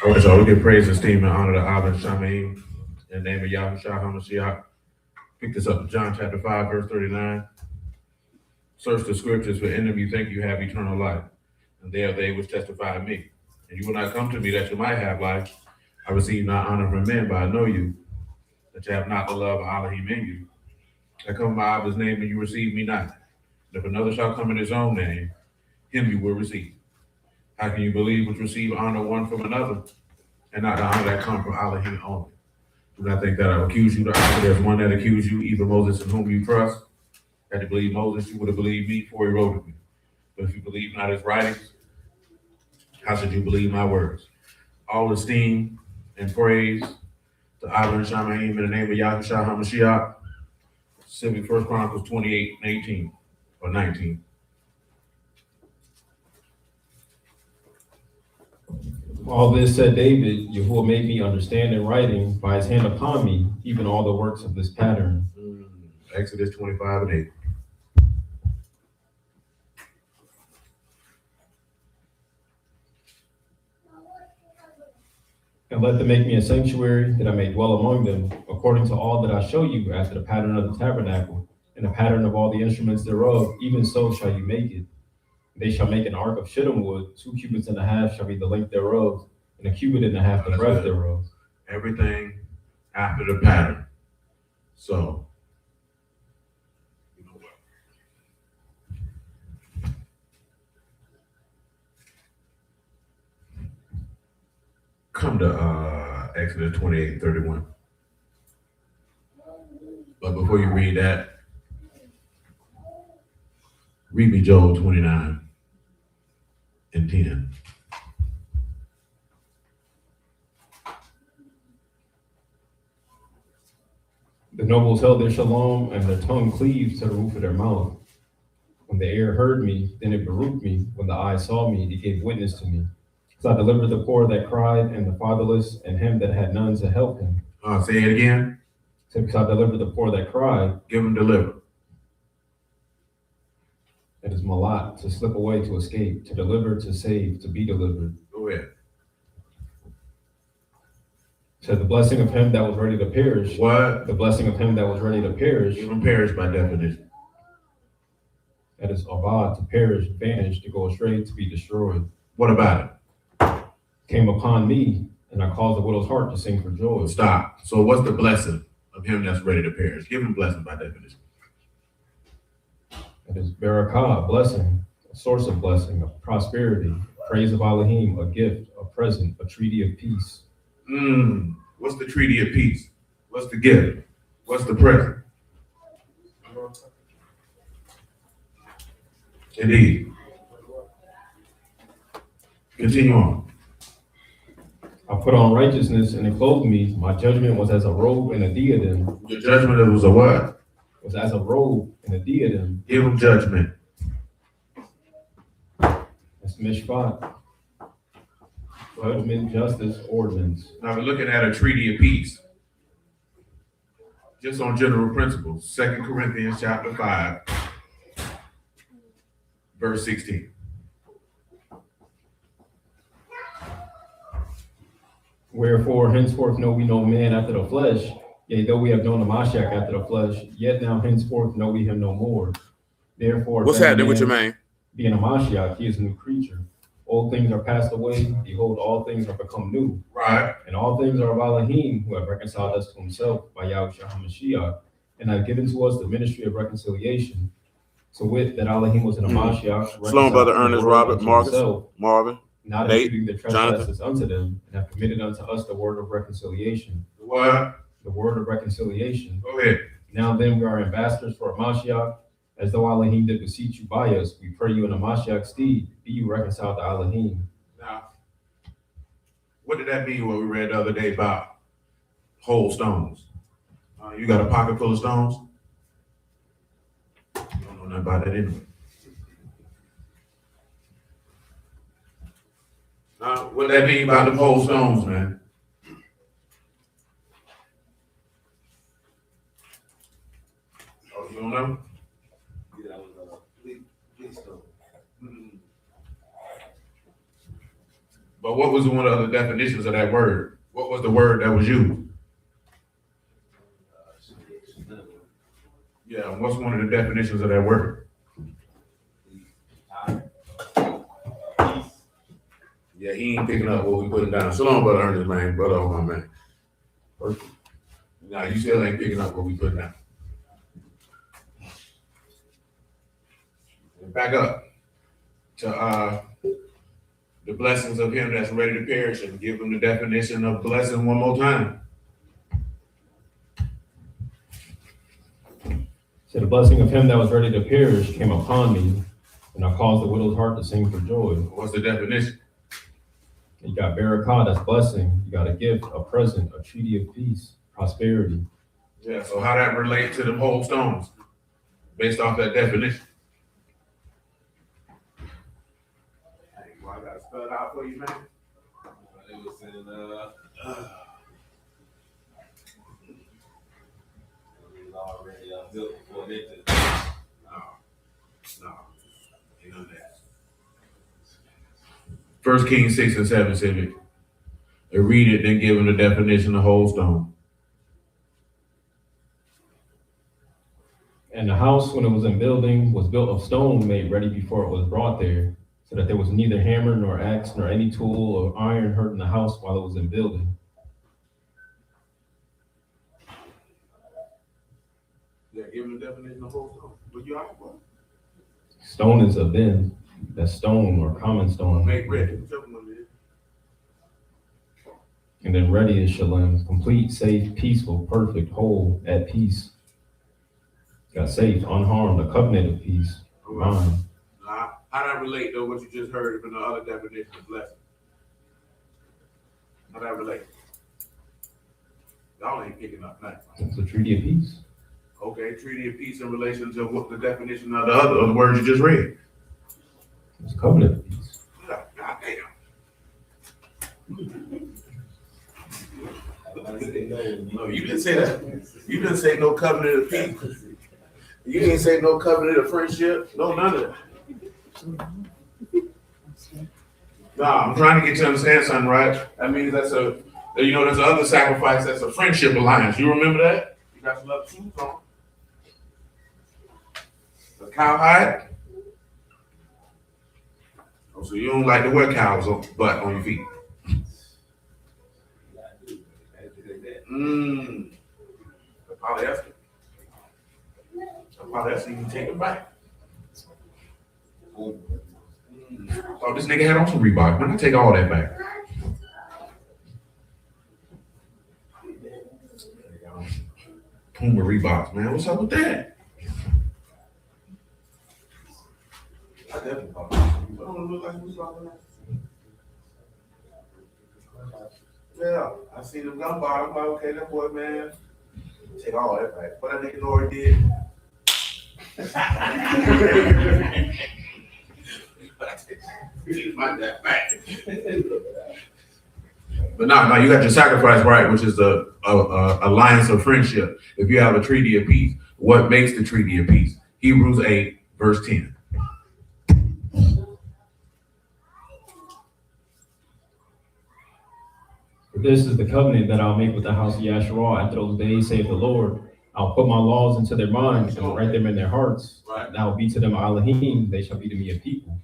All right, so we give praise, esteem, and honor to Abba and Shamayim in the name of Yahushua HaMashiach. Pick this up, John chapter 5, verse 39. Search the scriptures, for in them you think you have eternal life, and they are they which testify of me. And you will not come to me that you might have life. I receive not honor from men, but I know you, that you have not the love of Elohim in you. I come in my Abba's name, and you receive me not. And if another shall come in his own name, him you will receive. How can you believe which receive honor one from another, and not the honor that come from Elohim only? Do not think that I accuse you to honor. There's one that accused you, even Moses, in whom you trust. Had you believed Moses, you would have believed me, for he wrote of me. But if you believe not his writings, how should you believe my words? All esteem and praise to Abba and Shamayim in the name of Yahushua HaMashiach. Civic First Chronicles 28 and 18 or 19. All this said David, Yahuah made me understand in writing by his hand upon me, even all the works of this pattern. Exodus 25 and 8. And let them make me a sanctuary, that I may dwell among them, according to all that I show you after the pattern of the tabernacle, and the pattern of all the instruments thereof, even so shall you make it. They shall make an ark of shittim wood, 2 cubits and a half shall be the length thereof, and 1 cubit and a half the breadth thereof. Everything after the pattern. So, you know what? Come to Exodus 28 and 31. But before you read that, read me Joel 29 and 10. The nobles held their shalom, and their tongue cleaved to the roof of their mouth. When the ear heard me, then it baruched me. When the eye saw me, it gave witness to me. Because I delivered the poor that cried, and the fatherless, and him that had none to help him. Say it again. So because I delivered the poor that cried. Give them deliver. It is my lot to slip away, to escape, to deliver, to save, to be delivered. Go ahead. So the blessing of him that was ready to perish. What? The blessing of him that was ready to perish. Give them perish by definition. That is avad, to perish, vanish, to go astray, to be destroyed. What about it? Came upon me, and I caused the widow's heart to sing for joy. Stop. So what's the blessing of him that's ready to perish? Give him blessing by definition. It is barakah, blessing, a source of blessing, of prosperity, praise of Elohim, a gift, a present, a treaty of peace. What's the treaty of peace? What's the gift? What's the present? Indeed. Continue on. I put on righteousness, and it clothed me. My judgment was as a robe and a diadem. Your judgment was a what? Was as a robe and a diadem. Give him judgment. That's mishpat. Judgment, justice, ordinance. Now we're looking at a treaty of peace. Just on general principles. 2 Corinthians chapter 5, verse 16. Wherefore, henceforth know we no man after the flesh. Yea, though we have known a Mashiach after the flesh, yet now henceforth know we him no more. Therefore, what's happening with your man? Being a Mashiach, he is a new creature. Old things are passed away. Behold, all things are become new. Right. And all things are of Elohim, who have reconciled us to himself by Yahushua HaMashiach, and have given to us the ministry of reconciliation. So with that Elohim was in a Mashiach. Shalom, Brother Ernest, Robert, Marcus, Marvin, not Nate, imputing the trespasses unto them, and have committed unto us the word of reconciliation. What? The word of reconciliation. Go ahead. Now then, we are ambassadors for a Mashiach, as though Elohim did beseech you by us. We pray you in a Mashiach stead, be you reconciled to Elohim. Now, what did that mean what we read the other day about whole stones? You got a pocket full of stones? You don't know nothing about that anyway. What that mean about the whole stones, man? Oh, you don't know? Yeah, that was a big stone. But what was one of the definitions of that word? What was the word that was used? Yeah, what's one of the definitions of that word? Yeah, he ain't picking up what we putting down. Shalom, brother Ernest, man. Brother, oh my man. Perfect. Nah, you still ain't picking up what we putting down. Back up to the blessings of him that's ready to perish, and give him the definition of blessing one more time. So the blessing of him that was ready to perish came upon me, and I caused the widow's heart to sing for joy. What's the definition? You got barakah, that's blessing. You got a gift, a present, a treaty of peace, prosperity. Yeah, so how that relate to them whole stones based off that definition? Hey, well, I gotta spell it out for you, man. It was in, it was already built before they did. No, ain't none of that. 1 Kings 6 and 7 said it. They read it, then give them the definition of whole stone. And the house, when it was in building, was built of stone made ready before it was brought there, so that there was neither hammer nor axe nor any tool or iron heard in the house while it was in building. Yeah, give them the definition of whole stone. What you out for? Stone is a bin, that's stone or common stone. Make ready. Whichever one it is. And then ready is shalom, complete, safe, peaceful, perfect, whole, at peace. Got safe, unharmed, a covenant of peace. Mine. Nah, how that relate though? What you just heard from the other definition of blessing? How that relate? Y'all ain't picking up nothing. It's a treaty of peace. Okay, treaty of peace in relation to what the definition of the other of the words you just read. It's a covenant of peace. God damn. No, you didn't say that. You didn't say no covenant of peace. You didn't say no covenant of friendship. No, none of that. Nah, I'm trying to get you to understand something, right? That means there's another sacrifice that's a friendship alliance. You remember that? You got some other shoes on. A cowhide. Oh, so you don't like to wear cows butt on your feet. The polyester. The polyester, you can take it back. Oh, this nigga had on some Reebok. Man, I take all that back. Puma Reeboks, man. What's up with that? I definitely thought that. Don't look like Reebok. Yeah, I see them gun bottom. I'm like, okay, that boy, man, take all that back. What that nigga already did. That back. But no, you got your sacrifice right, which is the alliance of friendship. If you have a treaty of peace, what makes the treaty of peace? Hebrews 8, verse 10. This is the covenant that I'll make with the house of Yahuah after those days, saith the Lord. I'll put my laws into their minds and write them in their hearts. Right. And I will be to them Elohim, they shall be to me a people.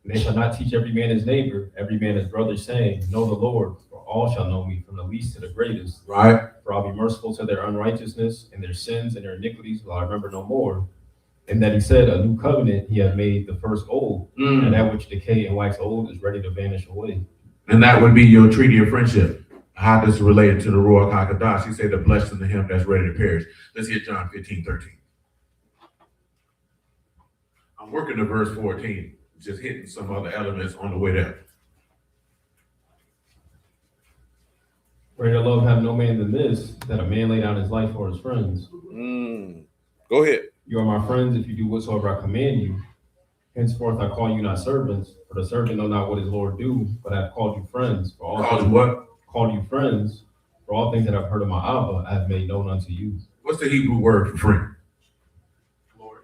And they shall not teach every man his neighbor, every man his brother, saying, know the Lord, for all shall know me, from the least to the greatest. Right. For I'll be merciful to their unrighteousness, and their sins and their iniquities will I remember no more. And that he said, a new covenant he hath made the first old, and that which decay and wax old is ready to vanish away. And that would be your treaty of friendship. How does it relate to the Ruach HaKodesh? He said the blessing to him that's ready to perish. Let's get John 15:13. I'm working to verse 14, just hitting some other elements on the way there. Greater love have no man than this, that a man lay down his life for his friends. Go ahead. You are my friends if you do whatsoever I command you. Henceforth I call you not servants, for the servant know not what his Lord do, but I have called you friends. For all Called you what? Called you friends, for all things that I've heard of my Abba, I have made known unto you. What's the Hebrew word for friend? Lord.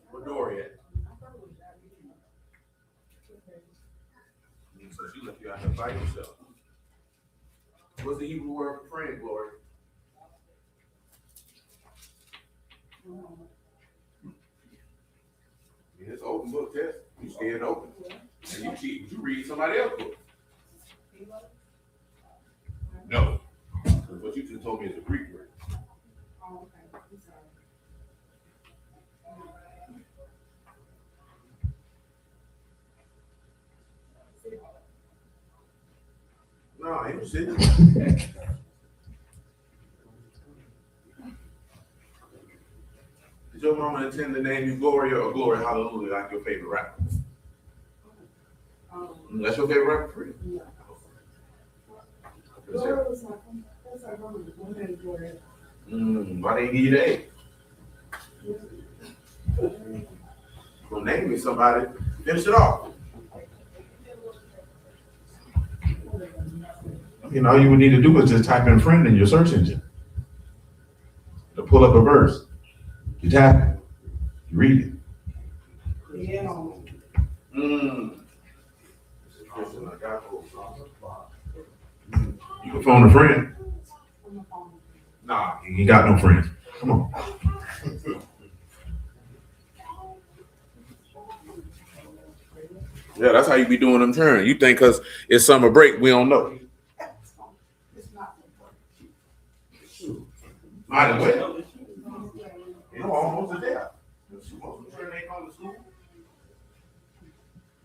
Where Dory at? What's the Hebrew word for friend, Glory? Yeah, it's open book test. You scared open. And you cheat, you read somebody else's book. No. Because what you just told me is a Greek word. No, I ain't sitting. Did your mama intend to name you Gloria or Glory Hallelujah like your favorite rapper? That's your favorite rapper, free? Why didn't give you the A? Well, name me somebody. Finish it off. You know, all you would need to do is just type in friend in your search engine to pull up a verse. You tap it, you read it. You can phone a friend. Nah, you ain't got no friends. Come on. Yeah, that's how you be doing them turns. You think because it's summer break, we don't know. Might as well. You know, almost there. Most of them children ain't come to school.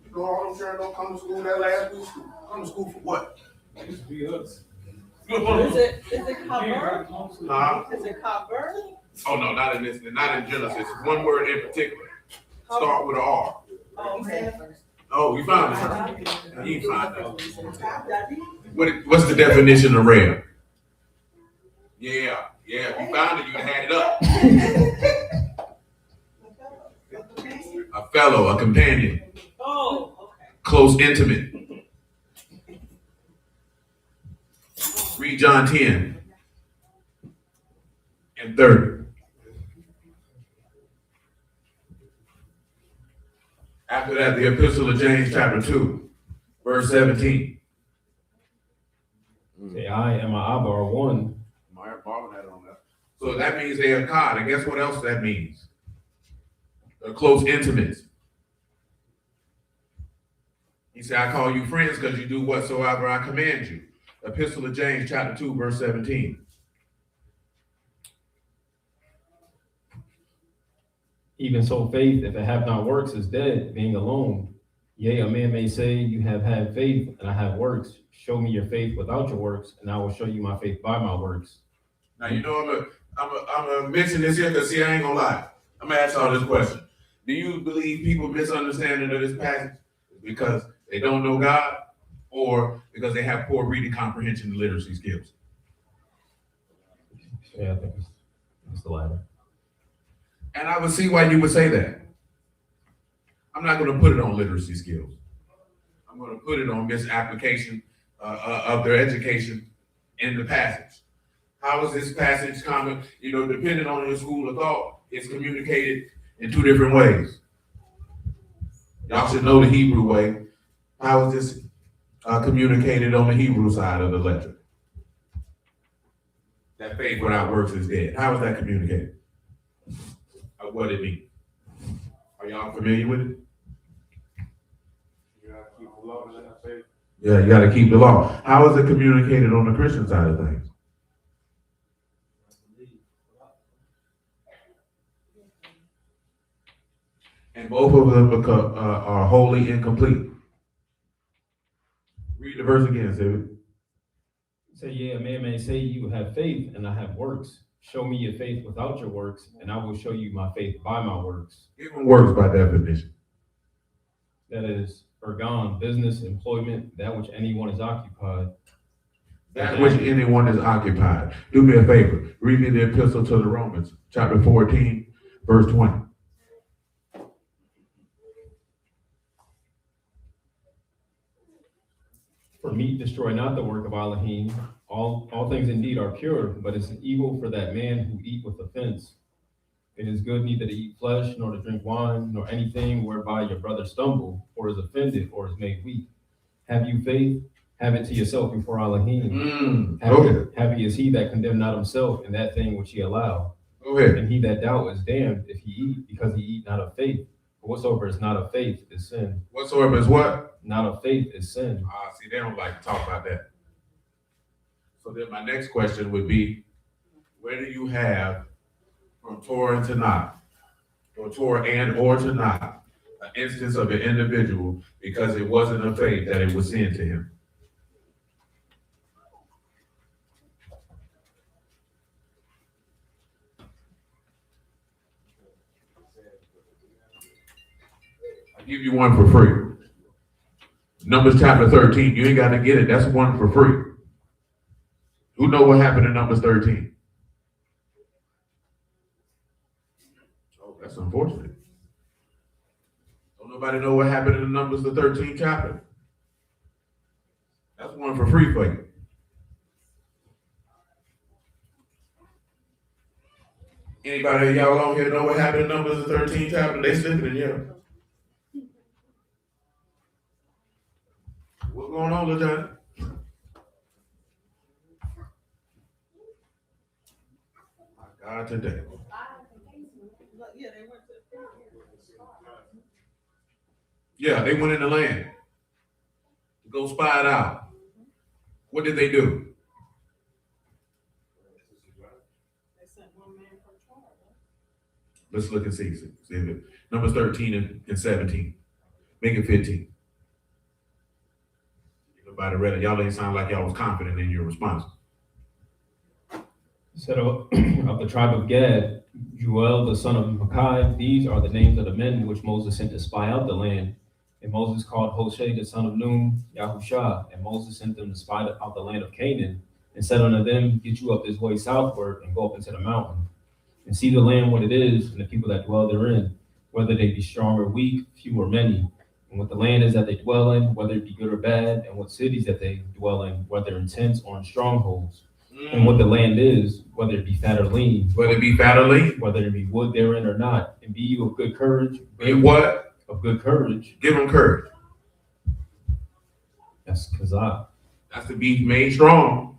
You know, all them children don't come to school that last week. Come to school for what? Used to be us. Is it cover? Huh? Is it cover? Oh no, not in this, not in Genesis. One word in particular. Start with an R. Okay. Oh, you found it. You ain't find it. What's the definition of rare? Yeah, if you found it, you had it up. A fellow, a companion, Oh, okay. close, intimate. Read John 10 and 30. After that, the Epistle of James, chapter 2, verse 17. Say, I and my Abba are one. So that means they are God. And guess what else that means? They're close intimates. He said, I call you friends because you do whatsoever I command you. Epistle of James, chapter 2, verse 17. Even so, faith, if it have not works, is dead, being alone. Yea, a man may say, you have had faith, and I have works. Show me your faith without your works, and I will show you my faith by my works. Now, you know, I'm gonna mention this here because, see, I ain't gonna lie. I'm gonna ask y'all this question. Do you believe people misunderstanding of this passage because they don't know God or because they have poor reading comprehension and literacy skills? Yeah, I think it's the latter. And I would see why you would say that. I'm not going to put it on literacy skills. I'm going to put it on misapplication of their education in the passage. How is this passage common? You know, depending on your school of thought, it's communicated in two different ways. Y'all should know the Hebrew way. How is this communicated on the Hebrew side of the ledger? That faith without works is dead. How is that communicated? What it mean? Are y'all familiar with it? You gotta keep the law and that faith. Yeah, you got to keep the law. How is it communicated on the Christian side of things? And both of them are wholly incomplete. Read the verse again, David. Say, yeah, a man may say, you have faith, and I have works. Show me your faith without your works, and I will show you my faith by my works. Even works by definition. That is, ergon, business, employment, that which anyone is occupied. That which anyone is occupied. Do me a favor. Read me the epistle to the Romans, chapter 14, verse 20. For meat destroy not the work of Elohim. All things indeed are pure, but it's evil for that man who eat with offense. It is good neither to eat flesh, nor to drink wine, nor anything whereby your brother stumble, or is offended, or is made weak. Have you faith? Have it to yourself before Elohim. Go ahead. Happy is he that condemned not himself in that thing which he allowed. Go ahead. And he that doubt is damned if he eat, because he eat not of faith. For whatsoever is not of faith is sin. Whatsoever is what? Not of faith is sin. See, they don't like to talk about that. So then my next question would be, where do you have from Torah and Tanakh, or Torah and or Tanakh, an instance of an individual because it wasn't of faith that it was sin to him? I'll give you one for free. Numbers chapter 13. You ain't got to get it. That's one for free. Who know what happened in Numbers 13? Oh, that's unfortunate. Don't nobody know what happened in Numbers the 13th chapter? That's one for free for you. Anybody of y'all on here know what happened in Numbers the 13th chapter? They slipping in here. What's going on, Lil Johnny? My God, today. Yeah, they went to. Yeah, they went in the land to go spy it out. What did they do? They sent one man from Troy. Let's look and see. See if it, Numbers 13 and 17. Make it 15. Nobody read it. Y'all ain't sound like y'all was confident in your response. Said of the tribe of Gad, Joel the son of Makai, these are the names of the men which Moses sent to spy out the land. And Moses called Hoshea the son of Nun, Yahushua, and Moses sent them to spy out the land of Canaan, and said unto them, get you up this way southward, and go up into the mountain, and see the land what it is, and the people that dwell therein, whether they be strong or weak, few or many, and what the land is that they dwell in, whether it be good or bad, and what cities that they dwell in, whether in tents or in strongholds, and what the land is, whether it be fat or lean, Whether it be fat or lean. whether it be wood therein or not, and be you of good courage. Be what? Of good courage. Give them courage. That's kazah. That's to be made strong.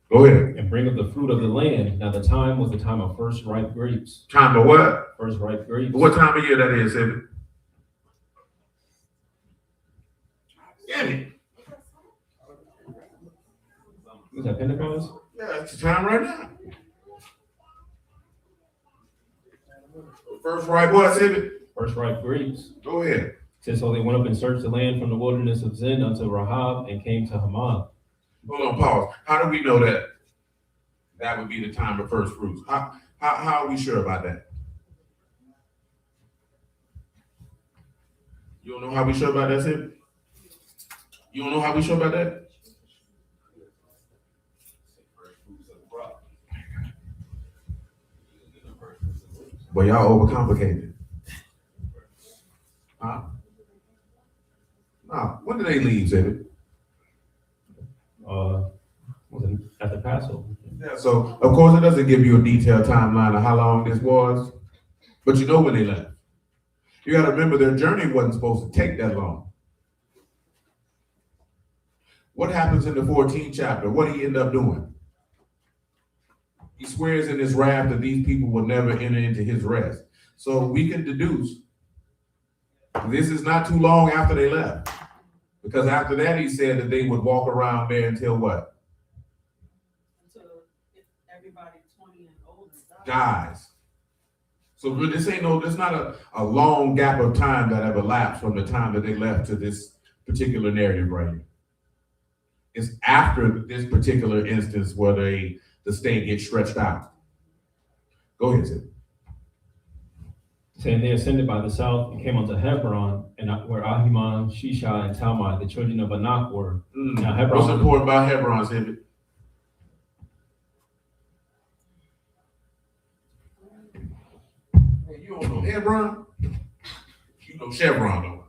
Go ahead. And bring up the fruit of the land. Now the time was the time of first ripe grapes. Time of what? First ripe grapes. What time of year that is, Sibby? Damn it. Was that Pentecost? Yeah, it's the time right now. First right what, Sibby? First ripe grapes. Go ahead. Says so they went up and searched the land from the wilderness of Zin unto Rahab and came to Hamath. Hold on, pause. How do we know that that would be the time of first fruits? How are we sure about that? You don't know how we sure about that, Sibby? You don't know how we sure about that? Well, y'all overcomplicated. Huh? Nah, when did they leave, Sibby? Was it after Passover? Yeah, so of course it doesn't give you a detailed timeline of how long this was, but you know when they left. You got to remember their journey wasn't supposed to take that long. What happens in the 14th chapter? What did he end up doing? He swears in his wrath that these people will never enter into his rest. So we can deduce this is not too long after they left. Because after that, he said that they would walk around there until what? Until everybody 20 and older Dies. So this ain't no, there's not a long gap of time that have elapsed from the time that they left to this particular narrative right here. It's after this particular instance where the state gets stretched out. Go ahead, Sid. Saying they ascended by the south and came unto Hebron, and where Ahiman, Shishai, and Talmai, the children of Anak, were. Now Hebron. What's important about Hebron, Sid? Hey, you don't know Hebron? You know Chevron, though.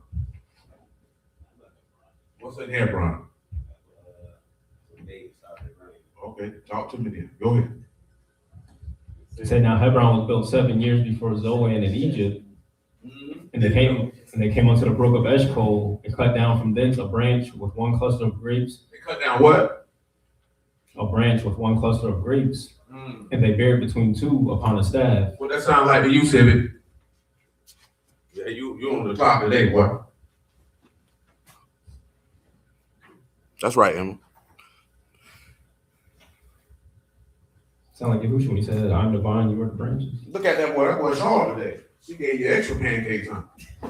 What's in Hebron? Okay, talk to me then. Go ahead. It said now Hebron was built 7 years before Zoan in Egypt, and they came And they came unto the brook of Eshcol and cut down from thence a branch with one cluster of grapes, They cut down what? a branch with one cluster of grapes, Mm. and they bare it between two upon a staff. Well, that sounds like to you, Civic. Yeah, you on the top today, boy. That's right, Emma. Sound like Yahushua when he said, I'm the vine, you are the branches. Look at that boy. That boy's hard today. She gave you extra pancakes, huh?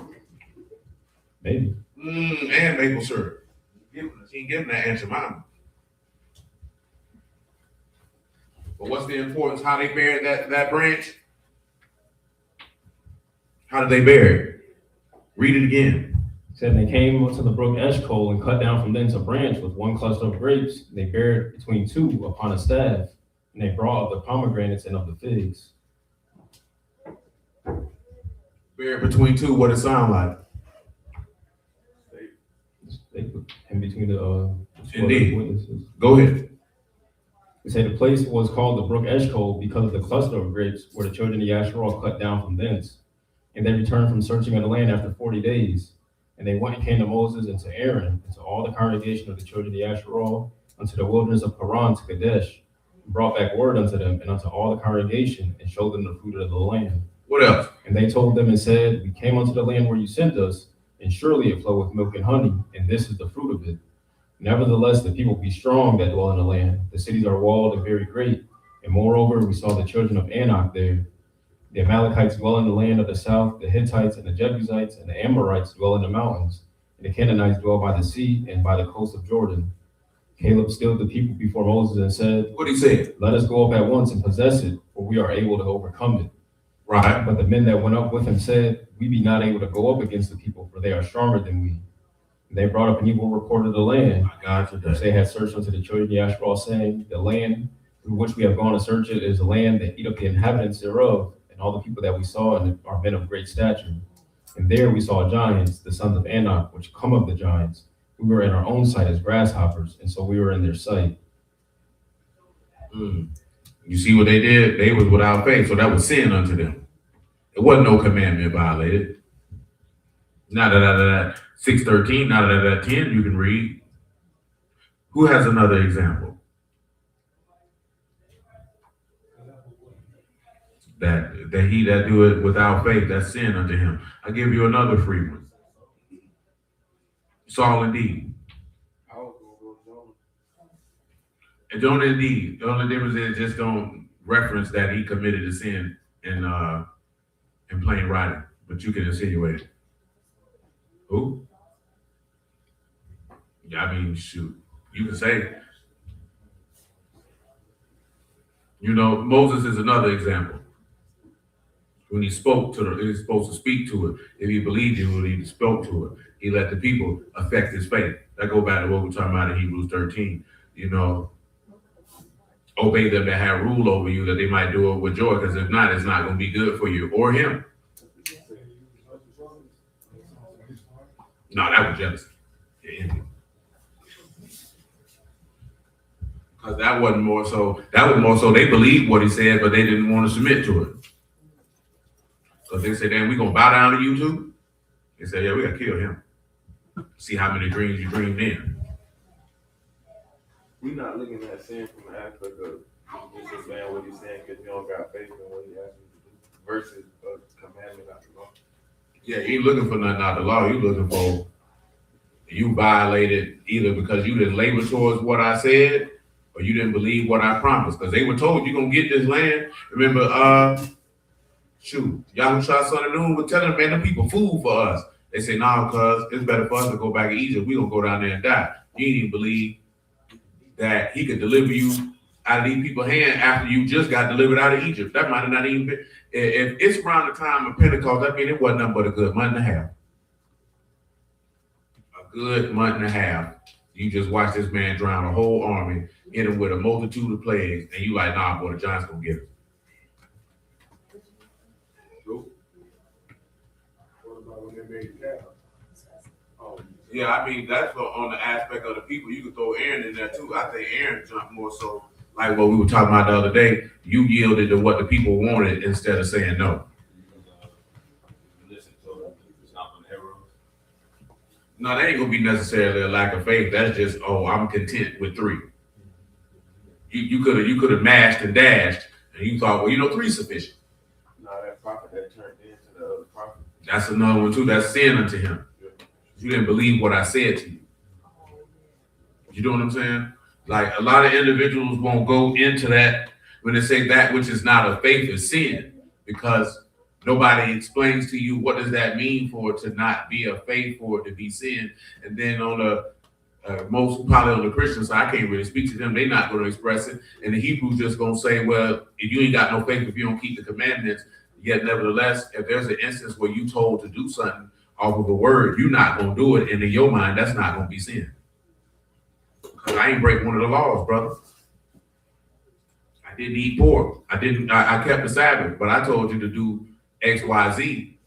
Maybe. And maple syrup. She ain't giving that answer, mama. But what's the importance? How they buried that branch? How did they bury it? Read it again. It said, they came unto the brook Eshcol and cut down from thence a branch with one cluster of grapes. They bare it between two upon a staff. And they brought of the pomegranates and of the figs. Buried between two, what it sound like? They put in between the Indeed. witnesses. Go ahead. They say the place was called the brook Eshcol because of the cluster of grapes where the children of Yasharah cut down from thence. And they returned from searching of the land after 40 days. And they went and came to Moses and to Aaron and to all the congregation of the children of Yasharah unto the wilderness of Paran to Kadesh, and brought back word unto them and unto all the congregation, and showed them the fruit of the land. What else? And they told them and said, we came unto the land where you sent us, and surely it floweth milk and honey, and this is the fruit of it. Nevertheless, the people be strong that dwell in the land. The cities are walled and very great. And moreover, we saw the children of Anak there. The Amalekites dwell in the land of the south, the Hittites and the Jebusites and the Amorites dwell in the mountains, and the Canaanites dwell by the sea and by the coast of Jordan. Caleb stilled the people before Moses and said, What he said? let us go up at once and possess it, for we are able to overcome it. Right. But the men that went up with him said, we be not able to go up against the people, for they are stronger than we. And they brought up an evil report of the land, My God, which today. they had searched unto the children of Yasharah, saying, the land through which we have gone to search it is a land that eat up the inhabitants thereof, and all the people that we saw are men of great stature. And there we saw giants, the sons of Anak, which come of the giants. We were in our own sight as grasshoppers, and so we were in their sight. You see what they did? They was without faith, so that was sin unto them. It wasn't no commandment violated. Now that 6:13, now that 10 you can read. Who has another example? That he that do it without faith, that's sin unto him. I give you another free one. Saul indeed. I was gonna go Jonah. And Jonah indeed. The only difference is just don't reference that he committed a sin in plain writing, but you can insinuate it. Who? Yeah, I mean, shoot. You can say it. You know, Moses is another example. When he spoke to it, he was supposed to speak to it. If he believed it, he spoke to it. He let the people affect his faith. That go back to what we're talking about in Hebrews 13. You know, obey them that have rule over you, that they might do it with joy, because if not, it's not going to be good for you or him. No, that was jealousy. Because that was more so they believed what he said, but they didn't want to submit to it. Because they said, damn, we going to bow down to you too? They said, yeah, we got to kill him. See how many dreams you dreamed in. We're not looking at sin from the aspect of just saying what he's saying because you don't got faith in what he asked you to do versus a commandment out the law. Yeah, you ain't looking for nothing out of the law. You looking for, you violated either because you didn't labor towards what I said or you didn't believe what I promised. Because they were told you're going to get this land. Remember, Yahuah son of Nun was telling them, man, them people food for us. They say, nah, cuz it's better for us to go back to Egypt. We gonna go down there and die. You didn't even believe that he could deliver you out of these people's hand after you just got delivered out of Egypt. That might have not even been, if it's around the time of Pentecost, that means it wasn't nothing but a good month and a half. A good month and a half. You just watch this man drown a whole army, hit him with a multitude of plagues, and you like, nah, boy, the giants gonna get him. What about when they made cattle? Oh, Yeah, I mean, that's on the aspect of the people. You can throw Aaron in there too. I think Aaron jumped more so like what we were talking about the other day. You yielded to what the people wanted instead of saying no. Listen to them. It's not gonna ever No, that ain't gonna be necessarily a lack of faith. That's just, oh, I'm content with 3. You could have mashed and dashed, and you thought, well, 3's sufficient. No, that prophet that turned into the other prophet. That's another one too. That's sin unto him. You didn't believe what I said to you. You know what I'm saying? Like a lot of individuals won't go into that when they say that which is not of faith is sin, because nobody explains to you what does that mean for it to not be of faith, for it to be sin. And then on the most probably on the Christian side, I can't really speak to them. They're not going to express it. And the Hebrews just going to say, well, if you ain't got no faith, if you don't keep the commandments, yet nevertheless, if there's an instance where you told to do something off of a word, you're not going to do it. And in your mind, that's not going to be sin. Because I ain't break one of the laws, brother. I didn't eat pork. I kept the Sabbath, but I told you to do X, Y, Z.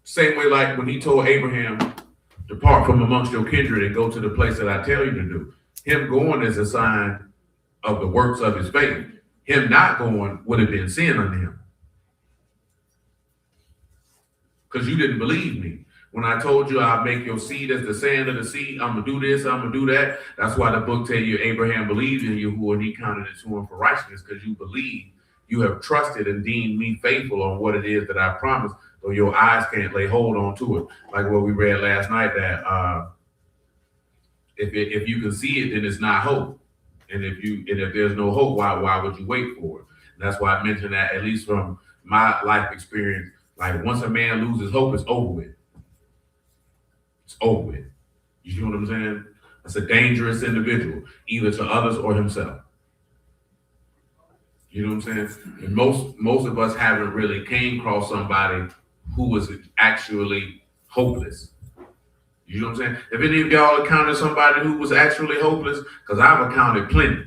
Same way like when he told Abraham, depart from amongst your kindred and go to the place that I tell you to do. Him going is a sign of the works of his faith. Him not going would have been sin unto him. Because you didn't believe me. When I told you I'll make your seed as the sand of the sea, I'm going to do this, I'm going to do that. That's why the book tell you Abraham believed in Yahuah and he counted it to him for righteousness, because you believe, you have trusted and deemed me faithful on what it is that I promised, though your eyes can't lay hold on to it. Like what we read last night, that if you can see it, then it's not hope. And if there's no hope, why would you wait for it? And that's why I mentioned that, at least from my life experience, like once a man loses hope, it's over with. It's over with. You know what I'm saying? That's a dangerous individual, either to others or himself. You know what I'm saying? And most of us haven't really came across somebody who was actually hopeless. You know what I'm saying? If any of y'all encountered somebody who was actually hopeless, because I've encountered plenty.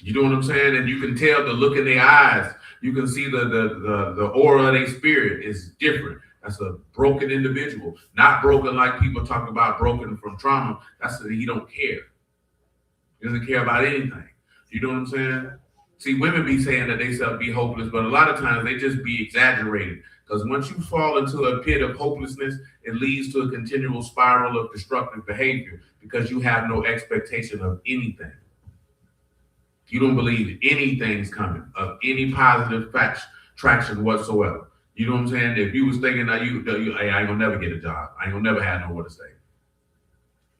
You know what I'm saying? And you can tell the look in their eyes. You can see the aura of their spirit is different. That's a broken individual. Not broken like people talk about broken from trauma. That's that he don't care. He doesn't care about anything. You know what I'm saying? See, women be saying that they self be hopeless, but a lot of times they just be exaggerating. Because once you fall into a pit of hopelessness, it leads to a continual spiral of destructive behavior because you have no expectation of anything. You don't believe anything's coming of any positive traction whatsoever. You know what I'm saying? If you was thinking that hey, I ain't gonna never get a job. I ain't gonna never have nowhere to stay.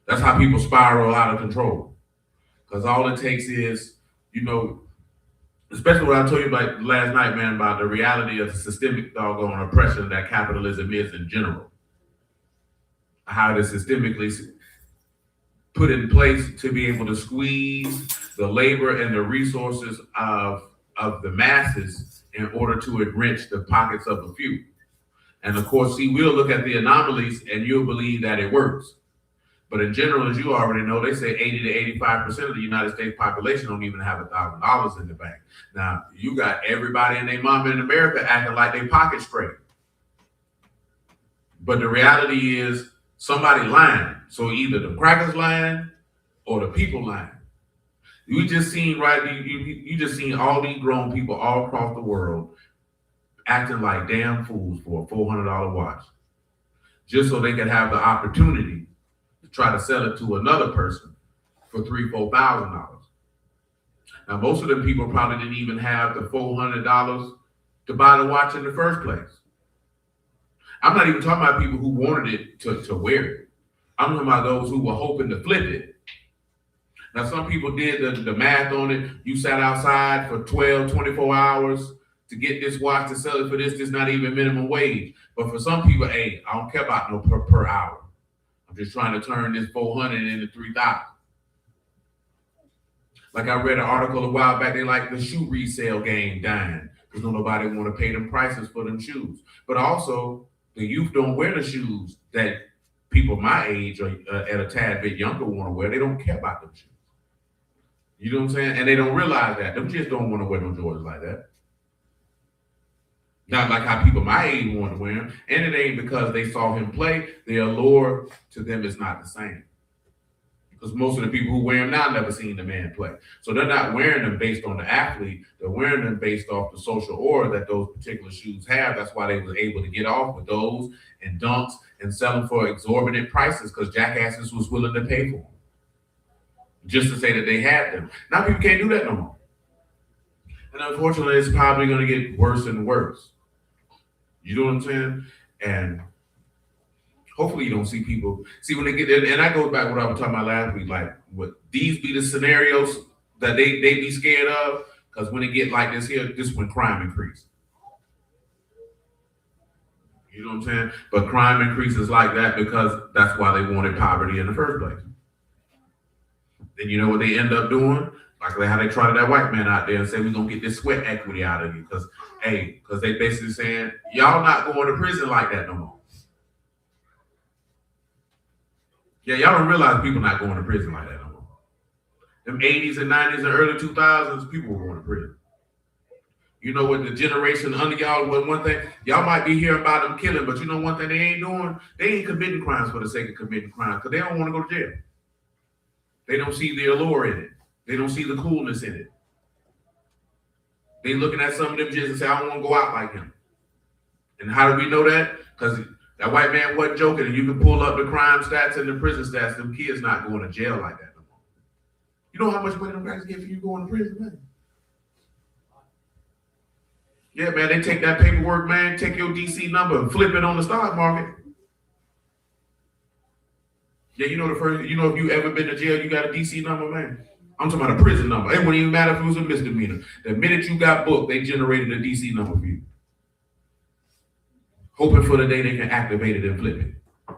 That's how people spiral out of control. Because all it takes is, especially what I told you about last night, man, about the reality of the systemic doggone oppression that capitalism is in general. How it is systemically put in place to be able to squeeze the labor and the resources of the masses in order to enrich the pockets of a few. And of course, see, we'll look at the anomalies and you'll believe that it works. But in general, as you already know, they say 80 to 85% of the United States population don't even have $1,000 in the bank. Now, you got everybody and their mama in America acting like they pocket straight. But the reality is somebody lying. So either the crackers lying or the people lying. You just seen, right? You just seen all these grown people all across the world acting like damn fools for a $400 watch, just so they could have the opportunity to try to sell it to another person for $3,000-$4,000. Now, most of them people probably didn't even have the $400 to buy the watch in the first place. I'm not even talking about people who wanted it to wear it. I'm talking about those who were hoping to flip it. Now, some people did the math on it. You sat outside for 12, 24 hours to get this watch to sell it for this. This not even minimum wage. But for some people, hey, I don't care about no per hour. I'm just trying to turn this 400 into 3,000. Like I read an article a while back, they like the shoe resale game dying because nobody want to pay them prices for them shoes. But also, the youth don't wear the shoes that people my age or at a tad bit younger want to wear. They don't care about them shoes. You know what I'm saying? And they don't realize that. Them just don't want to wear no Jordans like that. Not like how people my age want to wear them. And it ain't because they saw him play. The allure to them is not the same. Because most of the people who wear them now never seen the man play. So they're not wearing them based on the athlete. They're wearing them based off the social aura that those particular shoes have. That's why they were able to get off with those and dunks and sell them for exorbitant prices because jackasses was willing to pay for them. Just to say that they had them. Now people can't do that no more. And unfortunately, it's probably going to get worse and worse. You know what I'm saying? And hopefully you don't see people see when they get there, and I go back to what I was talking about last week, like what these be the scenarios that they be scared of, because when it get like this here, this is when crime increases. You know what I'm saying? But crime increases like that because that's why they wanted poverty in the first place. Then you know what they end up doing? Like how they trotted that white man out there and said, we're gonna get this sweat equity out of you. Because they basically saying, y'all not going to prison like that no more. Yeah, y'all don't realize people not going to prison like that no more. Them 80s and 90s and early 2000s, people were going to prison. You know what, the generation under y'all, one thing, y'all might be hearing about them killing, but you know one thing they ain't doing? They ain't committing crimes for the sake of committing crimes because they don't want to go to jail. They don't see the allure in it. They don't see the coolness in it. They looking at some of them just and say, I don't want to go out like him. And how do we know that? Because that white man wasn't joking, and you can pull up the crime stats and the prison stats. Them kids not going to jail like that no more. You know how much money them guys get for you going to prison, man? Yeah, man, they take that paperwork, man, take your DC number and flip it on the stock market. Yeah, you know if you ever been to jail, you got a DC number, man. I'm talking about a prison number. It wouldn't even matter if it was a misdemeanor. The minute you got booked, they generated a DC number for you. Hoping for the day they can activate it and flip it. I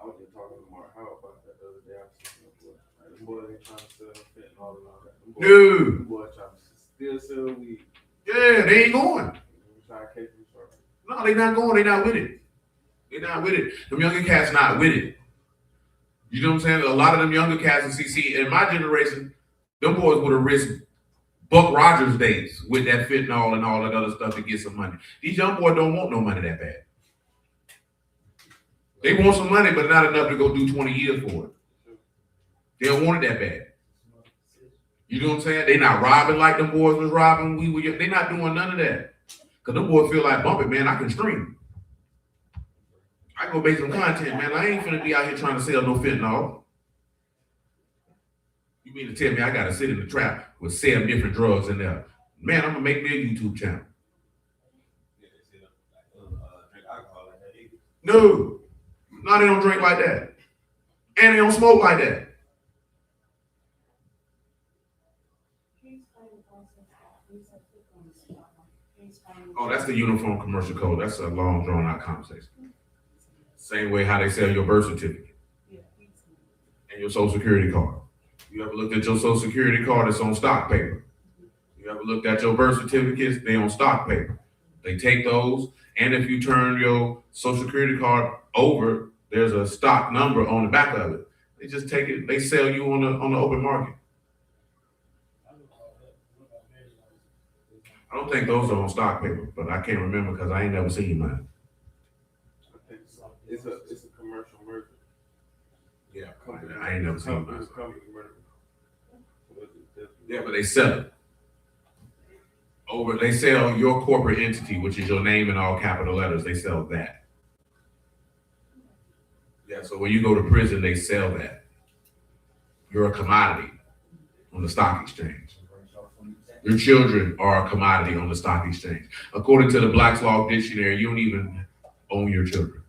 was just talking to Mark Howard about that the other day. I was thinking, like, them boys ain't trying to sell fentanyl and all that. Them boys trying to still sell weed. Yeah, they ain't going. Trying to catch them short. No, they not going. They not with it. They not with it. Them younger cats not with it. You know what I'm saying? A lot of them younger cats in CC, in my generation, them boys would have risked Buck Rogers days with that fentanyl and all that other stuff to get some money. These young boys don't want no money that bad. They want some money, but not enough to go do 20 years for it. They don't want it that bad. You know what I'm saying? They not robbing like them boys was robbing. They not doing none of that. Because them boys feel like bumping, man, I can stream. I can go make some content, man. I ain't finna be out here trying to sell no fentanyl. You mean to tell me I gotta sit in the trap with 7 different drugs in there? Man, I'm gonna make me a YouTube channel. Yeah, they say drink alcohol like that either. No, they don't drink like that. And they don't smoke like that. Oh, that's the Uniform Commercial Code. That's a long, drawn-out conversation. Same way how they sell your birth certificate and your Social Security card. You ever looked at your Social Security card? It's on stock paper. You ever looked at your birth certificates? They on stock paper. They take those, and if you turn your Social Security card over, there's a stock number on the back of it. They just take it. They sell you on the open market. I don't think those are on stock paper, but I can't remember because I ain't never seen mine. I think so. It's a commercial merger. Yeah, I ain't never seen mine. It's a company merger. Yeah, but they sell it. They sell your corporate entity, which is your name in all capital letters. They sell that. Yeah, so when you go to prison, they sell that. You're a commodity on the stock exchange. Your children are a commodity on the stock exchange. According to the Black's Law Dictionary, you don't even own your children.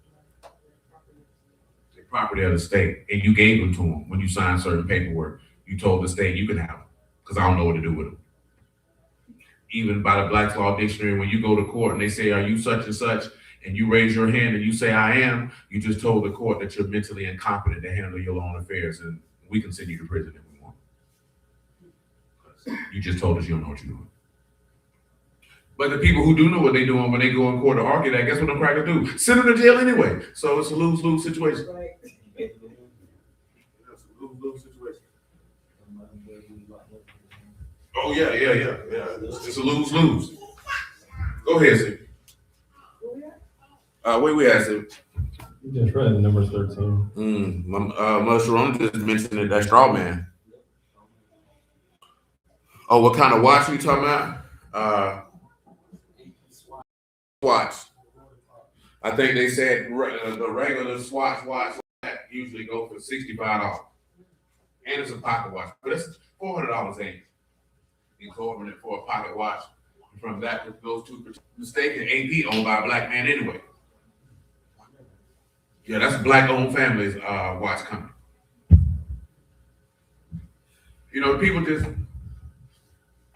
They're property of the state, and you gave them to them when you signed certain paperwork. You told the state you can have them because I don't know what to do with them. Even by the Black's Law Dictionary, when you go to court and they say, are you such and such, and you raise your hand and you say, I am, you just told the court that you're mentally incompetent to handle your own affairs, and we can send you to prison if we want. You just told us you don't know what you're doing. But the people who do know what they're doing when they go in court to argue that, guess what them crackers do? Send them to jail anyway. So it's a lose-lose situation. Right. It's a lose-lose situation. Oh, yeah. It's a lose-lose. Go ahead, Sid. Where we at, Sid? You just read Numbers 13. Mother Sharon just mentioned it, that straw man. Oh, what kind of watch we talking about? Watch. I think they said the regular Swatch watch usually go for $65. And it's a pocket watch. But it's $400 ain't exorbitant for a pocket watch. From that, those two mistaken, AP owned by a black man anyway. Yeah, that's a black-owned family's watch company. You know, people just,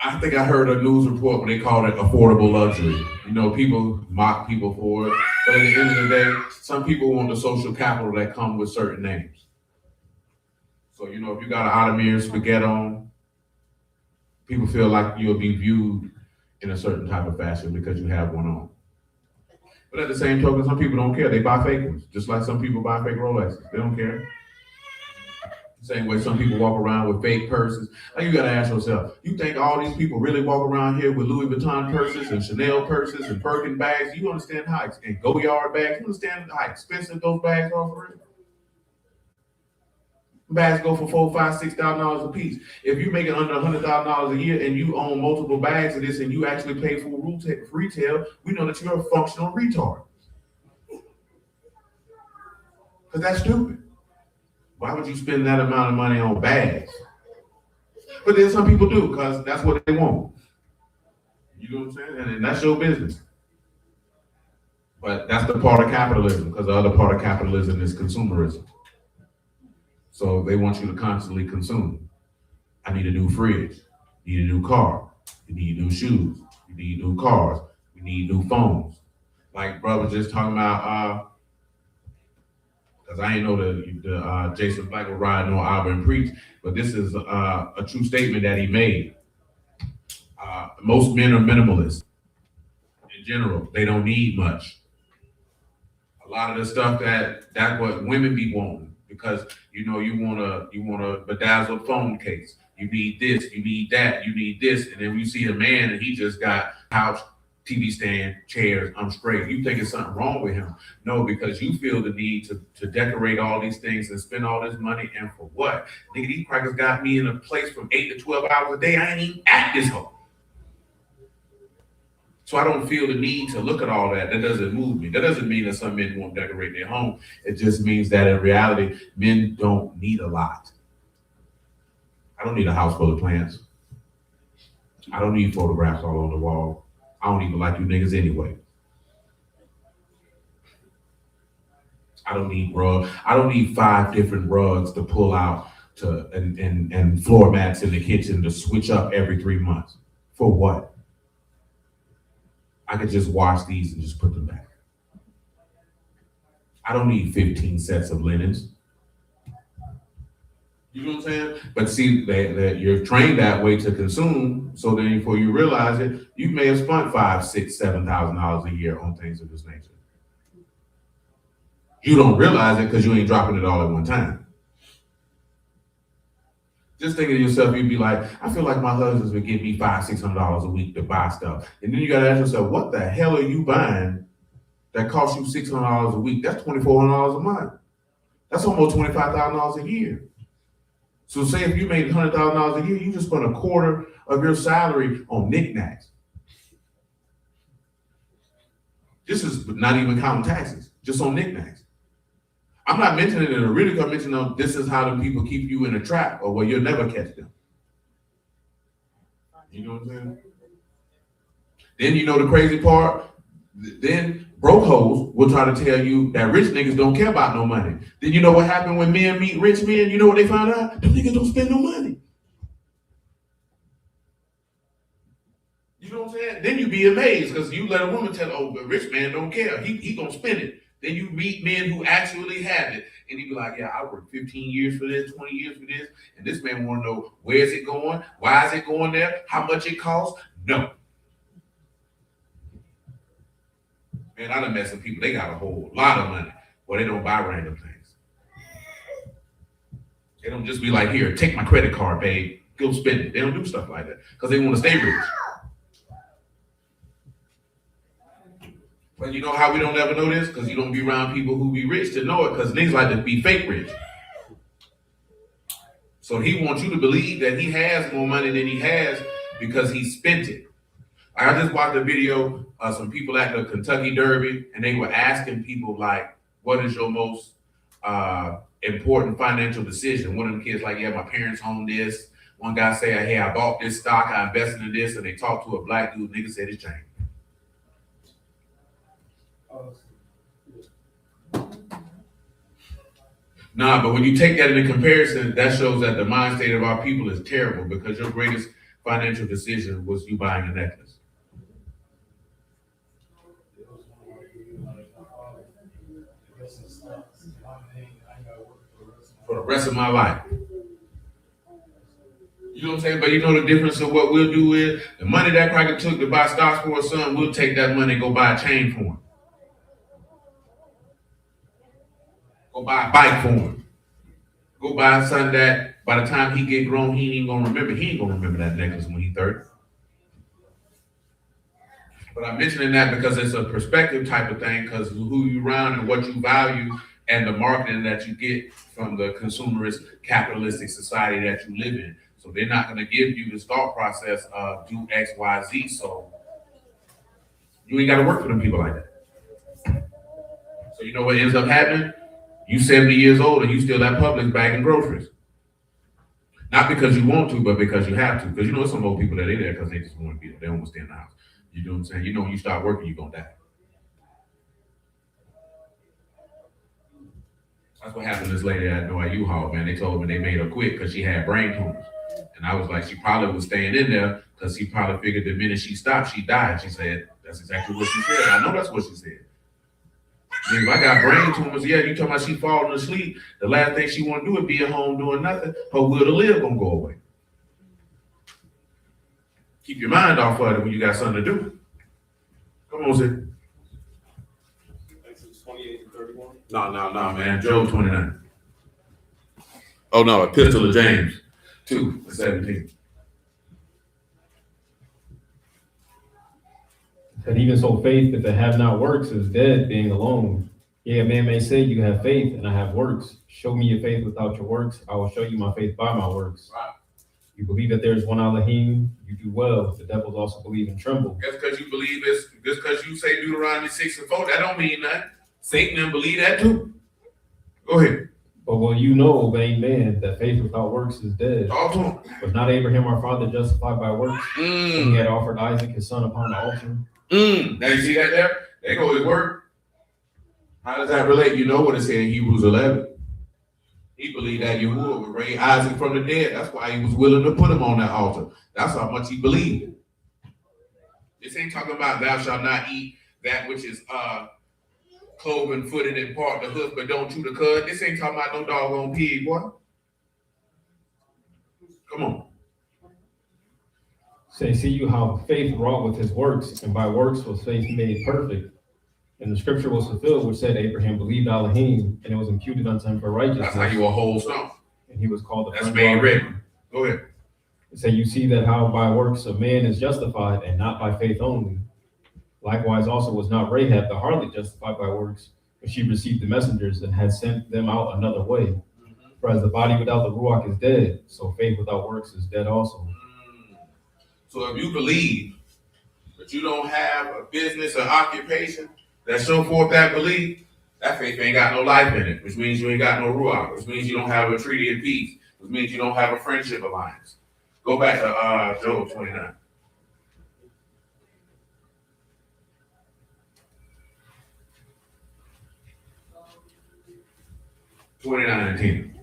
I think I heard a news report when they called it affordable luxury. You know, people mock people for it. But at the end of the day, some people want the social capital that come with certain names. So, you know, if you got an Adamir spaghetti on, people feel like you'll be viewed in a certain type of fashion because you have one on. But at the same token, some people don't care. They buy fake ones, just like some people buy fake Rolexes. They don't care. Same way some people walk around with fake purses. Now you gotta ask yourself, you think all these people really walk around here with Louis Vuitton purses and Chanel purses and Birkin bags? You understand how, and Goyard bags, you understand how expensive those bags are for real? Bags go for $4,000, $5,000, $6,000 a piece. If you're making under $100,000 a year and you own multiple bags of this and you actually pay full retail, we know that you're a functional retard. Because that's stupid. Why would you spend that amount of money on bags? But then some people do, because that's what they want. You know what I'm saying? And that's your business. But that's the part of capitalism, because the other part of capitalism is consumerism. So they want you to constantly consume. I need a new fridge. You need a new car. You need new shoes. You need new cars. You need new phones. Like brother just talking about, because I ain't know the Jason Black was riding on Auburn preach, but this is a true statement that he made. Most men are minimalists. In general, they don't need much. A lot of the stuff that's what women be wanting, because you know you want a bedazzled phone case. You need this, you need that, you need this, and then you see a man and he just got couch, TV stand, chairs, I'm straight. You think it's something wrong with him. No, because you feel the need to decorate all these things and spend all this money, and for what? Nigga, these crackers got me in a place from 8 to 12 hours a day. I ain't even at this home. So I don't feel the need to look at all that. That doesn't move me. That doesn't mean that some men won't decorate their home. It just means that in reality, men don't need a lot. I don't need a house full of plants. I don't need photographs all on the wall. I don't even like you niggas anyway. I don't need rugs. I don't need 5 different rugs to pull out and floor mats in the kitchen to switch up every 3 months. For what? I could just wash these and just put them back. I don't need 15 sets of linens. You know what I'm saying? But see, that you're trained that way to consume. So then, before you realize it, you may have spent $5,000, $6,000, $7,000 a year on things of this nature. You don't realize it because you ain't dropping it all at one time. Just think of yourself, you'd be like, I feel like my husband's would give me $500, $600 a week to buy stuff. And then you gotta ask yourself, what the hell are you buying that costs you $600 a week? That's $2,400 a month. That's almost $25,000 a year. So say if you made $100,000 a year, you just spent a quarter of your salary on knickknacks. This is not even counting taxes, just on knickknacks. I'm not mentioning it in a really good mention of this is how the people keep you in a trap or where you'll never catch them. You know what I'm saying? Then you know the crazy part, then broke hoes will try to tell you that rich niggas don't care about no money. Then you know what happened when men meet rich men? You know what they found out? Them niggas don't spend no money. You know what I'm saying? Then you be amazed because you let a woman tell, oh, the rich man don't care. He gonna spend it. Then you meet men who actually have it, and you be like, yeah, I worked 15 years for this, 20 years for this, and this man want to know, where is it going? Why is it going there? How much it costs? No. Man, I done met some people, they got a whole lot of money, but they don't buy random things. They don't just be like, here, take my credit card, babe, go spend it. They don't do stuff like that because they want to stay rich. But you know how we don't ever know this? Because you don't be around people who be rich to know it, because niggas like to be fake rich. So he wants you to believe that he has more money than he has because he spent it. I just watched a video of some people at the Kentucky Derby, and they were asking people like, what is your most important financial decision? One of them kids like, yeah, my parents own this. One guy say, hey, I bought this stock, I invested in this, and they talked to a black dude, nigga said it's changed. Nah, but when you take that into comparison, that shows that the mind state of our people is terrible, because your greatest financial decision was you buying a necklace. For the rest of my life. You know what I'm saying? But you know the difference of what we'll do is, the money that cracker took to buy stocks for his son, we'll take that money and go buy a chain for him. Go buy a bike for him. Go buy something that by the time he get grown, he ain't gonna remember. He ain't gonna remember that necklace when he's 30. But I'm mentioning that because it's a perspective type of thing, because who you around and what you value and the marketing that you get from the consumerist capitalistic society that you live in. So they're not gonna give you this thought process of do X, Y, Z. So you ain't gotta work for them people like that. So you know what ends up happening? You 70 years old and you still at Publix bagging groceries. Not because you want to, but because you have to. Because you know some old people that are there because they just want to be there. They don't want to stay in the house. You know what I'm saying? You know when you start working, you're gonna die. That's what happened to this lady at Yahuah, man. They told me they made her quit because she had brain tumors. And I was like, she probably was staying in there because she probably figured the minute she stopped, she died. She said, that's exactly what she said. I know that's what she said. If I got brain tumors, yeah, you talking about she falling asleep, the last thing she want to do is be at home doing nothing. Her will to live gonna go away. Keep your mind off of it when you got something to do. Come on, Sid. Exodus 28 and 31. No, man. Job 29. Oh no, Epistle of James 2:17. That even so, faith, if it have not works, is dead, being alone. Yeah, a man may say, you have faith, and I have works. Show me your faith without your works. I will show you my faith by my works. Right. You believe that there is one Elohim, you do well. The devils also believe and tremble. Just because you believe this, just because you say Deuteronomy 6:4, that don't mean nothing. Satan didn't believe that too. Go ahead. But well, you know, O vain man, that faith without works is dead. Talk to him. Was not Abraham our father justified by works? When he had offered Isaac his son upon the altar? Now you see that there? There goes his word. How does that relate? You know what it said in Hebrews 11. He believed that Yahuah would raise Isaac from the dead. That's why he was willing to put him on that altar. That's how much he believed. This ain't talking about thou shalt not eat that which is cloven footed and part the hoof, but don't chew the cud. This ain't talking about no doggone pig, boy. Come on. Say, see you how faith wrought with his works, and by works was faith made perfect. And the scripture was fulfilled, which said Abraham believed Elohim, and it was imputed unto him for righteousness. That's how you a whole stone. And he was called the That's friend made of ready. Abraham. Go ahead. So you see that how by works a man is justified, and not by faith only. Likewise also was not Rahab the harlot justified by works, but she received the messengers and had sent them out another way. For as the body without the ruach is dead, so faith without works is dead also. So if you believe, but you don't have a business or occupation that show forth that belief, that faith ain't got no life in it, which means you ain't got no ruach, which means you don't have a treaty of peace, which means you don't have a friendship alliance. Go back to Job 29. And 10.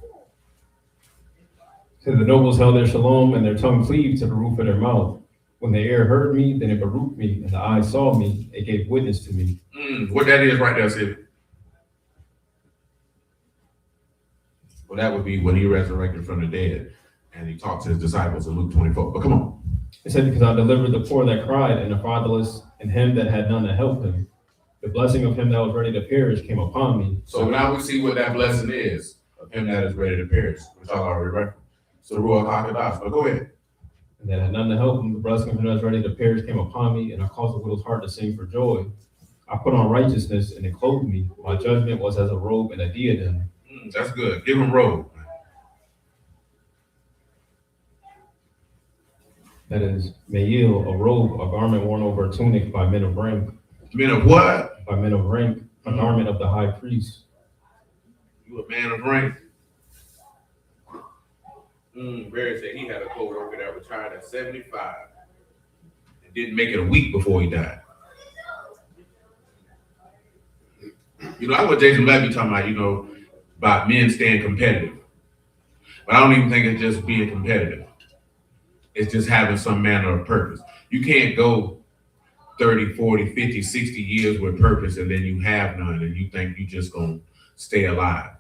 So the nobles held their shalom, and their tongue cleaved to the roof of their mouth. When the ear heard me, then it baruched me, and the eye saw me, it gave witness to me. What that is right there, Sid. Well, that would be when he resurrected from the dead, and he talked to his disciples in Luke 24. But come on. It said, because I delivered the poor that cried, and the fatherless, and him that had none to help him. The blessing of him that was ready to perish came upon me. So now we see what that blessing is of him that is ready to perish, which I already referenced. So Ruach HaKodesh. But go ahead. And that had none to help him. The blessing of him that was ready to perish came upon me, and I caused the widow's heart to sing for joy. I put on righteousness and it clothed me. My judgment was as a robe and a diadem. That's good. Give him robe. That is, Mayil, a robe, a garment worn over a tunic by men of rank. Men of what? By men of rank, a garment of the high priest. You a man of rank. Barry said he had a co-worker that retired at 75 and didn't make it a week before he died. You know, that's what Jason Levy talking about, you know, about men staying competitive. But I don't even think it's just being competitive. It's just having some manner of purpose. You can't go 30, 40, 50, 60 years with purpose and then you have none and you think you just gonna stay alive.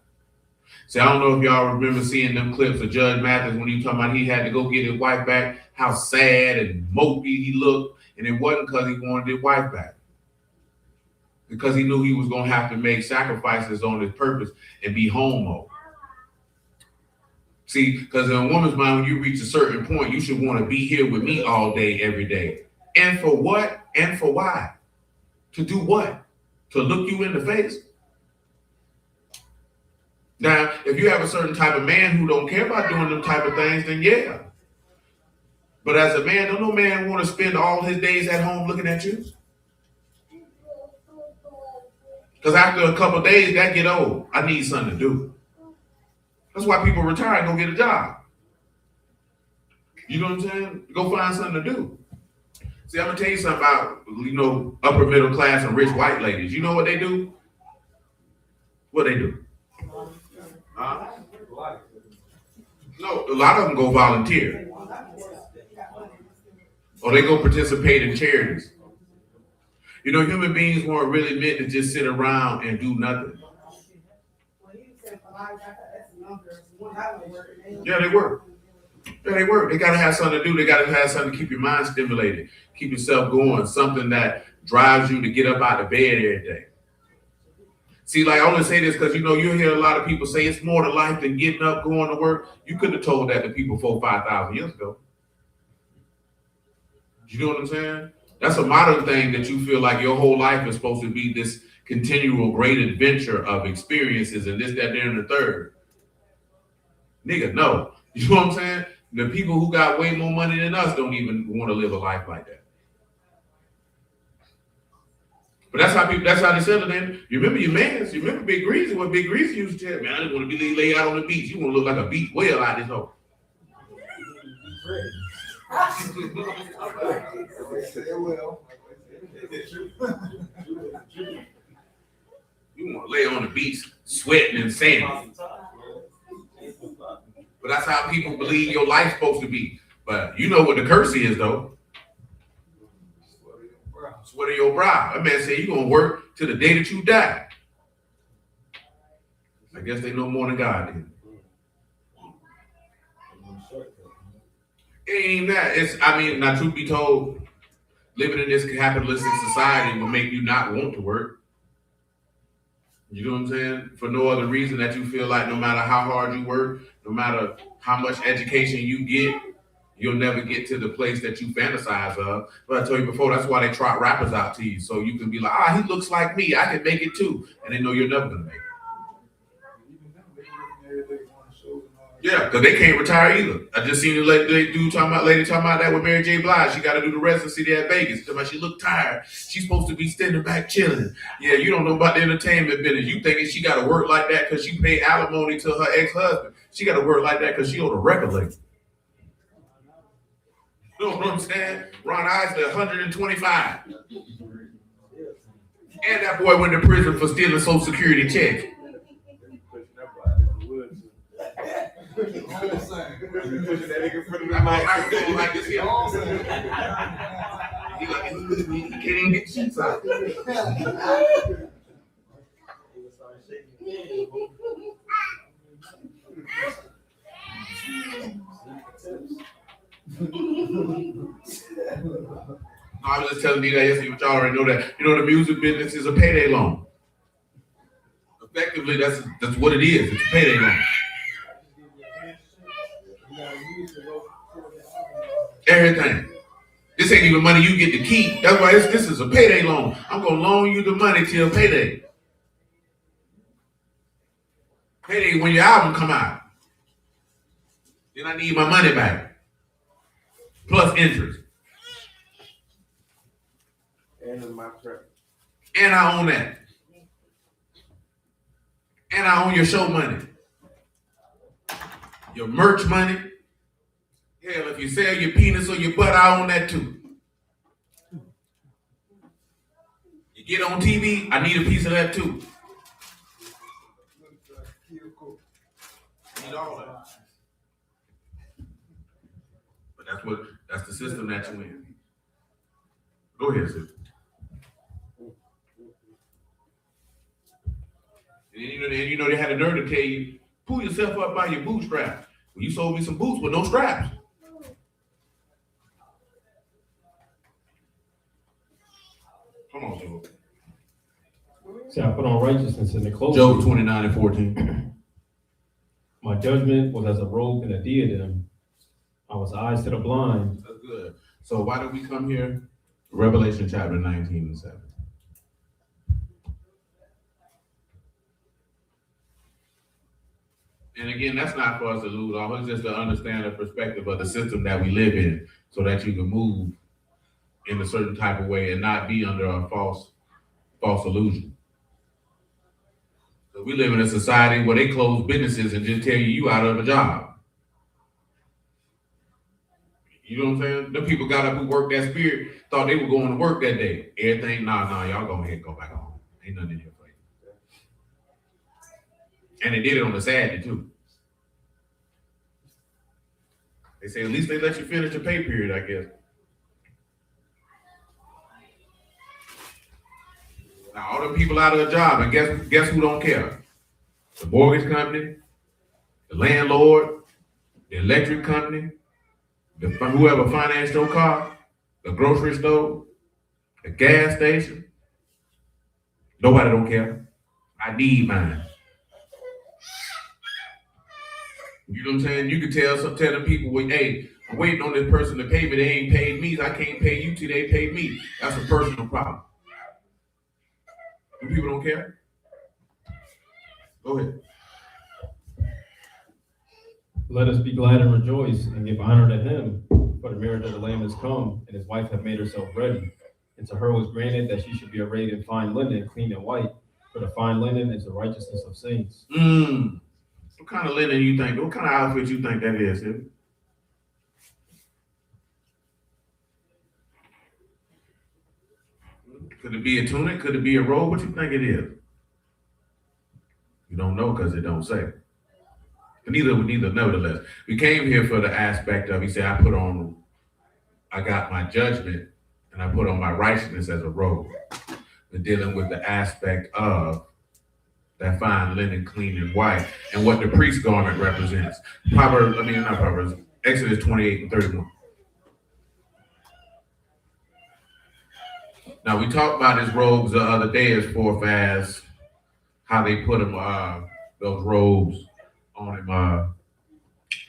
See, I don't know if y'all remember seeing them clips of Judge Mathis when he talking about he had to go get his wife back, how sad and mopey he looked, and it wasn't because he wanted his wife back. Because he knew he was gonna have to make sacrifices on his purpose and be homo. See, because in a woman's mind, when you reach a certain point, you should want to be here with me all day, every day. And for what? And for why? To do what? To look you in the face? Now, if you have a certain type of man who don't care about doing them type of things, then yeah. But as a man, don't no man want to spend all his days at home looking at you? Because after a couple of days, that get old. I need something to do. That's why people retire and go get a job. You know what I'm saying? Go find something to do. See, I'm gonna tell you something about, you know, upper middle class and rich white ladies. You know what they do? What they do? No, a lot of them go volunteer. Or they go participate in charities. You know, human beings weren't really meant to just sit around and do nothing. Yeah, they work. Yeah, they work. They gotta have something to do. They gotta have something to keep your mind stimulated, keep yourself going, something that drives you to get up out of bed every day. See, like I only say this because you know you hear a lot of people say it's more to life than getting up, going to work. You couldn't have told that to people 4,000, 5,000 years ago. You know what I'm saying? That's a modern thing that you feel like your whole life is supposed to be this continual great adventure of experiences and this, that, there, and the third. Nigga, no. You know what I'm saying? The people who got way more money than us don't even want to live a life like that. But that's how they settle in. You remember your mans, you remember Big Greasy, what Big Greasy used to tell me, I didn't want to be laid out on the beach. You want to look like a beach whale out this hole. You want to lay on the beach, sweating and sanding. But that's how people believe your life's supposed to be. But you know what the curse is, though. Sweat of your brow. That man said you're going to work till the day that you die. I guess they know more than God did. It ain't even that. Now, truth be told, living in this capitalistic society will make you not want to work. You know what I'm saying? For no other reason that you feel like no matter how hard you work, no matter how much education you get, you'll never get to the place that you fantasize of. But I told you before, that's why they trot rappers out to you. So you can be like, he looks like me. I can make it too. And they know you're never going to make it. Yeah, because they can't retire either. I just seen a lady talking about that with Mary J. Blige. She got to do the residency there at Vegas. She look tired. She's supposed to be standing back chilling. Yeah, you don't know about the entertainment business. You thinking she got to work like that because she paid alimony to her ex-husband. She got to work like that because she on a record label. You know what I'm saying? Ron Isley, 125. And that boy went to prison for stealing Social Security checks. He can't even get sheets out. I was just telling you that yesterday, but y'all already know that. You know, the music business is a payday loan. Effectively, that's what it is. It's a payday loan. Everything. This ain't even money you get to keep. That's why this is a payday loan. I'm gonna loan you the money till payday. Payday when your album come out. Then I need my money back. Plus interest. And in my credit. And I own that. And I own your show money. Your merch money. Hell, if you sell your penis or your butt, I own that too. You get on TV, I need a piece of that too. I need all that. But that's the system that you're in. Go ahead, sis. And you know they had a nerve to tell you, pull yourself up by your bootstraps. Well, you sold me some boots with no straps. Come on, Joe. See, I put on righteousness in the clothes. Job 29:14. My judgment was as a robe and a diadem. I was eyes to the blind. That's good. So why did we come here? Revelation chapter 19:7. And again, that's not for us to lose off. It's just to understand the perspective of the system that we live in so that you can move in a certain type of way and not be under a false illusion. So we live in a society where they close businesses and just tell you out of a job. You know what I'm saying? The people got up who worked that spirit, thought they were going to work that day. Everything, nah, y'all go ahead and go back home. Ain't nothing in here for you. And they did it on the Saturday too. They say at least they let you finish your pay period, I guess. Now all them people out of a job, and guess who don't care? The mortgage company, the landlord, the electric company, whoever financed your car, the grocery store, the gas station. Nobody don't care. I need mine. You know what I'm saying? You can tell the people, well, hey, I'm waiting on this person to pay me. They ain't paid me. So I can't pay you till they pay me. That's a personal problem. And people don't care. Go ahead. Let us be glad and rejoice and give honor to him, for the marriage of the Lamb has come, and his wife hath made herself ready. And to her was granted that she should be arrayed in fine linen, clean and white, for the fine linen is the righteousness of saints. What kind of linen you think? What kind of outfit you think that is? Eh? Could it be a tunic? Could it be a robe? What you think it is? You don't know because it don't say. But neither, nevertheless. We came here for the aspect of, he said, I got my judgment and I put on my righteousness as a robe. We're dealing with the aspect of that fine linen, clean and white, and what the priest garment represents. Exodus 28:31. Now we talked about his robes the other day as far as how they put him, those robes on him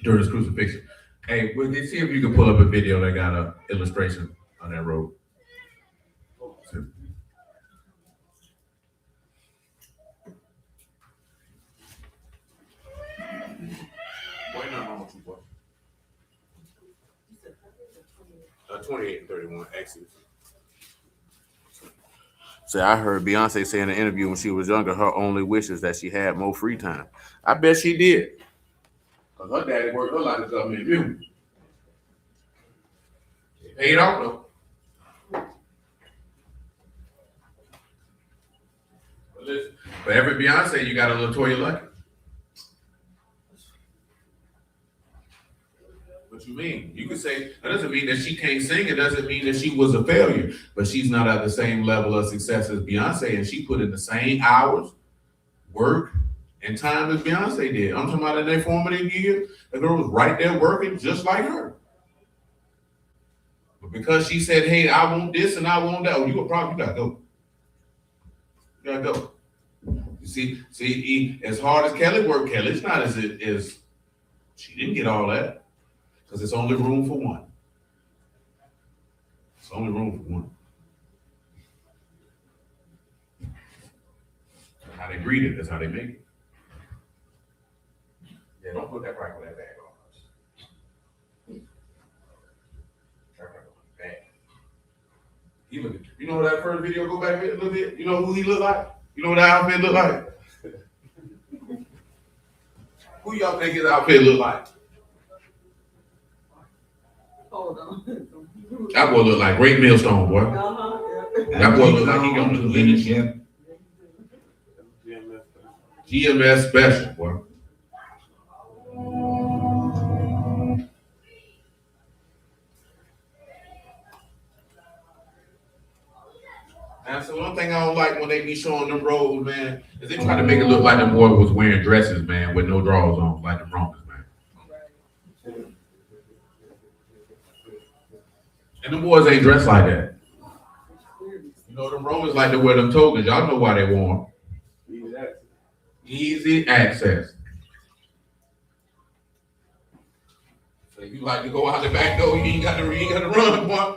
during his crucifixion. Hey, see if you can pull up a video that got an illustration on that robe. Boy, not wrong with you, boy. 28:31, Exodus. So I heard Beyonce say in an interview when she was younger, her only wish is that she had more free time. I bet she did. Because her daddy worked her like a government mule. It paid off though. But listen, for every Beyonce, you got a LaToya Luckett. What you mean? You could say, that doesn't mean that she can't sing. It doesn't mean that she was a failure. But she's not at the same level of success as Beyonce, and she put in the same hours, work, and time as Beyonce did. I'm talking about in their formative years, the girl was right there working just like her. But because she said, hey, I want this and I want that, you a problem, you gotta go. You gotta go. You see, as hard as Kelly worked, Kelly's not as she didn't get all that. Because it's only room for one. It's only room for one. How they breed it, that's how they make it. Yeah, don't put that right on that bag on. That right on the bag. He look, you know that first video, go back a little bit, you know who he look like? You know what that outfit look like? Who y'all think his outfit look like? Hold on. That boy look like Great Millstone, boy. Uh-huh. That boy look like he on the leadership. GMS special, boy. And so one thing I don't like when they be showing them robes, man, is they try to make it look like them boy was wearing dresses, man, with no drawers on, like the Romans, man. And them boys ain't dressed like that. You know, them Romans like to wear them tokens. Y'all know why they wore them. Easy access. So if you like to go out the back door, you ain't got to run, boy.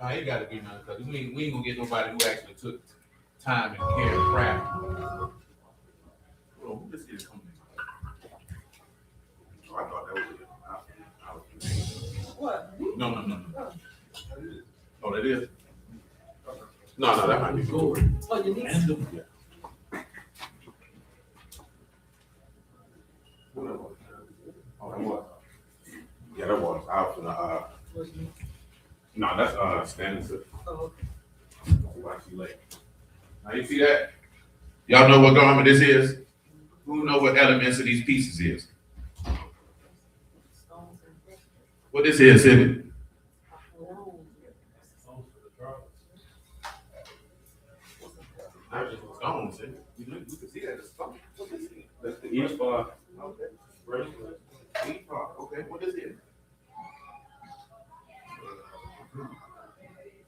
Nah, it got to be nothing, because we ain't gonna get nobody who actually took time and care and craft. Hold on, who this is coming in? Oh, I thought that was it. What? No. Oh, that is? No, that might be cool. Oh, you need Yeah. Oh, that was. Yeah, that was. I was gonna, no, that's standing. Oh, Why she late? Now you see that? Y'all know what garment this is? Who know what elements of these pieces is? stones and bricks. What this is, Sibby? Oh, Not just stones, Sibby. You can see that as stone. What this is? That's the ephod. Okay. Okay, what this is?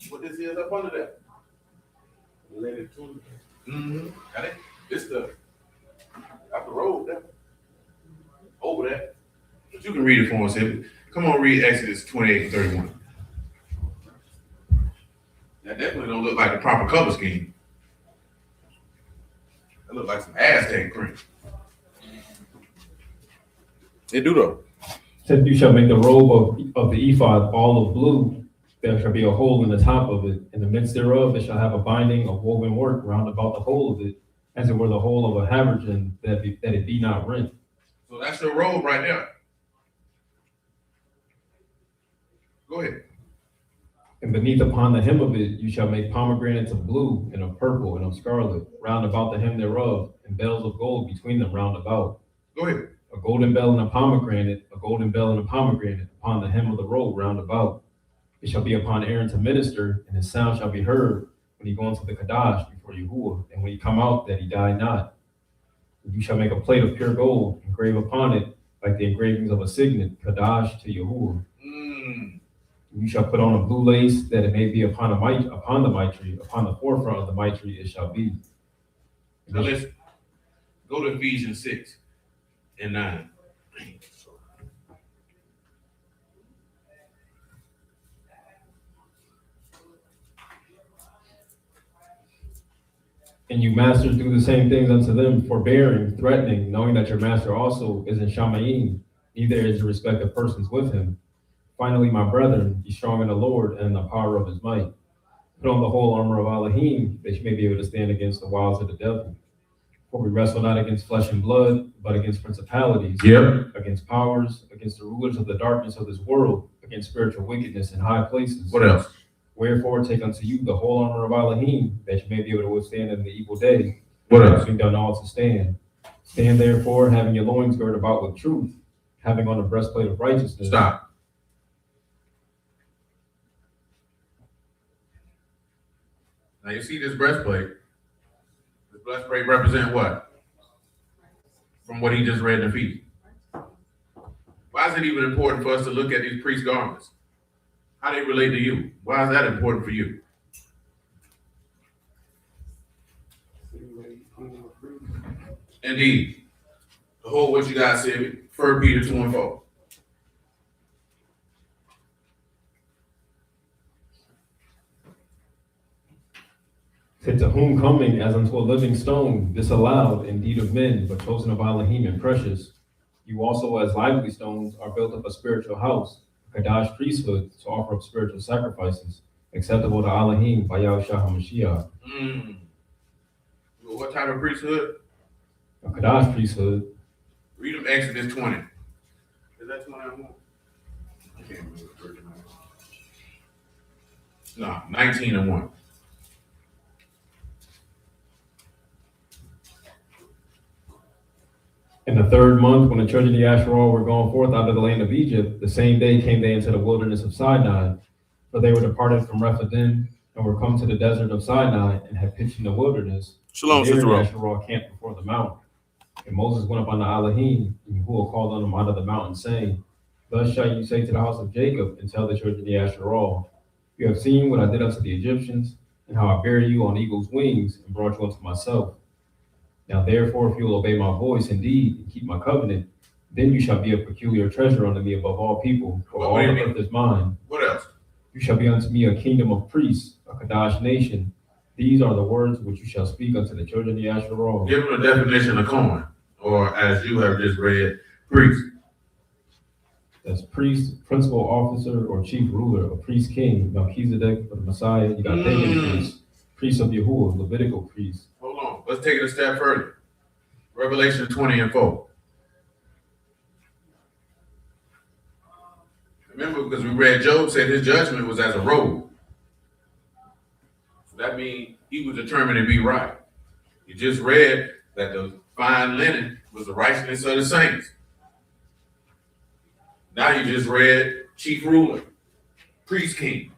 What this is up under that? Related to Mm-hmm. Got it? This the up the road there. Over that. But you can read it for us, Sibby. Come on, read Exodus 28 and 31. That definitely don't look like the proper color scheme. That look like some Aztec print. It do though. Said you shall make the robe of the ephod all of blue. There shall be a hole in the top of it. In the midst thereof, it shall have a binding of woven work round about the hole of it, as it were the hole of a habergeon, that it be not rent. So that's your robe right there. Go ahead. And beneath upon the hem of it, you shall make pomegranates of blue, and of purple, and of scarlet, round about the hem thereof, and bells of gold between them round about. Go ahead. A golden bell and a pomegranate, a golden bell and a pomegranate upon the hem of the robe round about. It shall be upon Aaron to minister, and his sound shall be heard when he go into the Kadash before Yahuah, and when he come out, that he die not. And you shall make a plate of pure gold, engrave upon it, like the engravings of a signet, Kadash to Yahuah. And you shall put on a blue lace, that it may be upon the mitre, upon the forefront of the mitre it shall be. Now let's go to Ephesians 6 and 9. And you masters do the same things unto them, forbearing, threatening, knowing that your master also is in Shamayim, neither is your respective persons with him. Finally, my brethren, be strong in the Lord and in the power of his might. Put on the whole armor of Elohim, that you may be able to stand against the wiles of the devil. For we wrestle not against flesh and blood, but against principalities, against powers, against the rulers of the darkness of this world, against spiritual wickedness in high places. What else? Wherefore take unto you the whole armor of Elohim, that you may be able to withstand in the evil day. What else? Having done all to stand. Stand therefore, having your loins girded about with truth, having on a breastplate of righteousness. Stop. Now you see this breastplate. This breastplate represent what? From what he just read in Ephesians. Why is it even important for us to look at these priest garments? How they relate to you? Why is that important for you? Indeed. The whole what you got, Sibby? 1 Peter 2 and 4. Said, to whom coming as unto a living stone, disallowed indeed of men, but chosen of Elohim and precious, you also as lively stones are built up a spiritual house, a Kadash priesthood, to offer up spiritual sacrifices, acceptable to Elohim by Yahushua HaMashiach. What type of priesthood? A Kadash priesthood. Read them Exodus 20. Is that 20 or more? I can't remember. No, 19 and 1. In the third month, when the children of Yasharal were gone forth out of the land of Egypt, the same day came they into the wilderness of Sinai, for they were departed from Rephidim and were come to the desert of Sinai and had pitched in the wilderness. Shalom, And there Sister Rose. Yasharal camped before the mount. And Moses went up unto Elohim, and Yahuah called on him out of the mountain, saying, Thus shall you say to the house of Jacob, and tell the children of Yasharal, you have seen what I did unto the Egyptians, and how I bare you on eagle's wings, and brought you unto myself. Now therefore, if you will obey my voice indeed, and keep my covenant, then you shall be a peculiar treasure unto me above all people, for all the earth is mine. What else? You shall be unto me a kingdom of priests, a Kadash nation. These are the words which you shall speak unto the children of Yasharal. Give them a definition of coin, or as you have just read, priest. That's priest, principal officer, or chief ruler, a priest king, Melchizedek, or the Messiah. You got pagan priest, priest of Yahuah, Levitical priest. Hold on, let's take it a step further. Revelation 20 and 4. Remember, because we read Job said his judgment was as a robe. So that means he was determined to be right. You just read that the fine linen was the righteousness of the saints. Now you just read chief ruler, priest king,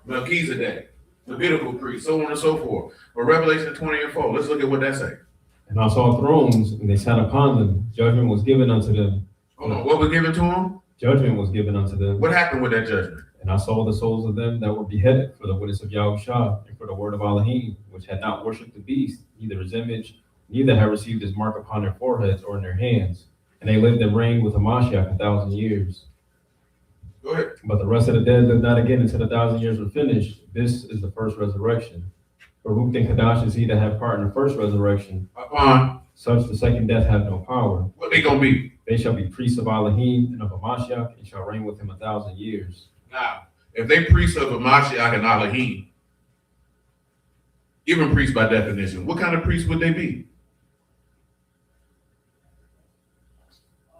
Melchizedek, Levitical priest, so on and so forth. But Revelation 20 and 4, let's look at what that says. And I saw thrones, and they sat upon them. Judgment was given unto them. Hold on, what was given to him? Judgment was given unto them. What happened with that judgment? And I saw the souls of them that were beheaded for the witness of Yahushua and for the word of Elohim, which had not worshipped the beast, neither his image, neither had received his mark upon their foreheads or in their hands. And they lived and reigned with Hamashiach 1,000 years. Go ahead. But the rest of the dead lived not again until the 1,000 years were finished. This is the first resurrection. Baruch and Kadash is he that have part in the first resurrection. Upon Such the second death have no power. what they gonna be? They shall be priests of Elohim and of Hamashiach, and shall reign with him 1,000 years. Now, if they priests of Mashiach and Elohim, even priests by definition, what kind of priests would they be?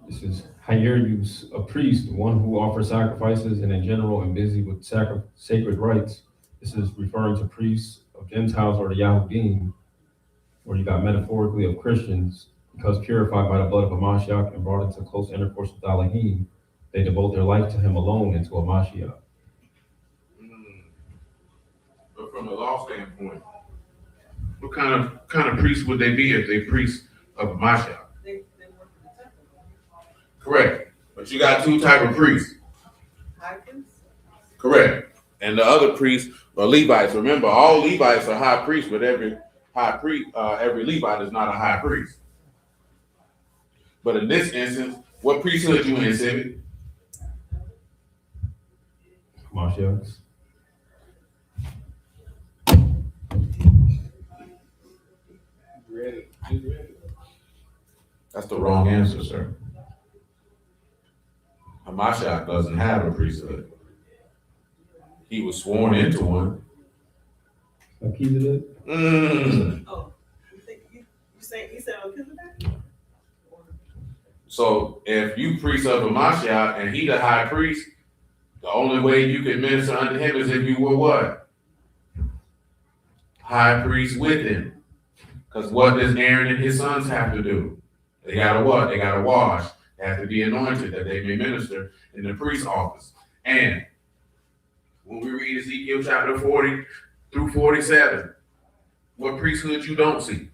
This is Hayerius, a priest, one who offers sacrifices and in general and busy with sacred rites. This is referring to priests of Gentiles or the Yahudim, or you got metaphorically of Christians, because purified by the blood of a Mashiach and brought into close intercourse with Elohim, they devote their life to him alone and to a Mashiach. But from a law standpoint, what kind of priests would they be if they priests of Mashiach? They work in the temple. Correct. But you got two type of priests. High priest? Correct. And the other priests are Levites. Remember, all Levites are high priests, but every Levite is not a high priest. But in this instance, what priesthood you in, Civic? Mashiachs. That's the wrong answer, sir. Hamashiach doesn't have a priesthood. He was sworn into one. Melchizedek. Oh, you said Melchizedek? So if you priest of Hamashiach and he the high priest, the only way you can minister unto him is if you were what? High priest with him. Because what does Aaron and his sons have to do? They gotta what? They gotta wash. They have to be anointed that they may minister in the priest's office. And when we read Ezekiel chapter 40 through 47, what priesthood you don't see?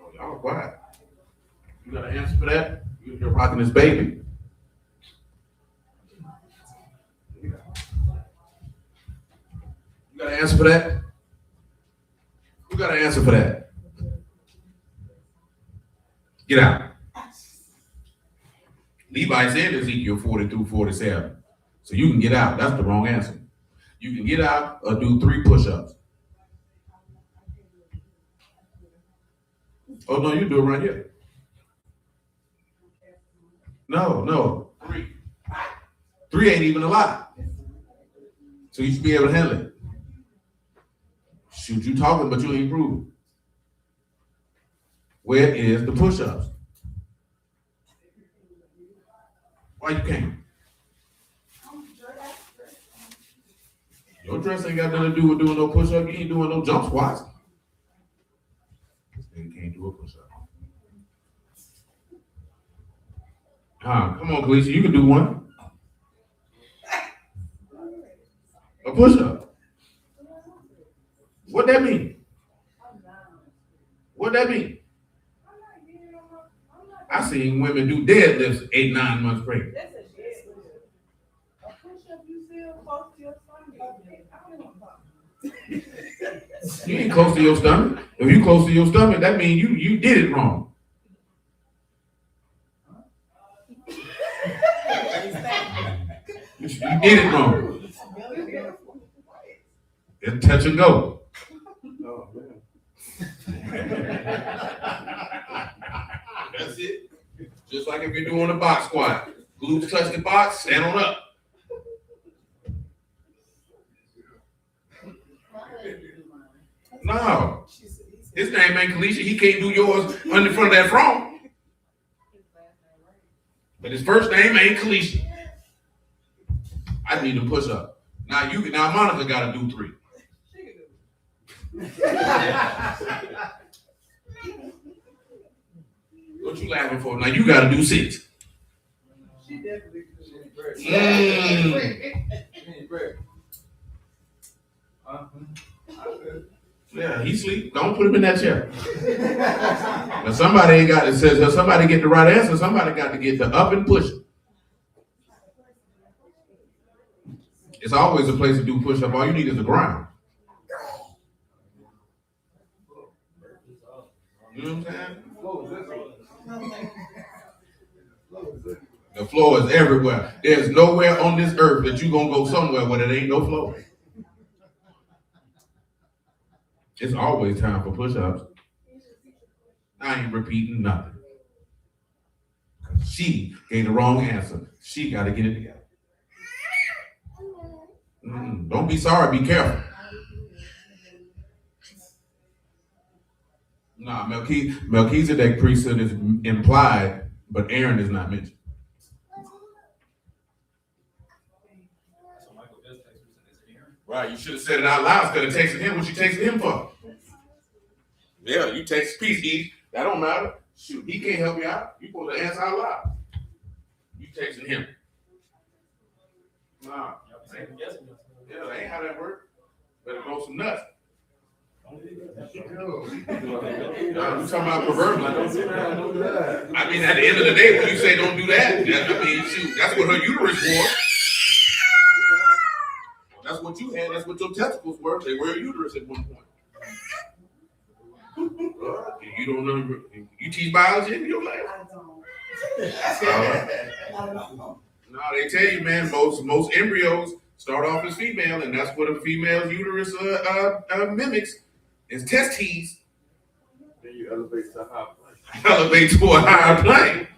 Oh, y'all quiet. You got an answer for that? You're rocking this baby. You got an answer for that? You got an answer for that? Get out. Levi said Ezekiel 40 through 47. So you can get out. That's the wrong answer. You can get out or do 3 push-ups. Oh, no, you do it right here. No. 3. 3 ain't even a lot. So you should be able to handle it. Shoot, you talking, but you ain't proving. Where is the push-ups? Why you can't? Your dress ain't got nothing to do with doing no push-up. You ain't doing no jump squats. This nigga can't do a push-up. Come on, Kalisha, you can do one. A push-up. What that mean? What that mean? I seen women do deadlifts 8-9 months pregnant. That's a shit. A push-up, you feel close to your stomach. You ain't close to your stomach. If you close to your stomach, that means you did it wrong. You did it wrong. It's touch and go. Oh, man. That's it. Just like if you're doing a box squat. Glutes touch the box, stand on up. No. His name ain't Kalisha. He can't do yours on the front of that front. But his first name ain't Kalisha. I need to push up. Now Monica gotta do 3. What you laughing for? Now you gotta do 6. She definitely Yeah, he sleep. Don't put him in that chair. But somebody ain't got it. Says somebody get the right answer. Somebody got to get the up and push. It's always a place to do push up. All you need is the ground. You know what I'm saying? The floor is everywhere. There's nowhere on this earth that you're gonna go somewhere where there ain't no floor. It's always time for push-ups. I ain't repeating nothing. She gave the wrong answer. She got to get it together. Don't be sorry. Be careful. Nah, Melchizedek priesthood is implied, but Aaron is not mentioned. Right, you should have said it out loud instead of texting him. What you texting him for? Yeah, you text peace. That don't matter. Shoot, he can't help you out. You supposed to answer out loud. You texting him. Nah. Yeah, that ain't how that works. Better grow some nuts. You talking about proverbial. Don't do that. I mean, at the end of the day, when you say don't do that, shoot, that's what her uterus was. That's what you had. That's what your testicles were. They were a uterus at one point. You don't know. You teach biology in your life? I don't. No, they tell you, man. Most embryos start off as female, and that's what a female's uterus mimics. Is testes. Then you elevate to a higher plane. Elevate to a higher plane.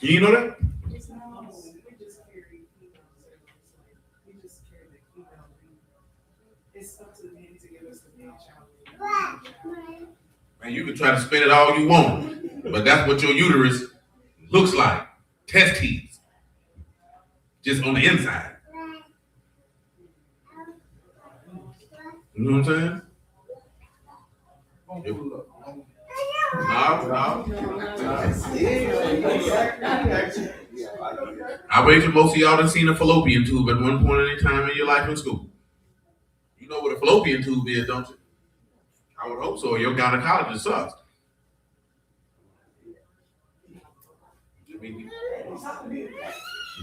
You know that? We just carry we just carry the female. It's up to the men to give us the man child. Man, you can try to spin it all you want, but that's what your uterus looks like. Testes. Just on the inside. You know what I'm saying? No. I wager most of y'all done seen a fallopian tube at one point in time in your life in school. You know what a fallopian tube is, don't you? I would hope so. Your gynecologist sucks.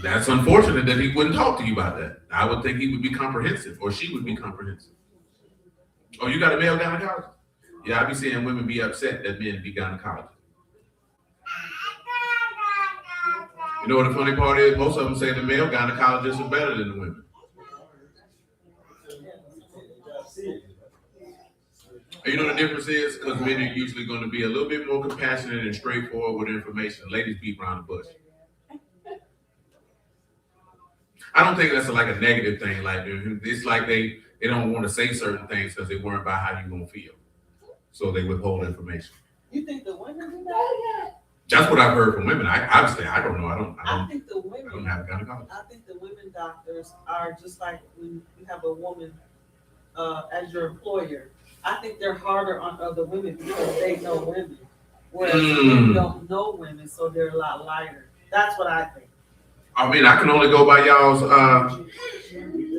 That's unfortunate that he wouldn't talk to you about that. I would think he would be comprehensive, or she would be comprehensive. Oh, you got a male gynecologist? Yeah, I be seeing women be upset that men be gynecologists. You know what the funny part is? Most of them say the male gynecologists are better than the women. You know the difference is because men are usually going to be a little bit more compassionate and straightforward with information. Ladies beat around the bush. I don't think that's like a negative thing. Like it's like they don't want to say certain things because they worry about how you're gonna feel, so they withhold information. You think the women do that? That's what I've heard from women. I obviously I don't know. I think the I don't women, have a gynecologist. I think the women doctors are just like when you have a woman as your employer. I think they're harder on other women because they know women, whereas men don't know women, so they're a lot lighter. That's what I think. I mean, I can only go by y'all's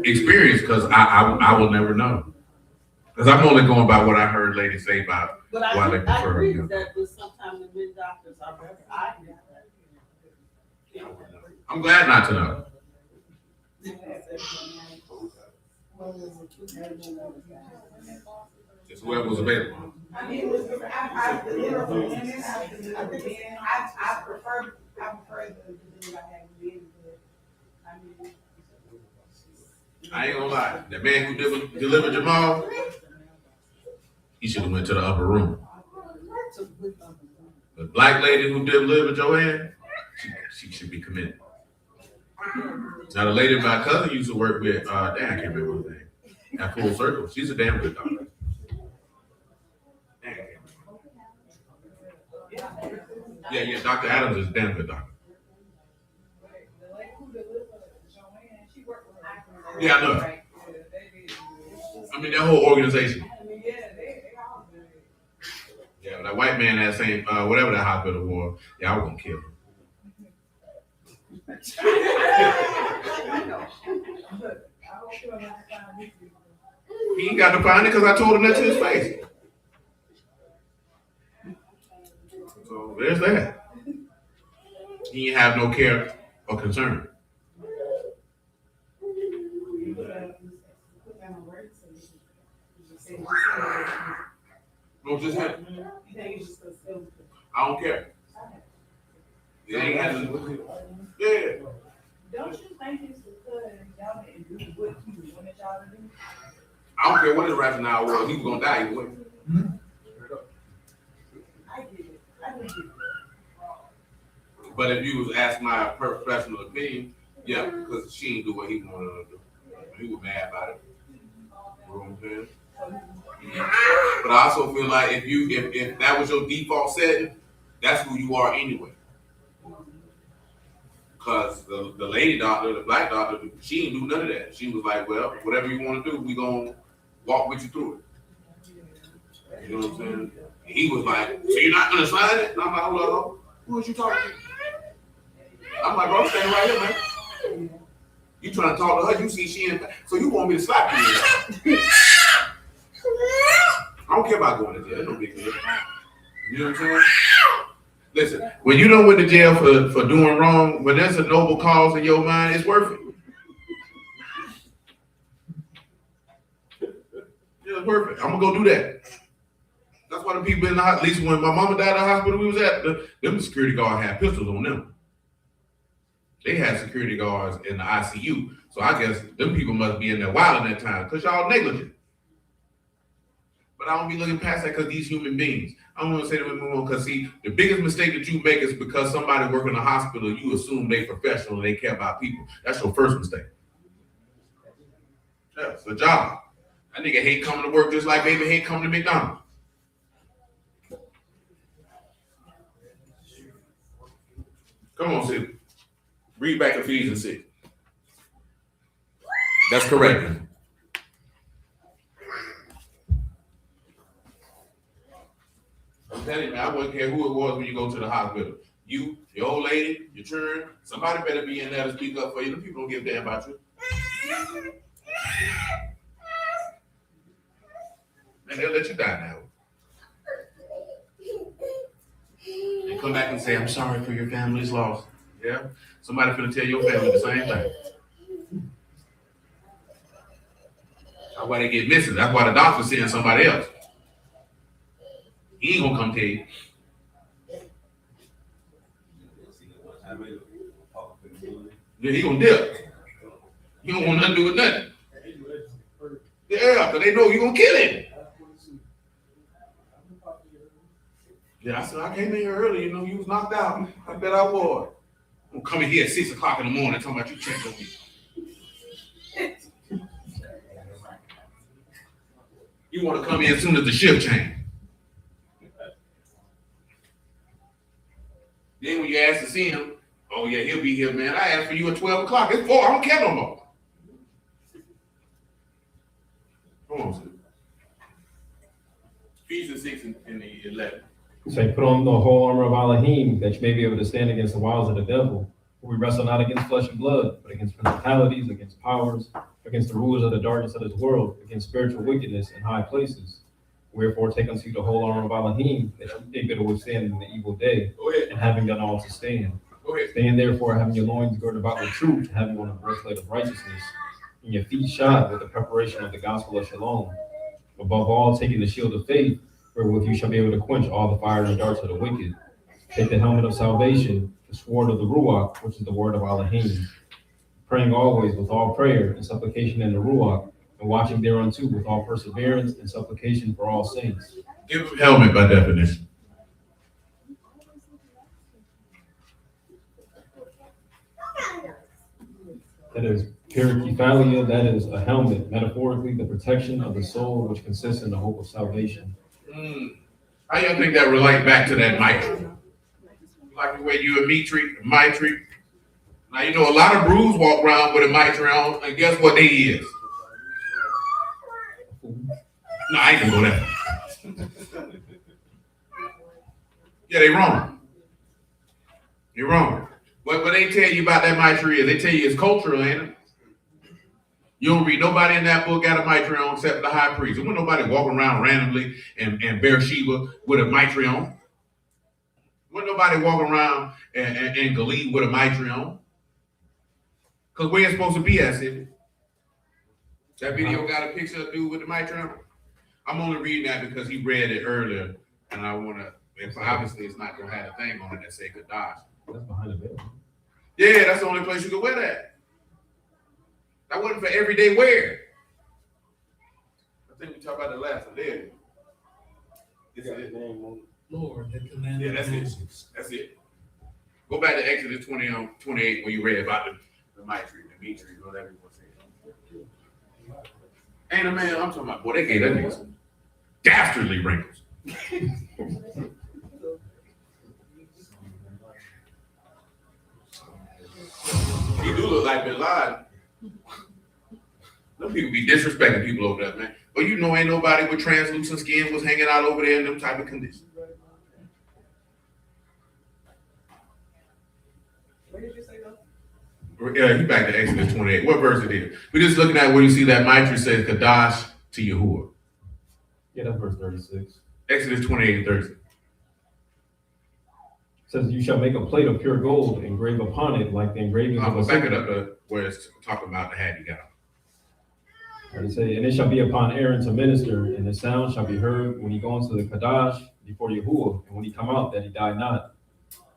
experience because I will never know. Because I'm only going by what I heard ladies say about But why they I prefer agree them. that with sometimes the men doctors are better. I agree with I'm glad not to know. Just whoever was available. I mean, I deliver for women, I deliver for men, I prefer the delivery I have with men, but, I mean. I ain't gonna lie. The man who delivered Jamal, he should have went to the upper room. The black lady who delivered Joanne, she should be committed. Now the lady my cousin used to work with, I can't remember her name. At Full Circle, she's a damn good doctor. Yeah, Dr. Adams is a damn good doctor. Yeah, I know. I mean, that whole organization. Yeah, that white man that same, whatever that hospital was, yeah, I was gonna kill him. He ain't got to find it because I told him that to his face. So there's that. He ain't have no care or concern. No, just him. I don't care. It ain't had to. Yeah. Don't you think it's because y'all didn't do what he wanted y'all to do? I don't care what his rationale was. He was gonna die either way. I get it. I get it. But if you was asked my professional opinion, yeah, because she didn't do what he wanted her to do. He was mad about it. You know what I'm saying? But I also feel like if that was your default setting, that's who you are anyway. Because the lady doctor, the black doctor, she didn't do none of that. She was like, well, whatever you want to do, we gonna walk with you through it. You know what I'm saying? And he was like, so you're not gonna sign it? And I'm like, hold on, who is you talking to? I'm like, bro, I'm standing right here, man. You trying to talk to her, you see she in, so you want me to slap you? I don't care about going to jail, it's no big deal. You know what I'm saying? Listen, when you don't went to jail for doing wrong, when there's a noble cause in your mind, it's worth it. Yeah, it's worth it. I'm gonna go do that. That's why the people in the hospital, at least when my mama died in the hospital we was at, them security guards had pistols on them. They had security guards in the ICU. So I guess them people must be in there wild in that time because y'all negligent. But I don't be looking past that because these human beings. I don't want to say that we move on because see, the biggest mistake that you make is because somebody working in a hospital, you assume they professional and they care about people. That's your first mistake. Yeah, it's a job. That nigga hate coming to work just like baby hate coming to McDonald's. Come on, Sid. Read back Ephesians 6. That's correct. I'm telling you, man, I wouldn't care who it was when you go to the hospital. You, your old lady, your children, somebody better be in there to speak up for you. The people don't give a damn about you. And they'll let you die now. And come back and say, I'm sorry for your family's loss. Yeah? Somebody finna tell your family the same thing. That's why they get missing. That's why the doctor's seeing somebody else. He ain't gonna come tell you. Yeah, he gonna dip. He don't want nothing to do with nothing. Yeah, because they know you gonna kill him. Yeah, I said, I came in here early, you know, you was knocked out. I bet I was. I'm coming here at 6 o'clock in the morning talking about you checked on me. You want to come in as soon as the shift change. Then when you ask to see him, oh yeah, he'll be here, man. I asked for you at 12 o'clock. It's 4. I don't care no more. Come on, sir. Ephesians 6 and the 11. Say, put on the whole armor of Elohim, that you may be able to stand against the wiles of the devil. For we wrestle not against flesh and blood, but against principalities, against powers, against the rulers of the darkness of this world, against spiritual wickedness in high places. Wherefore take unto you the whole armor of Elohim, that you may be able to withstand in the evil day, Go ahead. and having done all to stand. Go ahead. Stand therefore, having your loins girded about with truth, and having on a breastplate of righteousness, and your feet shod with the preparation of the gospel of shalom. Above all, taking the shield of faith, wherewith you shall be able to quench all the fire and darts of the wicked. Take the helmet of salvation, the sword of the Ruach, which is the word of Elohim. Praying always with all prayer and supplication in the Ruach, and watching thereunto with all perseverance and supplication for all saints. Give him helmet by definition. That is perikephalia, that is a helmet, metaphorically the protection of the soul, which consists in the hope of salvation. How y'all think that relate back to that mitri? Like the way you a mitri. Now you know a lot of brews walk around with a mitri on, and guess what they is? No, I ain't gonna go there. Yeah, they wrong. You're wrong. What they tell you about that mitri is they tell you it's cultural, ain't it? You don't read nobody in that book got a mitri on except the high priest. There wasn't nobody walking around randomly and Beersheba with a mitri on. Wasn't nobody walking around and Galilee with a mitri on. Because where it's supposed to be at, Sidney. That video got a picture of dude with the mitri on. I'm only reading that because he read it earlier, and I want to, obviously it's not going to have a thing on it that say Kadash. That's behind the veil. Yeah, that's the only place you can wear that. That wasn't for everyday wear. I think we talked about the last one there. This is it. Lord, that commanded Yeah, that's it. Moses. That's it. Go back to Exodus 28 when you read about the mitri, whatever you want to say. Ain't a man, I'm talking about, boy, they gave that nigga some dastardly wrinkles. He do look like Bin Laden. Them people be disrespecting people over there, man. But you know ain't nobody with translucent skin was hanging out over there in them type of conditions. Where did you say that? Yeah, he back to Exodus 28. What verse it is? We're just looking at where you see that mitri says Kadash to Yahuah. Yeah, that's verse 36. Exodus 28 and 36. Says, you shall make a plate of pure gold, engrave upon it like the engravings I'm of a gonna back it signet. up where it's talking about the hat he got. And it say, and it shall be upon Aaron to minister, and the sound shall be heard when he go into the Kadash before Yahuah, and when he come out, that he die not.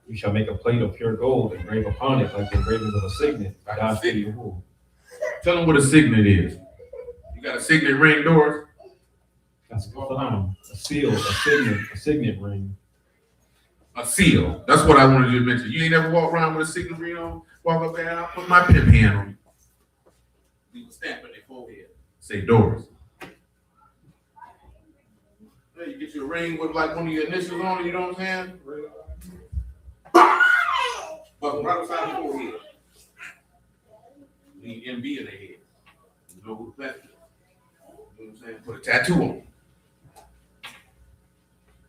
You shall make a plate of pure gold, engrave upon it like the engravings of a signet, Kadash to Yahuah. Tell them what a signet is. You got a signet ring, Doris? That's a seal, a signet ring. A seal. That's what I wanted you to mention. You ain't ever walk around with a signet ring on? Walk up there, I'll put my pimp hand on you. Leave a stamp on their forehead. Say Doris. Yeah, you get you a ring with like one of your initials on it, you know what I'm saying? But right beside the forehead. Leave MB in their head. You know who that is. You know what I'm saying? Put a tattoo on it.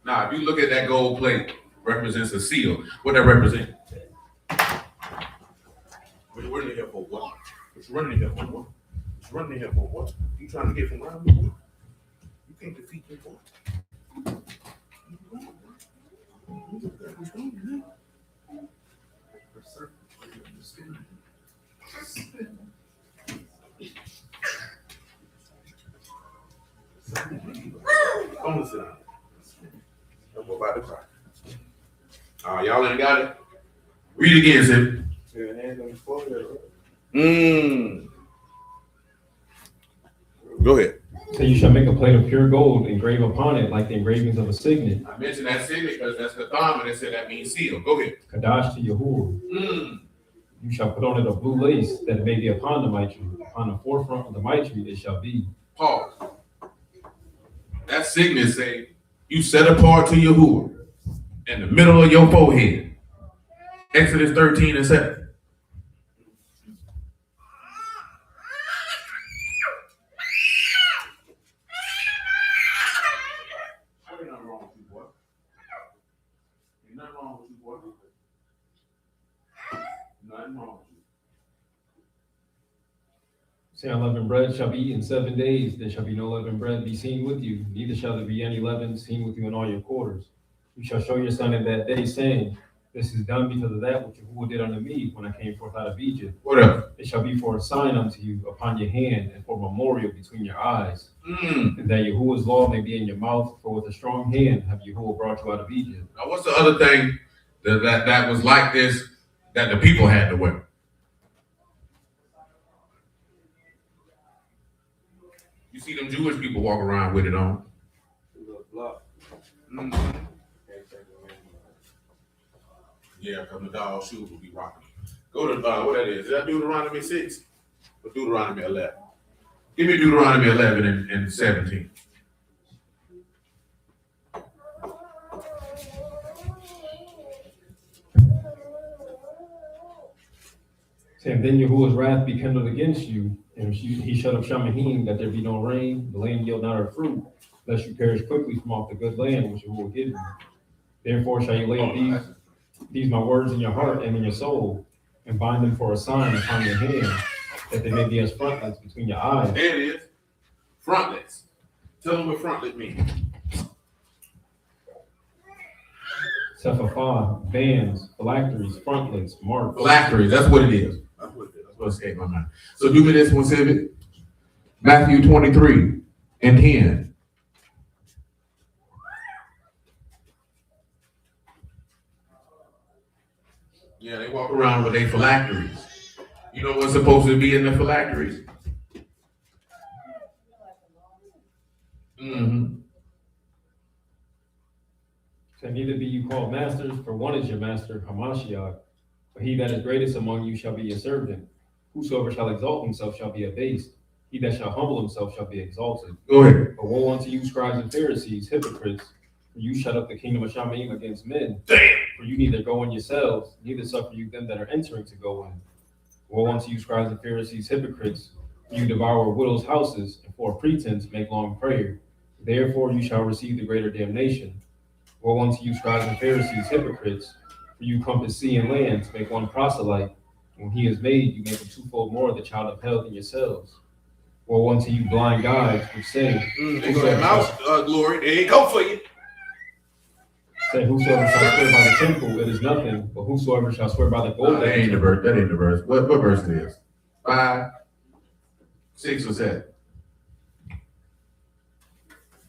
Now, if you look at that gold plate, represents a seal. What that represent? What you running here for? What? What you running here for? What? What you running here for? What? You trying to get from around me? What? You can't defeat me. What? Come on, sit down. I'm about to cry. All right, y'all ain't got it? Read again, Sid. Yeah, hands on the forehead. Go ahead. So you shall make a plate of pure gold, engrave upon it like the engravings of a signet. I mentioned that signet because that's the thumb, and they said that means seal. Go ahead. Kadash to Yahuah. You shall put on it a blue lace that may be upon the mitre. Upon the forefront of the mitre it shall be. Pause. That signet say you set apart to Yahuah in the middle of your forehead. Exodus 13:7. Ain't nothing wrong with you, boy. Ain't nothing wrong with you, boy. Nothing wrong with you. Say unleavened bread shall be eaten 7 days, there shall be no leavened bread be seen with you, neither shall there be any leaven seen with you in all your quarters. You shall show your son in that day, saying, This is done because of that which Yahuah did unto me when I came forth out of Egypt. What up? It shall be for a sign unto you upon your hand, and for a memorial between your eyes, and that Yahuah's law may be in your mouth, for with a strong hand have Yahuah brought you out of Egypt. Now, what's the other thing that was like this that the people had to wear? You see them Jewish people walk around with it on. Little block. Mm-hmm. Can't take the name Yeah, because the dog shoes will be rocking. Go to what that is. Is that Deuteronomy 6 or Deuteronomy 11? Give me Deuteronomy 11 and 17. Saying, Then Yahuah's wrath be kindled against you, and he shut up Shamahim, that there be no rain, the land yield not her fruit, lest you perish quickly from off the good land which Yahuah give you. Therefore shall you lay up these my words in your heart and in your soul, and bind them for a sign upon your hand, that they may be as frontlets between your eyes. There it is. Frontlets. Tell them what frontlet means. Sephafah, bands, phylacteries, frontlets, marks. Phylacteries, that's what it is. That's what it is. That's what escaped my mind. So do me this one, Civic. Matthew 23 and 10. Yeah, they walk around with their phylacteries. You know what's supposed to be in the phylacteries? Mm-hmm. So neither be you called masters, for one is your master, Hamashiach. But he that is greatest among you shall be your servant. Whosoever shall exalt himself shall be abased. He that shall humble himself shall be exalted. Go ahead. But woe unto you, scribes and Pharisees, hypocrites, for you shut up the kingdom of Shamaim against men. Damn. For you neither go in yourselves, neither suffer you them that are entering to go in. Woe unto you, scribes and Pharisees, hypocrites, for you devour widows' houses, and for a pretense make long prayer. Therefore you shall receive the greater damnation. Woe unto you, scribes and Pharisees, hypocrites, for you compass sea and land to make one proselyte. When he is made, you make him twofold more the child of hell than yourselves. Woe unto you, blind guides, which say, They go that mouse, glory. They ain't go for you. Whosoever shall swear by the temple, it is nothing, but whosoever shall swear by the gold, That ain't the verse. That ain't the verse. What verse it is? 5, 6, or 7.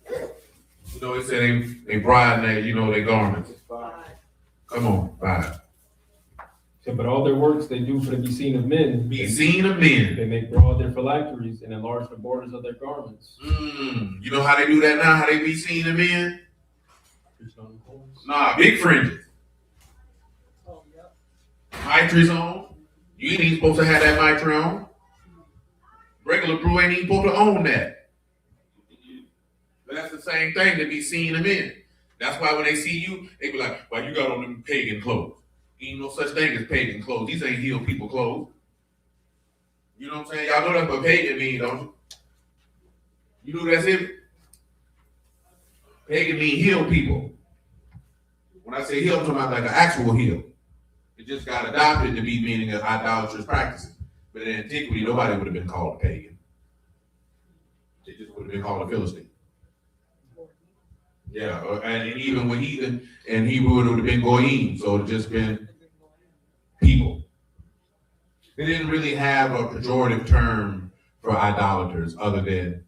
You know, it said they bride their, their garments. Come on, 5. But all their works they do for to be seen of men. Be seen of men. They make broad their phylacteries and enlarge the borders of their garments. You know how they do that now? How they be seen of men? Nah, big fringes. Oh, yep. Mitre's on. You ain't even supposed to have that mitre on. Regular brew ain't even supposed to own that. But that's the same thing to be seen of men. That's why when they see you, they be like, well, you got on them pagan clothes. Ain't no such thing as pagan clothes. These ain't healed people clothes. You know what I'm saying? Y'all know that's what pagan mean, don't you? You know that's it? Pagan mean healed people. When I say healed, I'm talking about like an actual heal. It just got adopted to be meaning of idolatrous practices. But in antiquity, nobody would have been called a pagan. They just would have been called a Philistine. Yeah, and even with heathen and Hebrew, it would have been goyim, so it would have just been people. They didn't really have a pejorative term for idolaters other than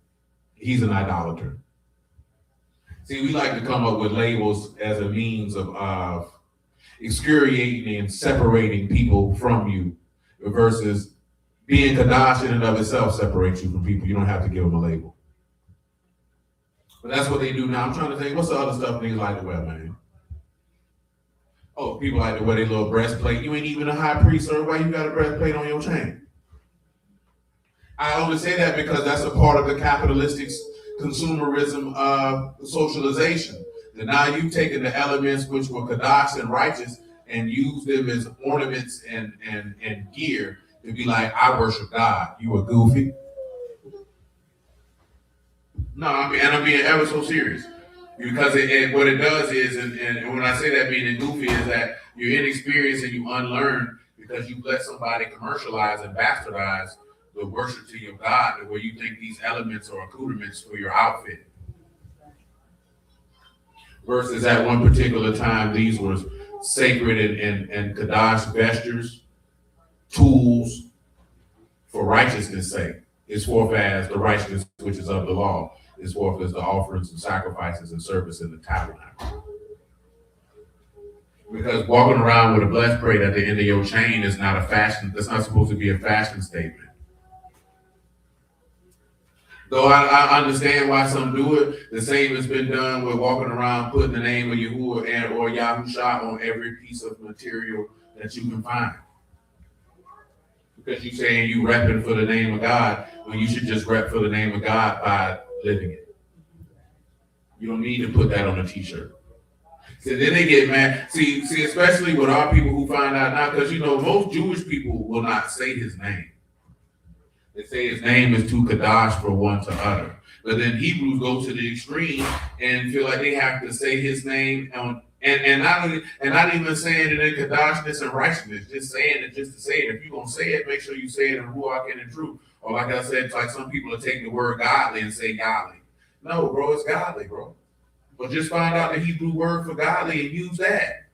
he's an idolater. See, we like to come up with labels as a means of excoriating and separating people from you versus being Kadash in and of itself separates you from people. You don't have to give them a label. But that's what they do now. I'm trying to think, what's the other stuff niggas like to wear, man? Oh, people like to wear their little breastplate. You ain't even a high priest, sir. Why you got a breastplate on your chain? I only say that because that's a part of the capitalistic consumerism of socialization. And now you've taken the elements which were Kadash and righteous and used them as ornaments and gear to be like, I worship God. You a goofy. No, I mean, and I'm being ever so serious. Because what it does is, and when I say that being goofy, is that you're inexperienced and you unlearn because you let somebody commercialize and bastardize the worship to your God, where you think these elements are accoutrements for your outfit. Versus at one particular time, these were sacred and Kadash vestures, tools for righteousness' sake. Is forth as the righteousness which is of the law. Is forth as the offerings and sacrifices and service in the tabernacle. Because walking around with a breastplate at the end of your chain is not a fashion. That's not supposed to be a fashion statement. Though I understand why some do it, the same has been done with walking around putting the name of Yahuah and or Yahusha on every piece of material that you can find. Because you're saying you repping for the name of God when you should just rep for the name of God by living it. You don't need to put that on a t-shirt. So then they get mad. See, especially with our people who find out now, because most Jewish people will not say his name. They say his name is too Kadash for one to utter. But then Hebrews go to the extreme and feel like they have to say his name and not even saying it in Kadashness and righteousness, just saying it just to say it. If you're gonna say it, make sure you say it in Ruach and in truth. Or like I said, it's like some people are taking the word godly and say godly. No, bro, it's godly, bro. But just find out the Hebrew word for godly and use that.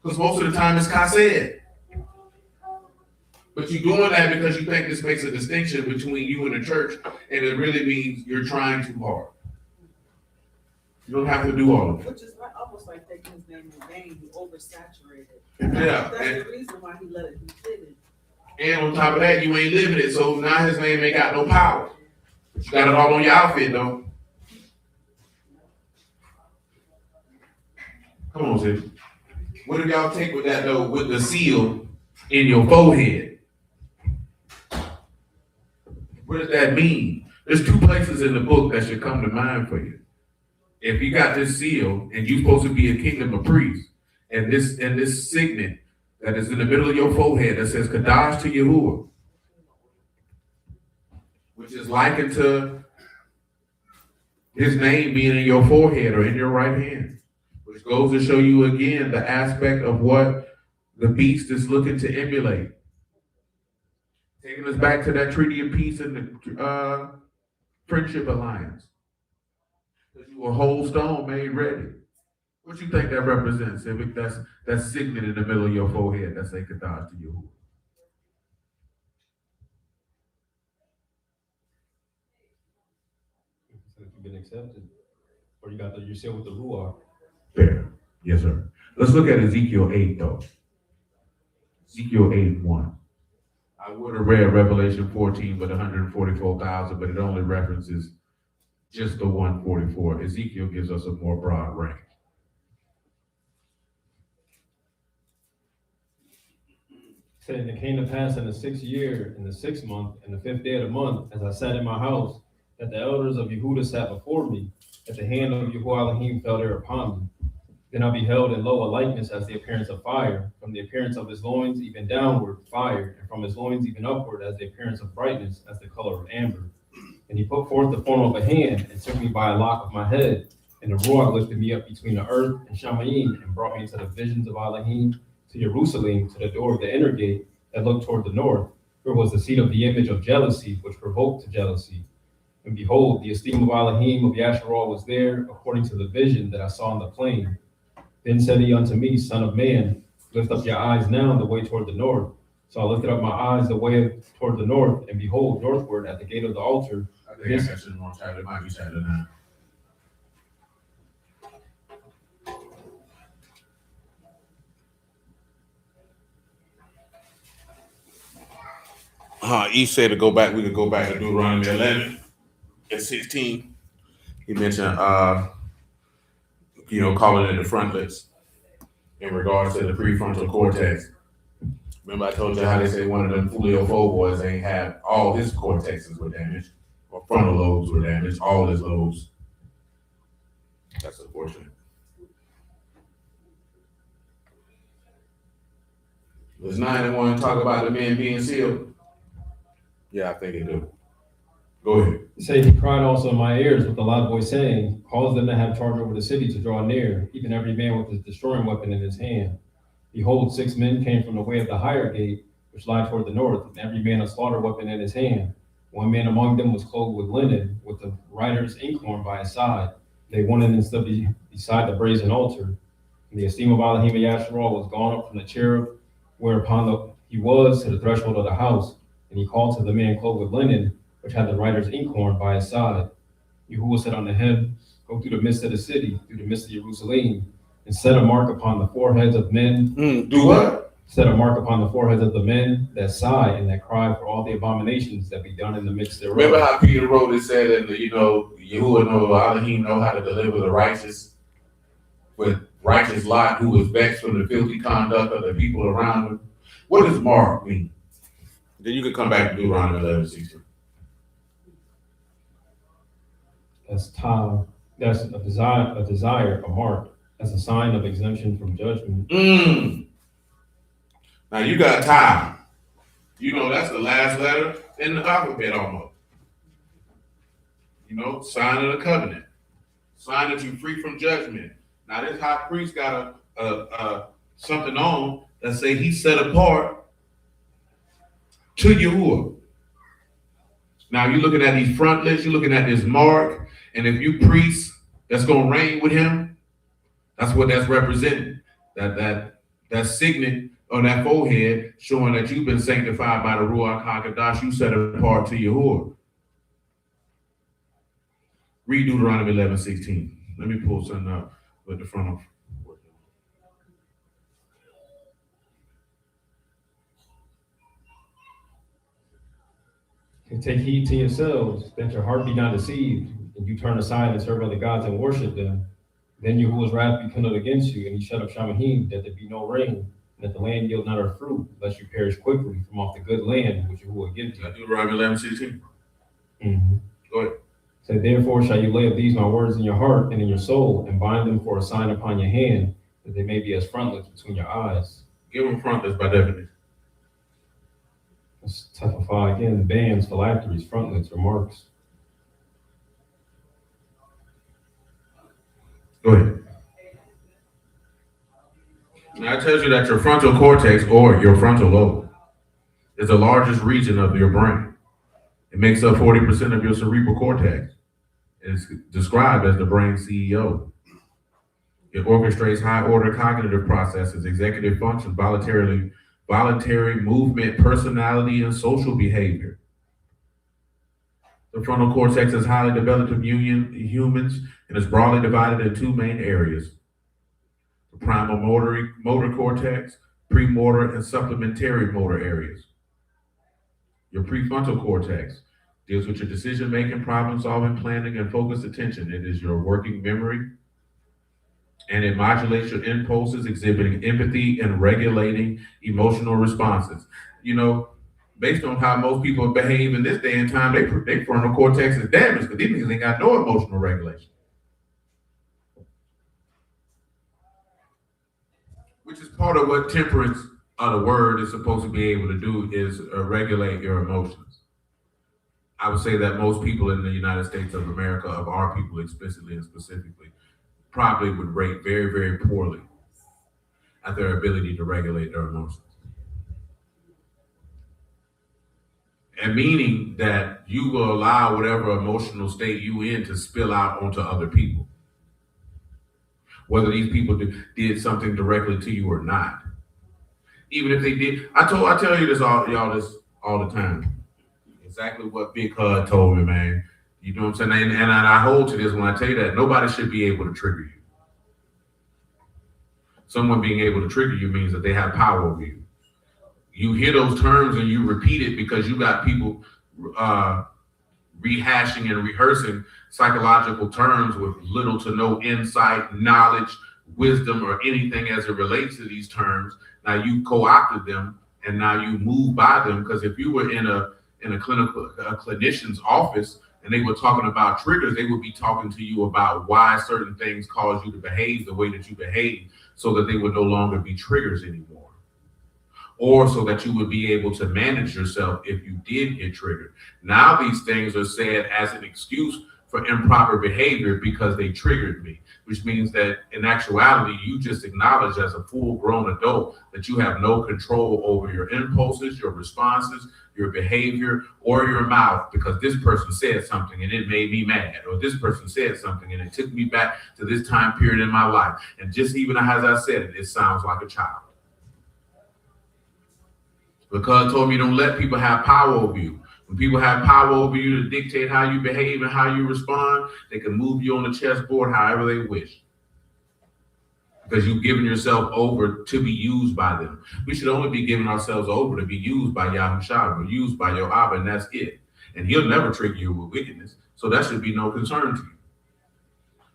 Because most of the time it's kased. But you're doing that because you think this makes a distinction between you and the church, and it really means you're trying too hard. You don't have to do all of it. Which is almost like taking his name in vain. You oversaturated. Yeah. That's the reason why he let it be hidden. And on top of that, you ain't living it, so now his name ain't got no power. But you got it all on your outfit, though. Come on, sis. What do y'all take with that, though, with the seal in your forehead? What does that mean? There's two places in the book that should come to mind for you. If you got this seal and you're supposed to be a kingdom of priests, and this signet that is in the middle of your forehead that says Kadash to Yahuah, which is likened to his name being in your forehead or in your right hand, which goes to show you again the aspect of what the beast is looking to emulate. Taking us back to that treaty of peace and the friendship alliance. Because you were a whole stone made ready. What you think that represents? If that's signet in the middle of your forehead, that's a Kadash to Yahuah. So you've been accepted, or you got you're still with the Ruach. Fair. Yes, sir. Let's look at Ezekiel 8, though. Ezekiel 8:1. I would have read Revelation 14 with 144,000, but it only references just the 144. Ezekiel gives us a more broad range. Saying it came to pass in the 6th year, in the 6th month, in the 5th day of the month, as I sat in my house, that the elders of Yehudah sat before me, that the hand of Yahuah Elohim fell there upon me. Then I beheld, and lo, a likeness as the appearance of fire, from the appearance of his loins even downward, fire, and from his loins even upward, as the appearance of brightness, as the color of amber. And he put forth the form of a hand, and took me by a lock of my head, and the Ruach lifted me up between the earth and Shamayim, and brought me into the visions of Elohim, to Jerusalem, to the door of the inner gate that looked toward the north, where was the seat of the image of jealousy, which provoked to jealousy. And behold, the esteem of Elohim of Yasharal was there, according to the vision that I saw in the plain. Then said he unto me, Son of man, lift up your eyes now the way toward the north. So I lifted up my eyes the way toward the north, and behold, northward at the gate of the altar. I think that's the wrong chapter. It might be chapter 9. He said to go back, we could go back to Deuteronomy 11 and 16. He mentioned, calling it the frontlets in regards to the prefrontal cortex. Remember I told you how they say one of them Fulio boys ain't had all his cortexes were damaged, or frontal lobes were damaged, all his lobes. That's unfortunate. Does 9-1 talk about the men being sealed? Yeah, I think it do. Go ahead. Say he cried also in my ears with a loud voice saying, cause them to have charge over the city to draw near, even every man with his destroying weapon in his hand. Behold, 6 men came from the way of the higher gate, which lie toward the north, and every man a slaughter weapon in his hand. One man among them was clothed with linen, with the writer's inkhorn by his side. They went in and stood beside the brazen altar. And the esteem of Elohim Yasharal was gone up from the cherub, whereupon he was to the threshold of the house. And he called to the man clothed with linen, which had the writer's inkhorn by his side. Yahuah said unto him, go through the midst of the city, through the midst of Jerusalem, and set a mark upon the foreheads of men. Do what? Set a mark upon the foreheads of the men that sigh and that cry for all the abominations that be done in the midst thereof. Remember how Peter wrote and said that, Yahuah know, Elohim know how to deliver the righteous with righteous Lot, who was vexed from the filthy conduct of the people around him. What does mark mean? Then you can come back to Deuteronomy 11:16. That's time. That's a desire, a mark, as a sign of exemption from judgment. Now you got time. That's the last letter in the alphabet almost. Sign of the covenant. Sign that you're free from judgment. Now this high priest got a something on that say he's set apart to Yahuah. Now you're looking at these frontlets, you're looking at this mark, and if you priest that's gonna reign with him, that's what that's representing. That signet on that forehead showing that you've been sanctified by the Ruach HaKodesh, you set apart to Yahuah. Read Deuteronomy 11:16. Let me pull something up with the front of. And take heed to yourselves, that your heart be not deceived, and you turn aside and serve other gods and worship them. Then Yahuwah's wrath be kindled against you, and he shut up Shamahim, that there be no rain, and that the land yield not her fruit, lest you perish quickly from off the good land which Yahuwah gives you. Deuteronomy 11:16. Go ahead. So therefore shall you lay up these my words in your heart and in your soul, and bind them for a sign upon your hand, that they may be as frontlets between your eyes. Give them frontlets by definition. Let's typify again, bands, phylacteries, frontlets, or marks. Go ahead. Now it tells you that your frontal cortex, or your frontal lobe, is the largest region of your brain. It makes up 40% of your cerebral cortex. It's described as the brain CEO. It orchestrates high-order cognitive processes, executive function, voluntary movement, personality, and social behavior. The frontal cortex is highly developed in humans and is broadly divided into 2 main areas: the primal motor cortex, premotor, and supplementary motor areas. Your prefrontal cortex deals with your decision-making, problem-solving, planning, and focused attention. It is your working memory, and it modulates your impulses, exhibiting empathy and regulating emotional responses. Based on how most people behave in this day and time, their frontal cortex is damaged because these niggas ain't got no emotional regulation. Which is part of what temperance, the word, is supposed to be able to do, is regulate your emotions. I would say that most people in the United States of America, of our people explicitly and specifically, probably would rate very, very poorly at their ability to regulate their emotions. And meaning that you will allow whatever emotional state you in to spill out onto other people. Whether these people did something directly to you or not. Even if they did, I tell you this all the time. Exactly what Big Hud told me, man. You know what I'm saying? And I hold to this when I tell you that nobody should be able to trigger you. Someone being able to trigger you means that they have power over you. You hear those terms and you repeat it because you got people rehashing and rehearsing psychological terms with little to no insight, knowledge, wisdom, or anything as it relates to these terms. Now you co-opted them and now you move by them, because if you were in a clinician's office and they were talking about triggers, they would be talking to you about why certain things cause you to behave the way that you behave, so that they would no longer be triggers anymore, or so that you would be able to manage yourself if you did get triggered. Now these things are said as an excuse for improper behavior because they triggered me, which means that in actuality, you just acknowledge as a full-grown adult that you have no control over your impulses, your responses, your behavior, or your mouth, because this person said something and it made me mad, or this person said something and it took me back to this time period in my life. And just even as I said it, it sounds like a child. Because told me don't let people have power over you. When people have power over you to dictate how you behave and how you respond, they can move you on the chessboard however they wish. Because you've given yourself over to be used by them. We should only be giving ourselves over to be used by Yahuah, or used by Yahuah, and that's it. And he'll never trigger you with wickedness. So that should be no concern to you.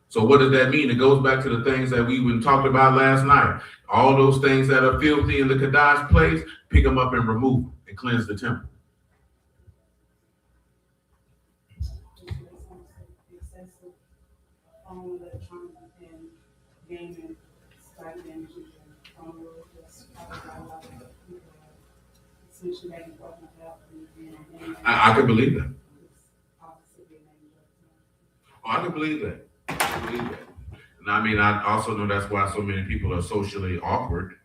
So what does that mean? It goes back to the things that we even talked about last night. All those things that are filthy in the Kadash place, pick them up and remove them and cleanse the temple. Excessive phone, electronic, and gaming, side damages, and phone rules, that's probably a lot of people essentially making talking about. I can believe that. Obviously, being named. Oh, I can believe that. I can believe that. And I mean, I also know that's why so many people are socially awkward.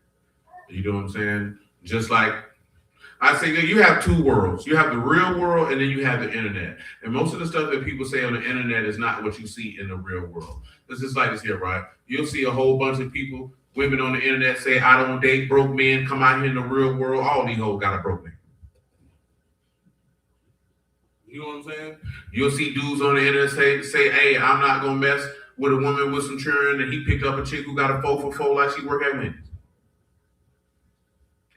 You know what I'm saying? Just like I say that you have two worlds. You have the real world and then you have the internet. And most of the stuff that people say on the internet is not what you see in the real world. It's just like this here, right? You'll see a whole bunch of people, women on the internet say, I don't date broke men, come out here in the real world. All these hoes got a broke man. You know what I'm saying? You'll see dudes on the internet say, hey, I'm not going to mess with a woman with some churn, and he picked up a chick who got a 4 like she work at Wendy's.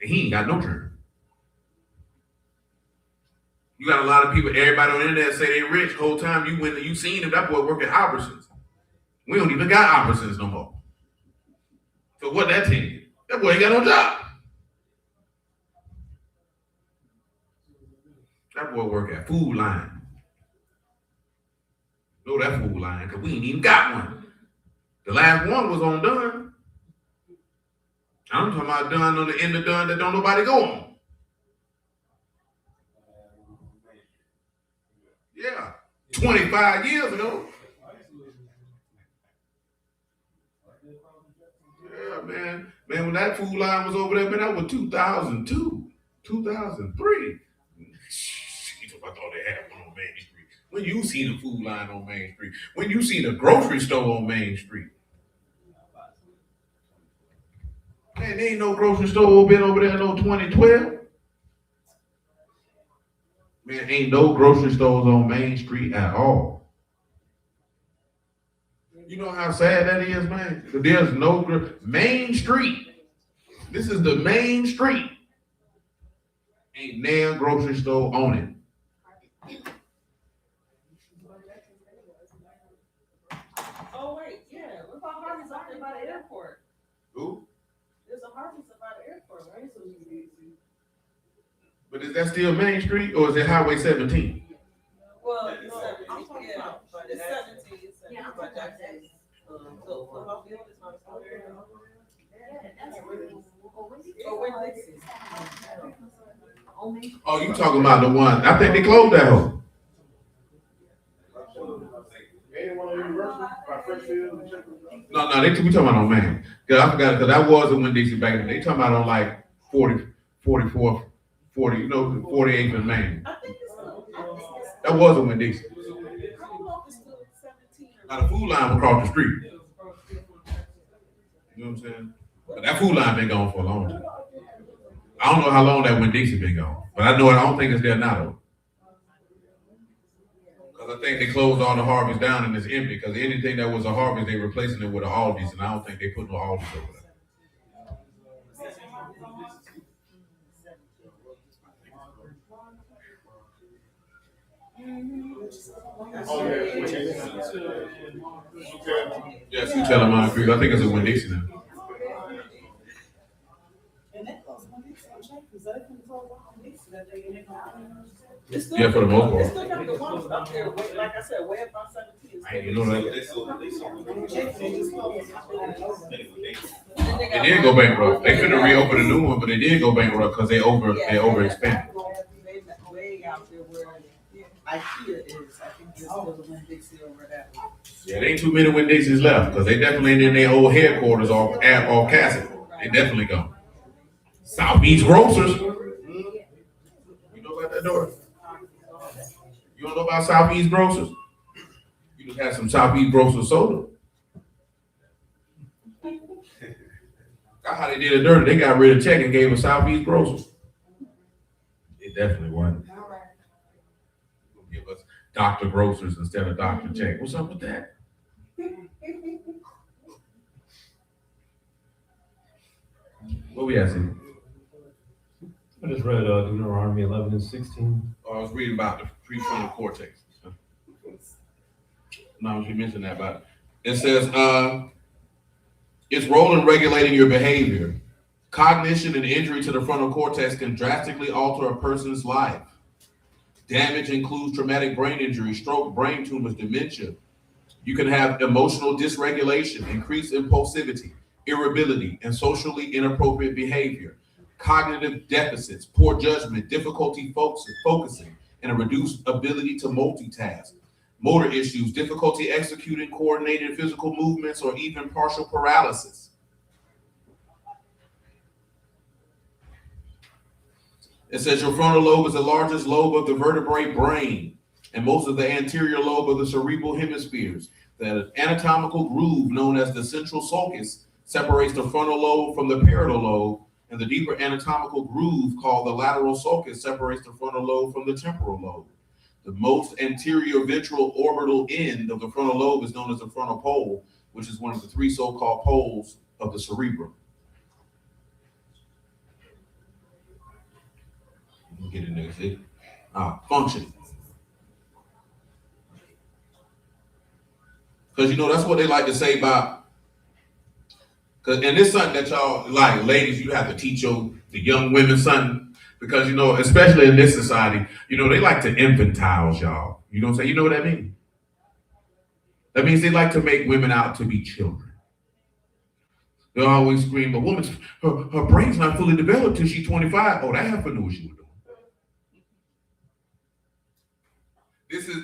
And he ain't got no churn. You got a lot of people, everybody on the internet say they rich. Whole time you seen him, that boy work at Albertsons. We don't even got Albertsons no more. So what that tell you? That boy ain't got no job. That boy work at Food Line. Know that Food Line, because we ain't even got one. The last one was on Dunn. I'm talking about Dunn on the end of Dunn that don't nobody go on. Yeah, 25 years ago. Yeah, man. Man, when that Food Line was over there, man, that was 2002, 2003. I thought they had one on Main Street. When you see the Food Line on Main Street, when you see the grocery store on Main Street, man, there ain't no grocery store been over there no 2012. Man, ain't no grocery stores on Main Street at all. You know how sad that is, man? There's no Main Street. This is the Main Street. Ain't damn grocery store on it. Oh wait, yeah. What about Harvey's out there by the airport? Who? There's a Harvey's by the airport, right? So you can But is that still Main Street or is it Highway 17? well, it's 17. I'm talking about it's 17. It's 17. Yeah, but that's so football field is not still there. Oh, where Dixie? Oh, you talking about the one? I think they closed that hole. No, we talking about on Main. Cause I forgot, cause that was a Winn-Dixie back in the day. They talking about on like 44th, 48th and Main. I think it's still. That was a Winn-Dixie. I don't know if it's still 17 or. Now the Food Line was across the street. You know what I'm saying? But that Food Line been gone for a long time. I don't know how long that Winn-Dixie been gone, but I don't think it's there now though. Because I think they closed all the Harveys down and it's empty. Because anything that was a Harvey's, they replacing it with a Aldi's, and I don't think they put no Aldi's over there. That's Oh, what yeah. it is. Okay. Yeah, see, tell them I agree. I think it's a Winn-Dixie now. And that goes when it's on check, because they can close off on this, that they ain't gonna. It's still, Yeah, for the most part. It's still got the ones up there, like I said, way up on 17. Hey, you know that. They sold. Check, they just close. They did go bankrupt. They couldn't reopen a new one, but they did go bankrupt because they overexpanded. Way out there where IKEA is, I think there's still the Winn-Dixie over that way. Yeah, there ain't too many Winn-Dixies left because they definitely ain't in their old headquarters off Cassett. They definitely gone. Southeast Grocers. You know about that door? You don't know about Southeast Grocers? You just had some Southeast Grocers soda. That's how they did it dirty. They got rid of check and gave us Southeast Grocers. It definitely wasn't. Give us Dr. Grocers instead of Dr. Check. What's up with that? What we asking? I just read Deuteronomy 11 and 16. I was reading about the prefrontal cortex. Now you mentioned that about it. It says, its role in regulating your behavior. Cognition and injury to the frontal cortex can drastically alter a person's life. Damage includes traumatic brain injury, stroke, brain tumors, dementia. You can have emotional dysregulation, increased impulsivity, irritability, and socially inappropriate behavior. Cognitive deficits, poor judgment, difficulty focusing, and a reduced ability to multitask. Motor issues, difficulty executing coordinated physical movements, or even partial paralysis. It says your frontal lobe is the largest lobe of the vertebrate brain and most of the anterior lobe of the cerebral hemispheres. The anatomical groove known as the central sulcus separates the frontal lobe from the parietal lobe, and the deeper anatomical groove called the lateral sulcus separates the frontal lobe from the temporal lobe. The most anterior ventral orbital end of the frontal lobe is known as the frontal pole, which is one of the three so-called poles of the cerebrum. We'll get in there, see? Function. Because, you know, that's what they like to say about, and it's something that y'all, like, ladies, you have to teach the young women something, because, you know, especially in this society, you know, they like to infantile y'all. You know what I'm saying? You know what that means? That means they like to make women out to be children. They always scream, a woman's, her brain's not fully developed till she's 25. Oh, that heifer knew what she was doing.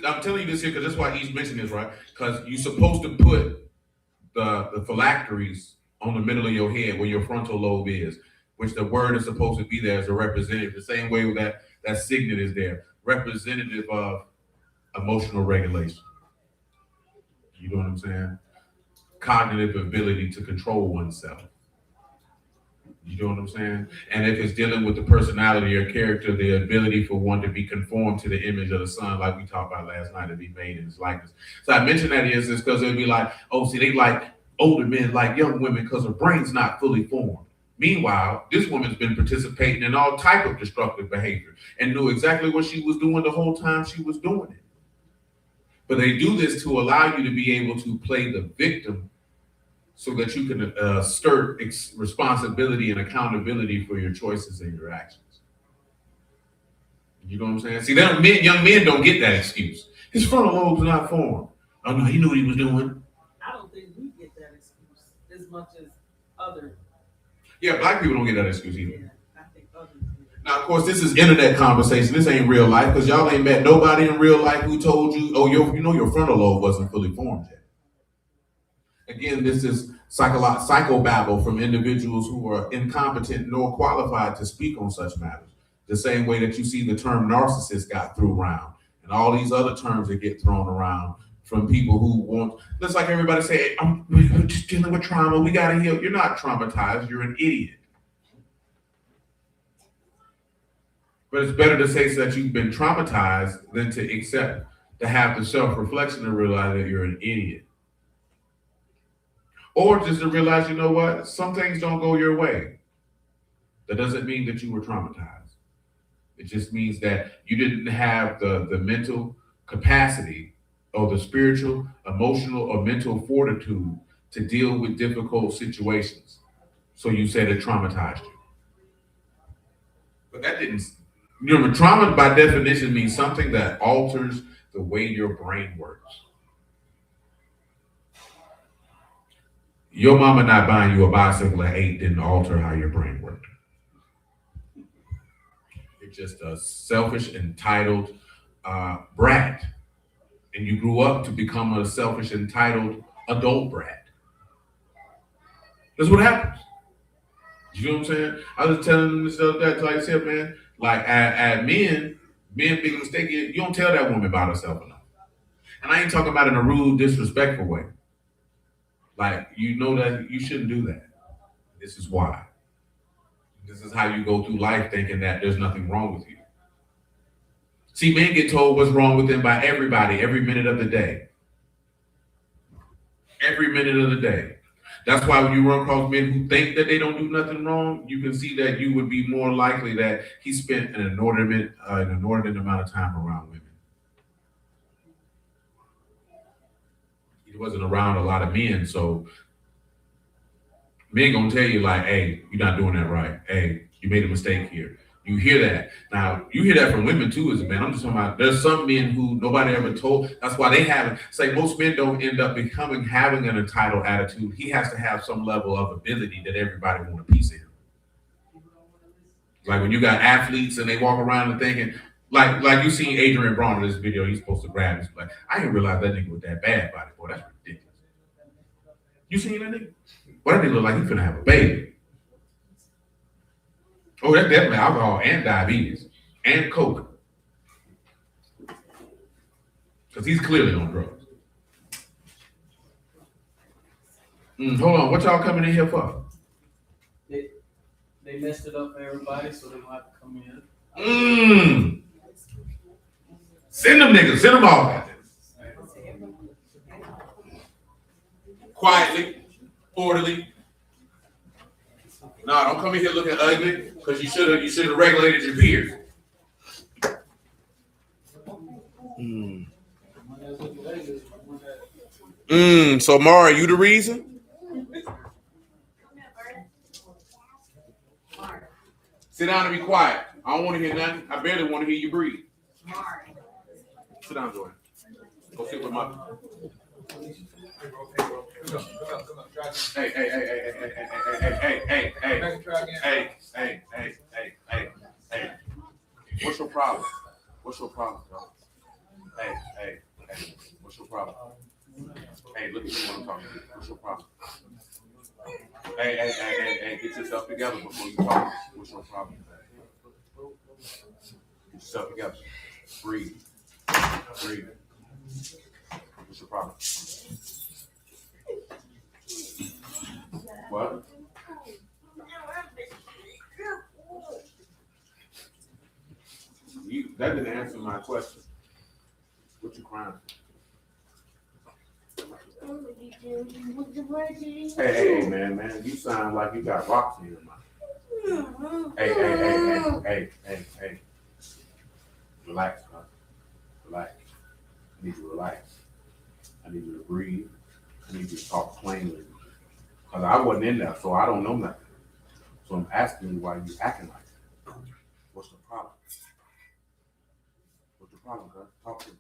I'm telling you this here because that's why he's mentioning this, right? Because you're supposed to put the phylacteries on the middle of your head where your frontal lobe is, which the word is supposed to be there as a representative, the same way that signet is there, representative of emotional regulation. You know what I'm saying? Cognitive ability to control oneself. You know what I'm saying? And if it's dealing with the personality or character, the ability for one to be conformed to the image of the son, like we talked about last night, to be made in his likeness. So I mentioned that is because it'd be like, oh, see, they like older men like young women because her brain's not fully formed. Meanwhile, this woman's been participating in all type of destructive behavior and knew exactly what she was doing the whole time she was doing it. But they do this to allow you to be able to play the victim so that you can skirt responsibility and accountability for your choices and your actions. You know what I'm saying? See, young men don't get that excuse. His frontal lobe's not formed. Oh no, he knew what he was doing. I don't think we get that excuse as much as other. Yeah, black people don't get that excuse either. Yeah, I think others do. Now, of course, this is internet conversation. This ain't real life because y'all ain't met nobody in real life who told you, oh, your frontal lobe wasn't fully formed yet. Again, this is psychobabble from individuals who are incompetent nor qualified to speak on such matters. The same way that you see the term narcissist got thrown around and all these other terms that get thrown around from people who want, just like everybody say, we're just dealing with trauma, we gotta heal. You're not traumatized, you're an idiot. But it's better to say that you've been traumatized than to have the self-reflection and realize that you're an idiot. Or just to realize, you know what, some things don't go your way. That doesn't mean that you were traumatized. It just means that you didn't have the mental capacity or the spiritual, emotional, or mental fortitude to deal with difficult situations. So you said it traumatized you. But that didn't, trauma by definition means something that alters the way your brain works. Your mama not buying you a bicycle at 8 didn't alter how your brain worked. You're just a selfish, entitled brat. And you grew up to become a selfish, entitled adult brat. That's what happens. You know what I'm saying? I was telling them this the other day, like I said, man, like at men make a mistake, you don't tell that woman about herself enough. And I ain't talking about in a rude, disrespectful way. Like, you know that you shouldn't do that. This is why. This is how you go through life thinking that there's nothing wrong with you. See, men get told what's wrong with them by everybody every minute of the day. Every minute of the day. That's why when you run across men who think that they don't do nothing wrong, you can see that you would be more likely that he spent an inordinate amount of time around women. He wasn't around a lot of men, so men gonna tell you like, hey, you're not doing that right. Hey, you made a mistake here. You hear that. Now, you hear that from women too as a man. I'm just talking about there's some men who nobody ever told. That's why they haven't. Say most men don't end up having an entitled attitude. He has to have some level of ability that everybody want a piece of him. Like when you got athletes and they walk around and thinking, like you seen Adrian Braun in this video, he's supposed to grab his like, I didn't realize that nigga was that bad body. Boy, that's ridiculous. You seen that nigga? Boy, that nigga look like he finna have a baby. Oh, that's definitely alcohol and diabetes and coke. Because he's clearly on drugs. Hold on, what y'all coming in here for? They messed it up for everybody, so they don't have to come in. Send them niggas, send them all. Quietly, orderly. No, don't come in here looking ugly, because you should have regulated your peers. So Mara, you the reason? Sit down and be quiet. I don't want to hear nothing. I barely want to hear you breathe. Sit down, Jordan. Go sit with mother. Hey. What's your problem? What's your problem, bro? Hey. What's your problem? Hey, look at me when I'm talking to you. What's your problem? Hey, get yourself together before you talk. What's your problem? Get yourself together. Breathe. What's your problem? What? That didn't answer my question. What you crying for? Hey, man, you sound like you got rocks in your mouth. Hey. Relax, man. Relax. I need you to relax. I need you to breathe. I need you to talk plainly. Because I wasn't in there, so I don't know nothing. So I'm asking you why you acting like that. What's the problem? What's the problem, cuz? Talk to me.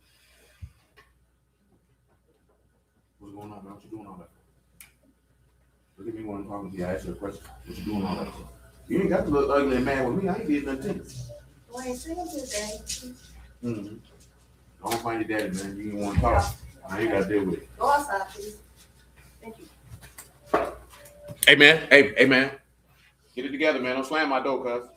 What's going on, man? What you doing all that for? Look at me when I'm talking to you. I ask you a question. What you doing all that for? You ain't got to look ugly and mad with me. I ain't did nothing to you. Wait, say it to Daddy. I don't find your daddy, man. You didn't want to talk. Now you got to deal with it. Go outside, please. Thank you. Hey, man. Get it together, man. Don't slam my door, cuz.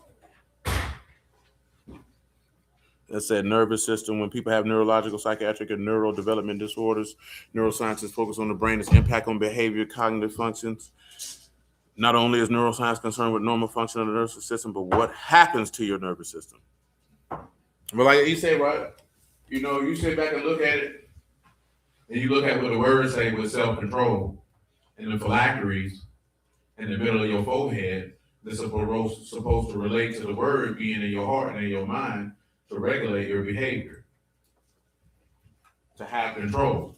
That said nervous system. When people have neurological, psychiatric, and neurodevelopment disorders, neuroscience is focused on the brain's impact on behavior, cognitive functions. Not only is neuroscience concerned with normal function of the nervous system, but what happens to your nervous system. But like you said, right? You know, you sit back and look at it, and you look at what the words say with self-control and the phylacteries in the middle of your forehead that's supposed to relate to the word being in your heart and in your mind to regulate your behavior. to have control.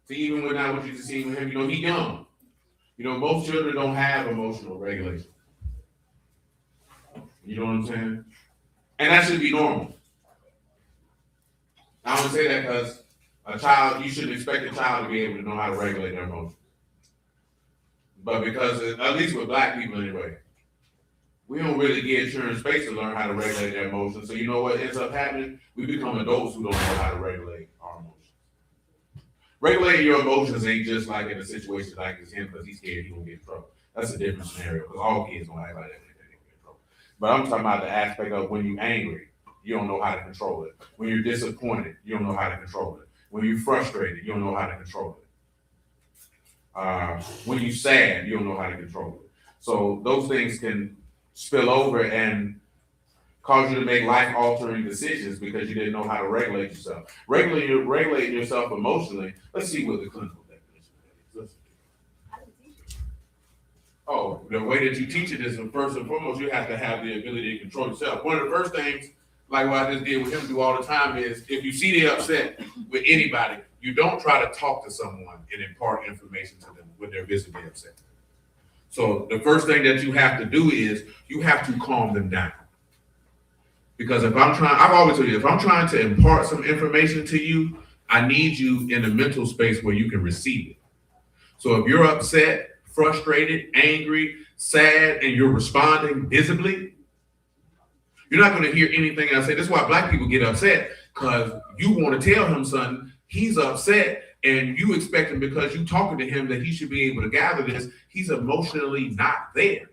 See, even when I want you to see with him, he's young. Most children don't have emotional regulation. You know what I'm saying? And that should be normal. I don't say that because you shouldn't expect a child to be able to know how to regulate their emotions. But because, at least with black people anyway, we don't really get children space to learn how to regulate their emotions. So you know what ends up happening? We become adults who don't know how to regulate our emotions. Regulating your emotions ain't just like in a situation like this him because he's scared he won't get in trouble. That's a different scenario because all kids don't act like that when they get in trouble. But I'm talking about the aspect of when you're angry, you don't know how to control it. When you're disappointed, you don't know how to control it. When you're frustrated, you don't know how to control it. When you're sad, you don't know how to control it. So those things can spill over and cause you to make life-altering decisions because you didn't know how to regulate yourself. Regulating yourself emotionally. Let's see what the clinical definition is. Oh, the way that you teach it is first and foremost, you have to have the ability to control yourself. One of the first things, like what I just did with him do all the time, is if you see they're upset with anybody, you don't try to talk to someone and impart information to them when they're visibly upset. So the first thing that you have to do is you have to calm them down. Because I've always told you, if I'm trying to impart some information to you, I need you in a mental space where you can receive it. So if you're upset, frustrated, angry, sad, and you're responding visibly, you're not going to hear anything I say. That's why black people get upset, because you want to tell him something, he's upset, and you expect him because you talking to him that he should be able to gather this. He's emotionally not there.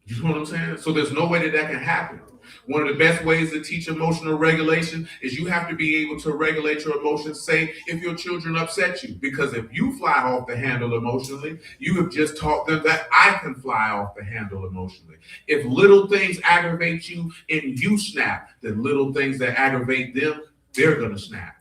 You know what I'm saying? So there's no way that can happen. One of the best ways to teach emotional regulation is you have to be able to regulate your emotions, say, if your children upset you. Because if you fly off the handle emotionally, you have just taught them that I can fly off the handle emotionally. If little things aggravate you and you snap, then little things that aggravate them, they're going to snap.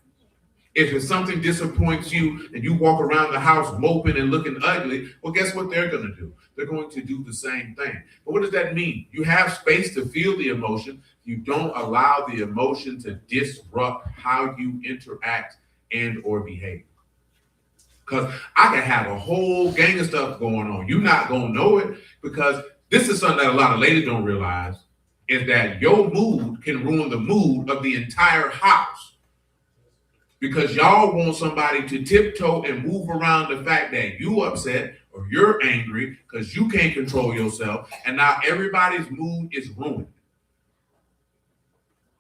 If it's something disappoints you and you walk around the house moping and looking ugly, well, guess what they're going to do? They're going to do the same thing. But what does that mean? You have space to feel the emotion. You don't allow the emotion to disrupt how you interact and or behave. Because I can have a whole gang of stuff going on. You're not going to know it, because this is something that a lot of ladies don't realize, is that your mood can ruin the mood of the entire house. Because y'all want somebody to tiptoe and move around the fact that you upset or you're angry because you can't control yourself, and now everybody's mood is ruined.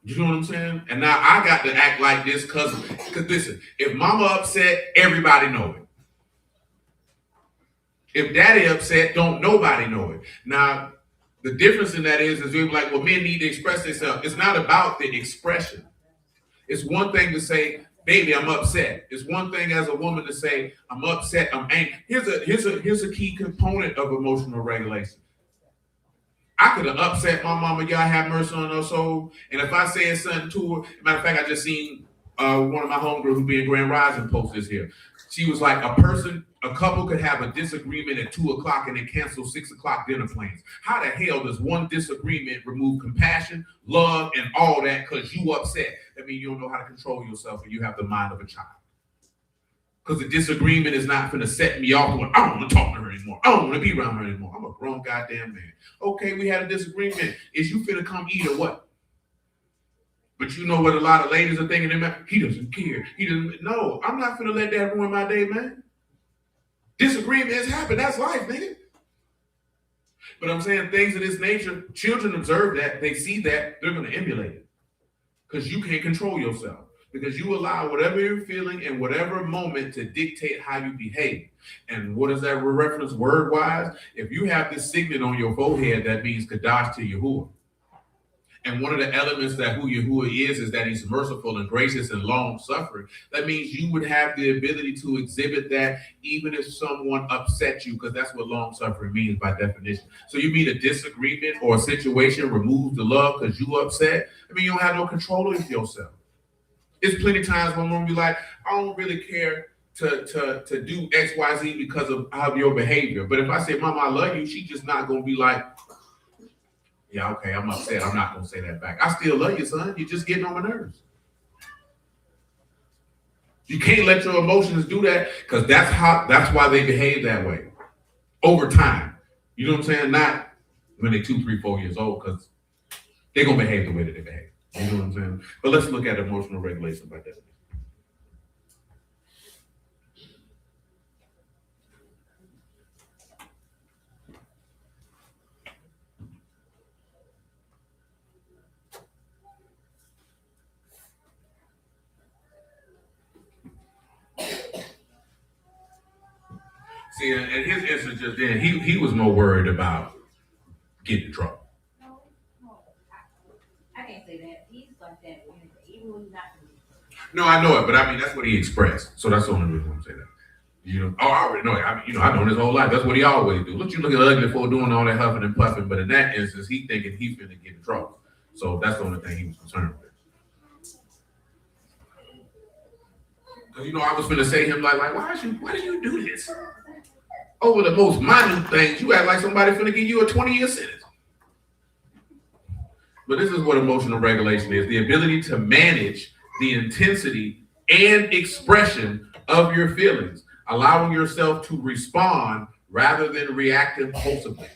You know what I'm saying? And now I got to act like this because listen, if mama upset, everybody know it. If daddy upset, don't nobody know it. Now, the difference in that is we're like, well, men need to express themselves. It's not about the expression. It's one thing to say, baby, I'm upset. It's one thing as a woman to say, I'm upset, I'm angry. Here's a key component of emotional regulation. I could have upset my mama, y'all have mercy on her soul. And if I said something to her, matter of fact, I just seen one of my homegirls who be in Grand Rising post this here. She was like, a couple could have a disagreement at 2:00 and then cancel 6:00 dinner plans. How the hell does one disagreement remove compassion, love, and all that because you upset? That means you don't know how to control yourself and you have the mind of a child. Because the disagreement is not going to set me off going, I don't want to talk to her anymore. I don't want to be around her anymore. I'm a grown goddamn man. Okay, we had a disagreement. Is you finna come eat or what? But you know what a lot of ladies are thinking? He doesn't care. He doesn't. No, I'm not finna let that ruin my day, man. Disagreements happen. That's life, nigga. But I'm saying things of this nature, children observe that. They see that. They're going to emulate it. Because you can't control yourself. Because you allow whatever you're feeling in whatever moment to dictate how you behave. And what is that reference word-wise? If you have this signet on your forehead, that means Kadash to Yahuah. And one of the elements that who Yahuah is that he's merciful and gracious and long-suffering. That means you would have the ability to exhibit that even if someone upsets you, because that's what long-suffering means by definition. So you mean a disagreement or a situation removes the love because you upset? I mean, you don't have no control of yourself. It's plenty of times when women be like, I don't really care to do X, Y, Z because of your behavior. But if I say, Mama, I love you, she's just not going to be like, yeah, okay, I'm upset. I'm not going to say that back. I still love you, son. You're just getting on my nerves. You can't let your emotions do that because that's why they behave that way over time. You know what I'm saying? Not when they're 2, 3, 4 years old, because they're gonna behave the way that they behave. You know what I'm saying? But let's look at emotional regulation by definition. See, in his instance just then, he was more worried about getting in trouble. No, no, I can't say that. He's like that anyway, even when he's not. No, I know it, but I mean that's what he expressed. So that's the only reason I'm saying that. You know, oh, I already know it. I've known his whole life. That's what he always do. Look, you look at ugly for doing all that huffing and puffing, but in that instance, he thinking he's gonna get in trouble. So that's the only thing he was concerned with. Cause I was gonna say to him like, why do you do this? Over the most minute things, you act like somebody finna give you a 20-year sentence. But this is what emotional regulation is: the ability to manage the intensity and expression of your feelings, allowing yourself to respond rather than react impulsively.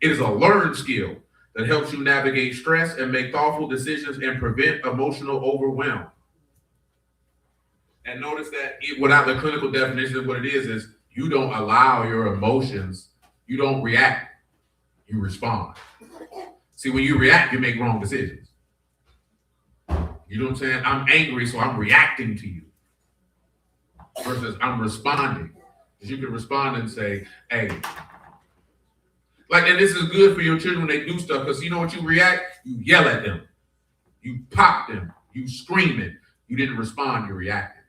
It is a learned skill that helps you navigate stress and make thoughtful decisions and prevent emotional overwhelm. And notice that without the clinical definition of what it is you don't allow your emotions, you don't react, you respond. See, when you react, you make wrong decisions. You know what I'm saying? I'm angry, so I'm reacting to you. Versus I'm responding. Because you can respond and say, hey, and this is good for your children when they do stuff, because you know what you react? You yell at them. You pop them. You scream it. You didn't respond, you reacted.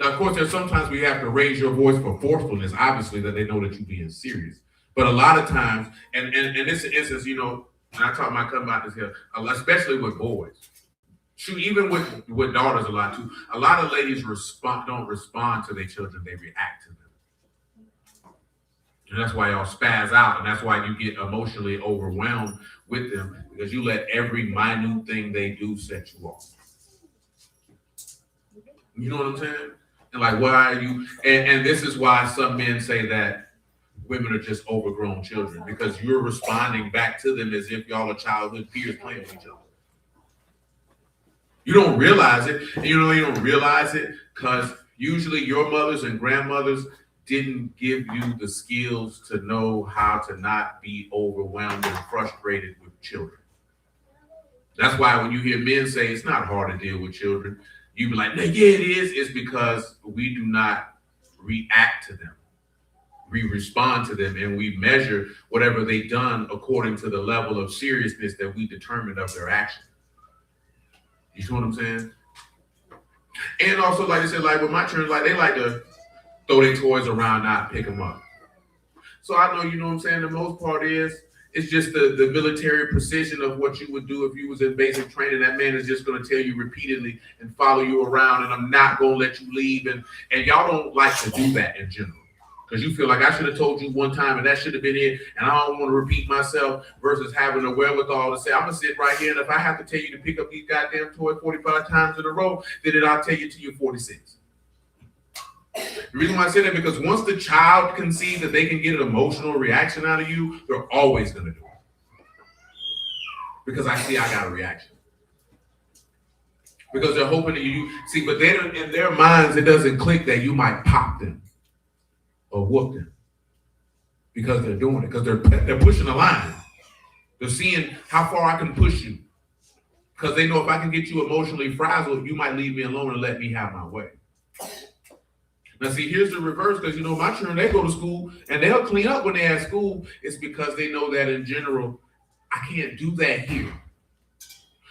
Now, of course, there's sometimes we have to raise your voice for forcefulness, obviously, that they know that you're being serious. But a lot of times, and in this instance, and I talk my cousin about this here, especially with boys. Shoot, even with daughters a lot too. A lot of ladies don't respond to their children, they react to them. And that's why y'all spaz out, and that's why you get emotionally overwhelmed with them, because you let every minute thing they do set you off. You know what I'm saying? And why are you? And this is why some men say that women are just overgrown children, because you're responding back to them as if y'all are childhood peers playing with each other. You don't realize it, and you don't realize it because usually your mothers and grandmothers didn't give you the skills to know how to not be overwhelmed and frustrated with children. That's why when you hear men say it's not hard to deal with children, you be like, no, yeah, it is. It's because we do not react to them. We respond to them, and we measure whatever they've done according to the level of seriousness that we determined of their action. You see what I'm saying? And also, like I said, with my children, they like to throw their toys around, not pick them up. So I know, you know what I'm saying, the most part it's just the military precision of what you would do if you was in basic training. That man is just going to tell you repeatedly and follow you around, and I'm not going to let you leave. And y'all don't like to do that in general, because you feel like I should have told you one time and that should have been it, and I don't want to repeat myself, versus having the wherewithal to say, I'm going to sit right here, and if I have to tell you to pick up these goddamn toys 45 times in a row, then I'll tell you till you're 46. The reason why I say that, because once the child can see that they can get an emotional reaction out of you, they're always going to do it. Because I got a reaction. Because they're hoping that you see, but then in their minds, it doesn't click that you might pop them or whoop them, because they're doing it, because they're pushing the line. They're seeing how far I can push you, because they know if I can get you emotionally frazzled, you might leave me alone and let me have my way. Now, see, here's the reverse, because, my children, they go to school, and they'll clean up when they're at school. It's because they know that, in general, I can't do that here.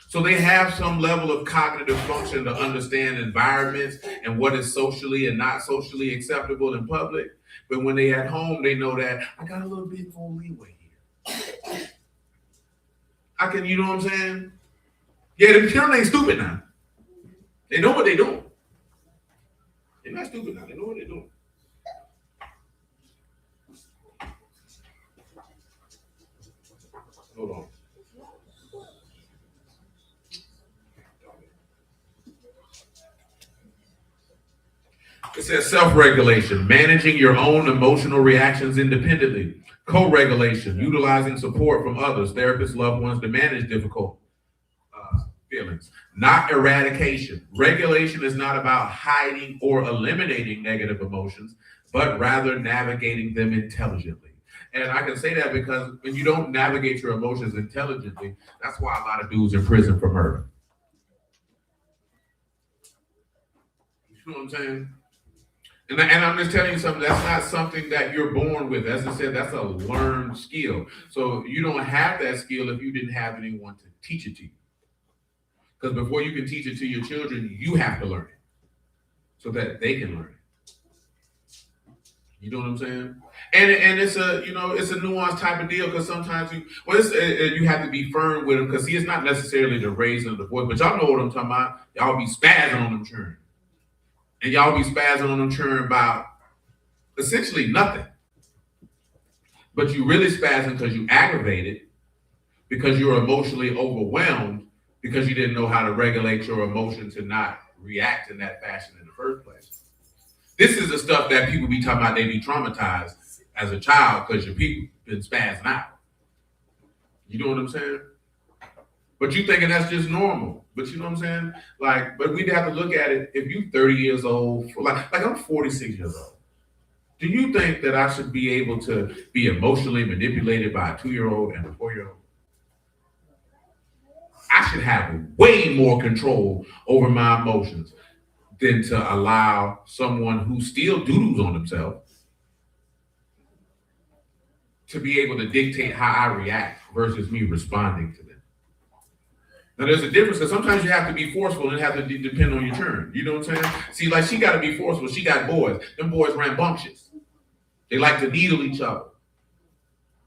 So they have some level of cognitive function to understand environments and what is socially and not socially acceptable in public. But when they're at home, they know that I got a little bit more leeway here. I can, you know what I'm saying? Yeah, the children ain't stupid now. They know what they're doing. They're not stupid now. They know what they're doing. Hold on. It says self-regulation, managing your own emotional reactions independently. Co-regulation, utilizing support from others, therapists, loved ones to manage difficult feelings. Not eradication. Regulation is not about hiding or eliminating negative emotions, but rather navigating them intelligently. And I can say that because when you don't navigate your emotions intelligently, that's why a lot of dudes in prison for murder. You know what I'm saying? And I'm just telling you something, that's not something that you're born with. As I said, that's a learned skill. So you don't have that skill if you didn't have anyone to teach it to you. Because before you can teach it to your children, you have to learn it so that they can learn it. You know what I'm saying? And it's a, you know, it's a nuanced type of deal because sometimes you have to be firm with them because see, it's not necessarily the raising of the voice, but y'all know what I'm talking about. Y'all be spazzing on them children. And y'all be spazzing on them children about essentially nothing. But you really spazzing because you aggravated, because you're emotionally overwhelmed, because you didn't know how to regulate your emotions and not react in that fashion in the first place. This is the stuff that people be talking about, they be traumatized as a child because your people been spazzing out. You know what I'm saying? But you thinking that's just normal. But you know what I'm saying? Like, but we'd have to look at it. If you 30 years old, like I'm 46 years old. Do you think that I should be able to be emotionally manipulated by a 2-year-old and a 4-year-old? I should have way more control over my emotions than to allow someone who still doodles on themselves to be able to dictate how I react versus me responding to them. Now, there's a difference because sometimes you have to be forceful and it has to depend on your turn. You know what I'm saying? See, like she got to be forceful. She got boys. Them boys rambunctious. They like to needle each other.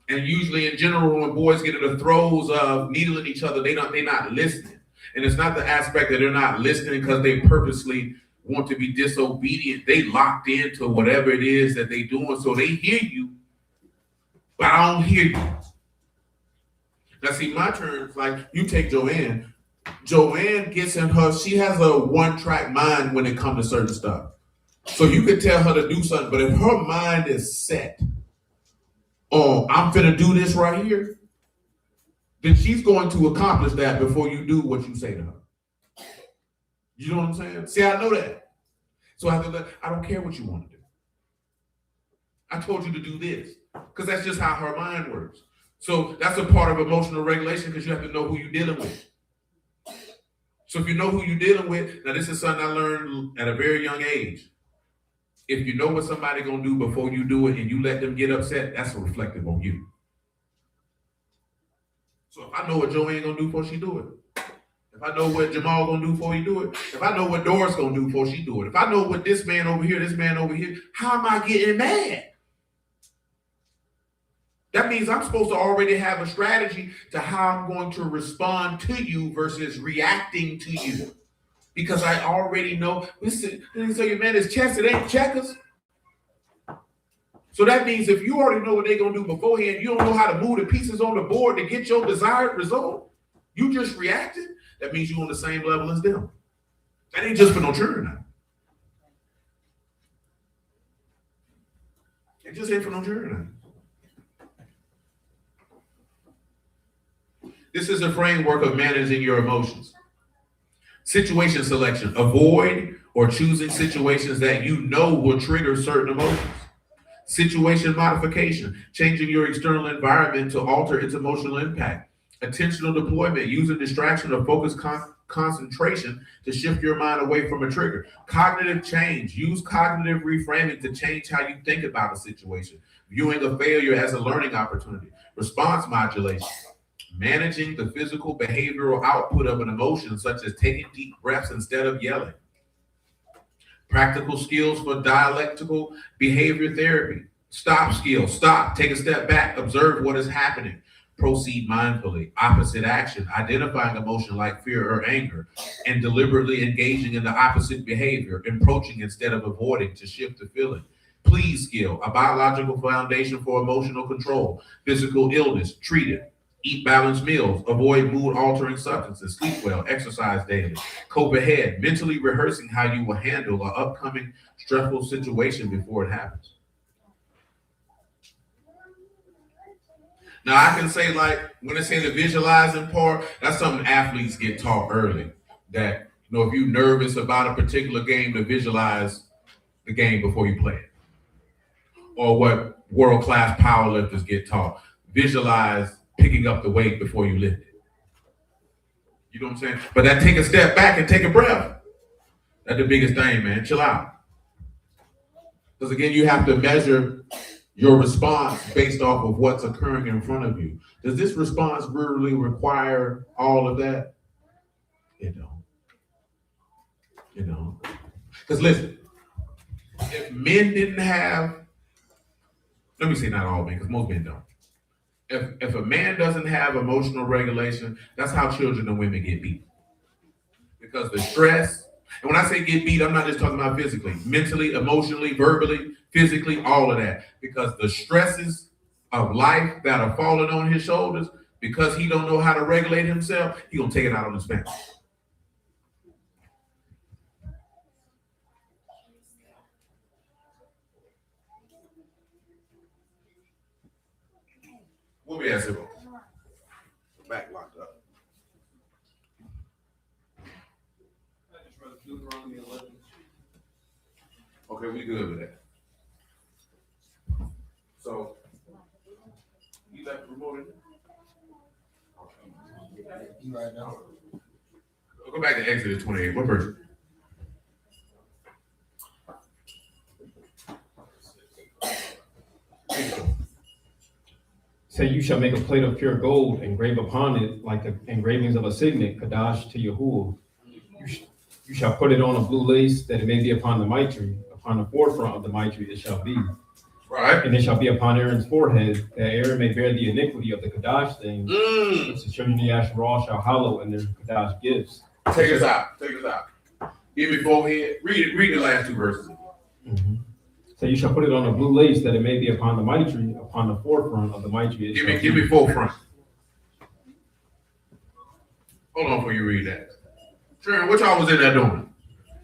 And usually in general, when boys get in the throes of needling each other, they're not listening. And it's not the aspect that they're not listening because they purposely want to be disobedient. They locked into whatever it is that they're doing. So they hear you, but I don't hear you. Now, see, my turn, like you take Joanne. Joanne gets in her, she has a one-track mind when it comes to certain stuff. So you can tell her to do something, but if her mind is set on, I'm finna do this right here, then she's going to accomplish that before you do what you say to her. You know what I'm saying? See, I know that. So I have to I don't care what you want to do. I told you to do this because that's just how her mind works. So that's a part of emotional regulation because you have to know who you're dealing with. So if you know who you're dealing with, now this is something I learned at a very young age. If you know what somebody gonna do before you do it and you let them get upset, that's reflective on you. So if I know what Joanne gonna do before she do it, if I know what Jamal gonna do before he do it, if I know what Doris gonna do before she do it, if I know what this man over here, how am I getting mad? That means I'm supposed to already have a strategy to how I'm going to respond to you versus reacting to you. Because I already know, listen, so your man is chess, it ain't checkers. So that means if you already know what they're going to do beforehand, you don't know how to move the pieces on the board to get your desired result, you just reacted, that means you're on the same level as them. That ain't just for no children now. It just ain't for no children now. This is a framework of managing your emotions. Situation selection. Avoid or choosing situations that you know will trigger certain emotions. Situation modification. Changing your external environment to alter its emotional impact. Attentional deployment. Using distraction or focused concentration to shift your mind away from a trigger. Cognitive change. Use cognitive reframing to change how you think about a situation. Viewing a failure as a learning opportunity. Response modulation. Managing the physical behavioral output of an emotion, such as taking deep breaths instead of yelling. Practical skills for dialectical behavior therapy. Stop skills. Stop. Take a step back. Observe what is happening. Proceed mindfully. Opposite action. Identifying emotion like fear or anger and deliberately engaging in the opposite behavior, approaching instead of avoiding to shift the feeling. Please skill. A biological foundation for emotional control. Physical illness. Treat it. Eat balanced meals, avoid mood altering substances, sleep well, exercise daily, cope ahead, mentally rehearsing how you will handle an upcoming stressful situation before it happens. Now I can say, like, when they say the visualizing part, that's something athletes get taught early. That, if you're nervous about a particular game, to visualize the game before you play it. Or what world-class powerlifters get taught. Visualize picking up the weight before you lift it. You know what I'm saying? But that take a step back and take a breath. That's the biggest thing, man. Chill out. Because again, you have to measure your response based off of what's occurring in front of you. Does this response really require all of that? It don't. It don't. Because listen, if men didn't have, let me say not all men, because most men don't. If a man doesn't have emotional regulation, that's how children and women get beat. Because the stress, and when I say get beat, I'm not just talking about physically, mentally, emotionally, verbally, physically, all of that. Because the stresses of life that are falling on his shoulders, because he don't know how to regulate himself, he gonna take it out on his family. What we asking about? Back locked up. Okay, we good with that. So, you left the remote in? Right now. Go back to Exodus 28. What verse? Say, you shall make a plate of pure gold, engrave upon it like the engravings of a signet, Kadash to Yahuah. You shall put it on a blue lace, that it may be upon the mitre, upon the forefront of the mitre it shall be. Right. And it shall be upon Aaron's forehead, that Aaron may bear the iniquity of the Kadash thing, which the children of Yasharah shall hallow in their Kadash gifts. Take us out. Give me forehead. Read the last two verses. Mm-hmm. So you shall put it on a blue lace, that it may be upon the mitre, upon the forefront of the mitre. Give me forefront. Hold on before you read that. Sharon, what y'all was in there doing?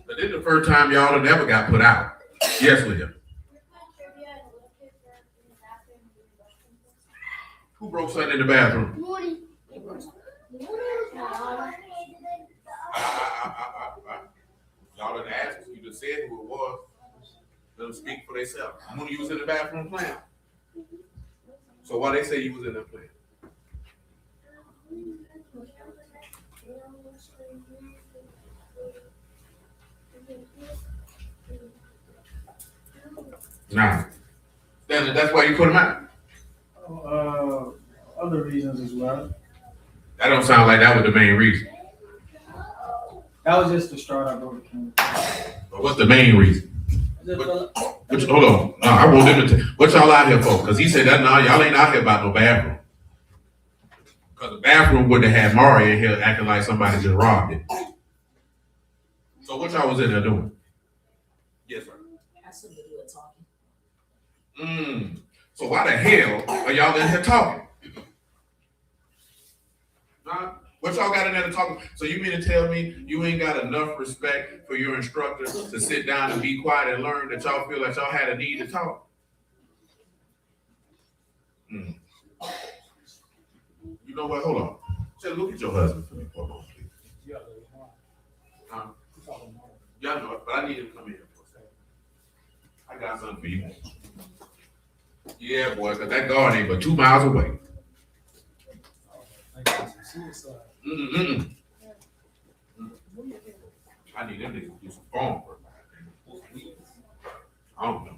But this is the first time y'all have ever got put out. Yes, Leah. Who broke something in the bathroom? Y'all didn't ask. You just said who it was. Let them speak for themselves. When you was in the bathroom playing. So why they say you was in there playing? Nah. That's why you put him out. Other reasons as well. That don't sound like that was the main reason. That was just the start I wrote it. But what's the main reason? Hold on. No, I want them to what y'all out here for? Because he said that y'all ain't out here about no bathroom. Because the bathroom would have had Mari in here acting like somebody just robbed it. So what y'all was in there doing? Yes, sir. Has something to do with talking. So why the hell are y'all in here talking? Huh? What y'all got in there to talk? So you mean to tell me you ain't got enough respect for your instructor to sit down and be quiet and learn, that y'all feel like y'all had a need to talk? You know what? Hold on. Just look at your husband for me for a moment, please. Y'all know it, but I need him to come in here for a second. I got something for you. Yeah, boy, because that guard ain't but 2 miles away. I need them to do some phone work. I don't know.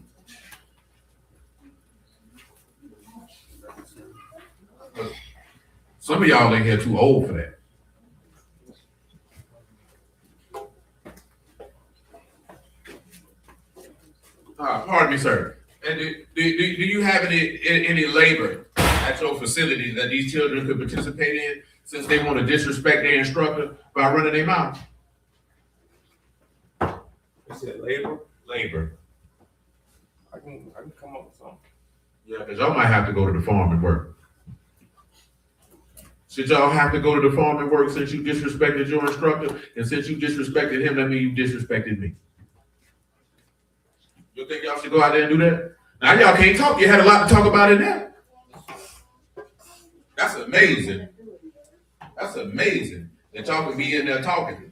Some of y'all in here too old for that. Pardon me, sir. And do you have any labor at your facility that these children could participate in, since they want to disrespect their instructor by running their mouth? You said labor? Labor. I can come up with something. Yeah, because y'all might have to go to the farm and work. Should y'all have to go to the farm and work since you disrespected your instructor? And since you disrespected him, that means you disrespected me. You think y'all should go out there and do that? Now y'all can't talk. You had a lot to talk about in there. That's amazing. That's amazing that y'all can be in there talking.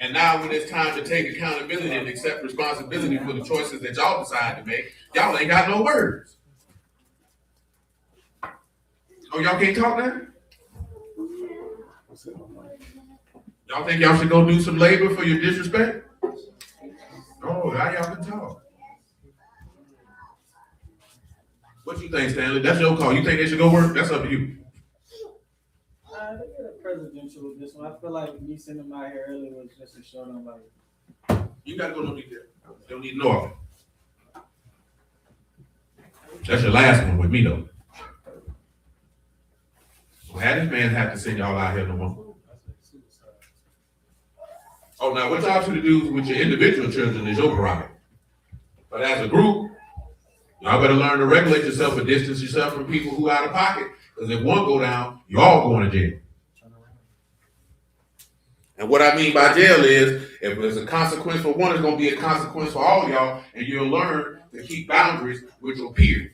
And now when it's time to take accountability and accept responsibility for the choices that y'all decide to make, y'all ain't got no words. Oh, y'all can't talk now? Y'all think y'all should go do some labor for your disrespect? Oh, now y'all can talk. What you think, Stanley? That's your call. You think they should go work? That's up to you. They get a presidential with this one. I feel like me sending them out here early was just to show them like. You gotta go no detail. They don't need to know of it. That's your last one with me though. Well, how this man have to send y'all out here no more? Oh, now what y'all should do with your individual children is your prerogative. But as a group, y'all better learn to regulate yourself and distance yourself from people who out of pocket. Because if one go down, you all going to jail. And what I mean by jail is, if there's a consequence for one, it's going to be a consequence for all y'all, and you'll learn to keep boundaries with your peers.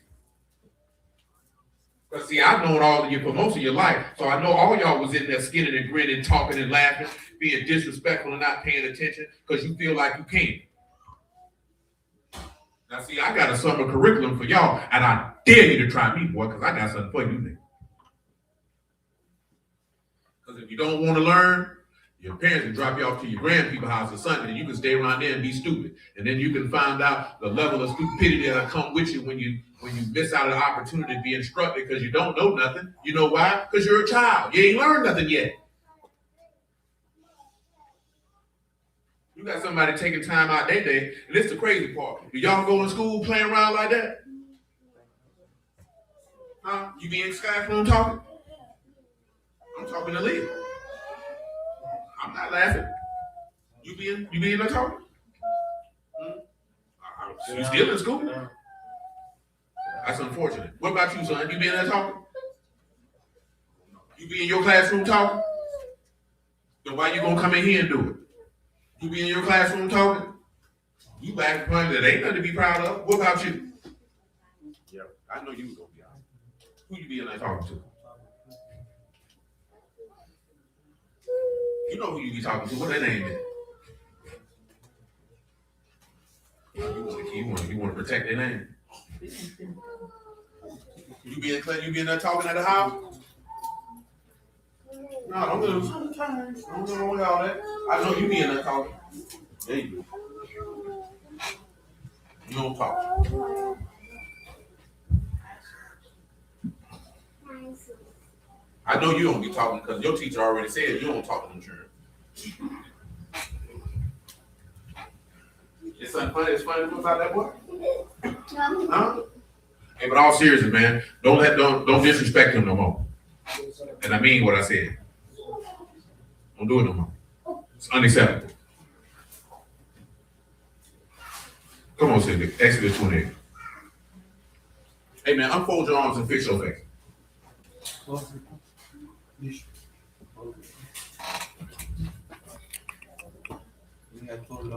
Because see, I've known all of you for most of your life, so I know all y'all was in there skinning and grinning, talking and laughing, being disrespectful and not paying attention because you feel like you can. Now see, I got a summer curriculum for y'all, and I dare you to try me, boy, because I got something for you, nigga. Because if you don't want to learn, your parents will drop you off to your grandpeople house or something, and you can stay around there and be stupid. And then you can find out the level of stupidity that'll come with you when you miss out on the opportunity to be instructed because you don't know nothing. You know why? Because you're a child. You ain't learned nothing yet. You got somebody taking time out their day, and this is the crazy part. Do y'all go to school playing around like that? Huh? You be in the classroom talking? I'm talking to Leah. I'm not laughing. You be in there talking? You still in school? That's unfortunate. What about you, son? You be in there talking? You be in your classroom talking? Then why you gonna come in here and do it? You be in your classroom talking? You back point that ain't nothing to be proud of. What about you? Yeah, I know you was gonna be honest. Who you be in there talking to? You know who you be talking to. What that name is? You want to protect their name. You be in there talking at the house? No, don't lose. Don't go with all that. I know you be in there talking. There you go. You don't talk. I know you don't be talking because your teacher already said you don't talk to them children. It's something funny. It's funny about that boy. Huh? Hey, but all seriously, man, don't disrespect him no more. And I mean what I said. Don't do it no more. It's unacceptable. Come on, Cindy. Exodus 28. Hey, man, unfold your arms and fix your face.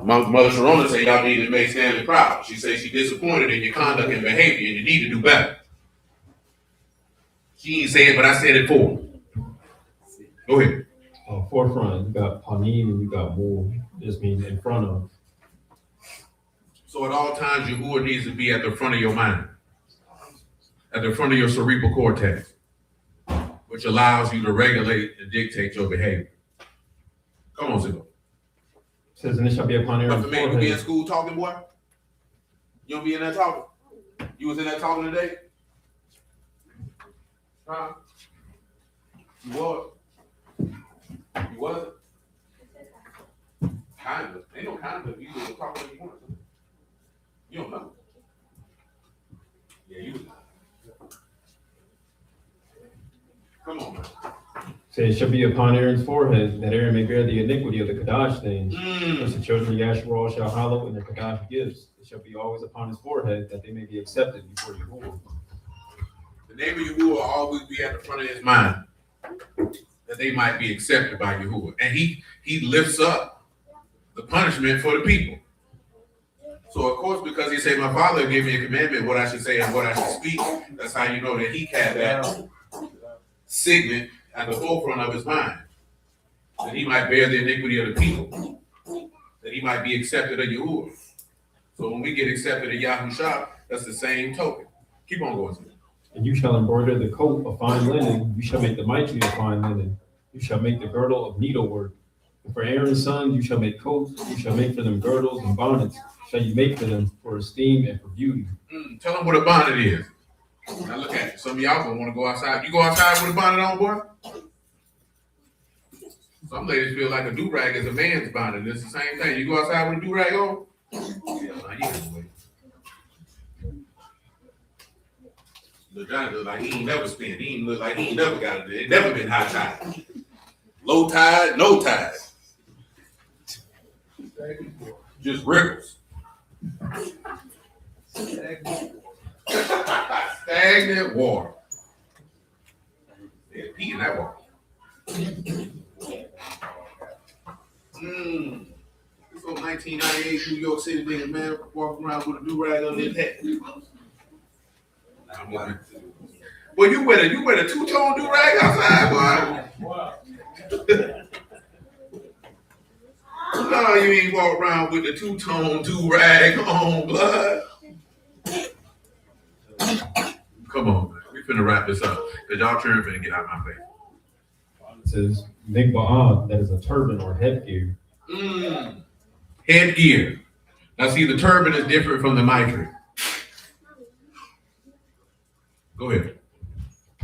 Mother Sharona said y'all need to make Stanley proud. She said she's disappointed in your conduct and behavior and you need to do better. She ain't say it, but I said it for her. Go ahead. Forefront, you got Panim and you got Move. Just means in front of. So at all times, Yahuah needs to be at the front of your mind, at the front of your cerebral cortex, which allows you to regulate and dictate your behavior. Come on, Zico. Says, and it shall be upon Aaron's But man, you be in forehead. school talking, boy? You don't be in there talking? You was in there talking today? Huh? You was? You wasn't? Kind of. Ain't no kind of. You was talking when you wanted to. You don't know. Yeah, you was. Come on, man. Say, it shall be upon Aaron's forehead, that Aaron may bear the iniquity of the Kadash things, which the children of Yasharal shall hallow in their Kadash gifts. It shall be always upon his forehead, that they may be accepted before Yahuah. The name of Yahuah will always be at the front of his mind. that they might be accepted by Yahuah. And he lifts up the punishment for the people. So of course, because he said, my father gave me a commandment, what I should say and what I should speak, that's how you know that he had that signet at the forefront of his mind. That he might bear the iniquity of the people. That he might be accepted of Yahuah. So when we get accepted of Yahushua, that's the same token. Keep on going. And you shall embroider the coat of fine linen, you shall make the mitre of fine linen, you shall make the girdle of needlework. And for Aaron's sons you shall make coats, you shall make for them girdles and bonnets, shall you make for them for esteem and for beauty. Tell them what a bonnet is. Now look at you. Some of y'all gonna want to go outside. You go outside with a bonnet on, boy? Some ladies feel like a do-rag is a man's bonnet. It's the same thing. You go outside with a do-rag on? Yeah, nah, you can't wait. Look, Johnny look like he ain't never spent. He ain't look like he ain't never got it. It never been high tide. Low tide, no tide. Just ripples. Stagnant water. Yeah, pee in that water. This old 1998 New York City nigga, man, walking around with a do-rag on his head. Well, you wear the two-tone do-rag outside, boy. No, you ain't walk around with the two-tone do-rag on, blood. Come on, man. We finna wrap this up. Cause y'all trying to get out of my face. It says, Migba'ah, that is a turban or headgear. Headgear. Now see, the turban is different from the mitre. Go ahead.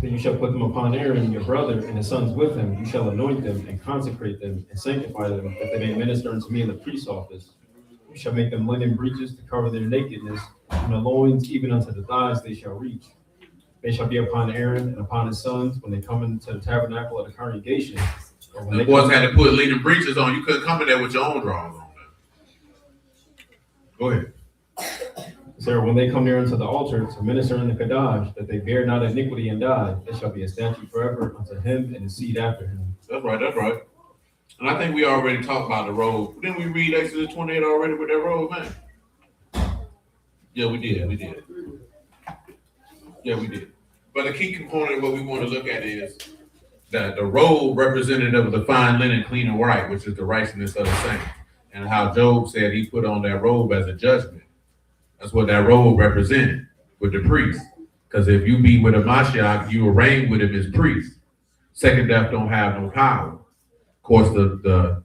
Then you shall put them upon Aaron, your brother, and his sons with him. You shall anoint them and consecrate them and sanctify them, that they may minister unto me in the priest's office. You shall make them linen breeches to cover their nakedness, and the loins even unto the thighs they shall reach. They shall be upon Aaron and upon his sons when they come into the tabernacle of the congregation. The boys had to put linen breeches on. You couldn't come in there with your own drawers on. Go ahead. So when they come near unto the altar to minister in the Kadash, that they bear not iniquity and die, they shall be a statute forever unto him and his seed after him. That's right, that's right. And I think we already talked about the robe. Didn't we read Exodus 28 already with that robe, man? Yeah, we did. Yeah, we did. But the key component of what we want to look at is that the robe representative of the fine linen, clean and white, which is the righteousness of the saints. And how Job said he put on that robe as a judgment. That's what that robe represented with the priest. Because if you be with a Mashiach, you will reign with him as priest. Second death don't have no power. Of course, the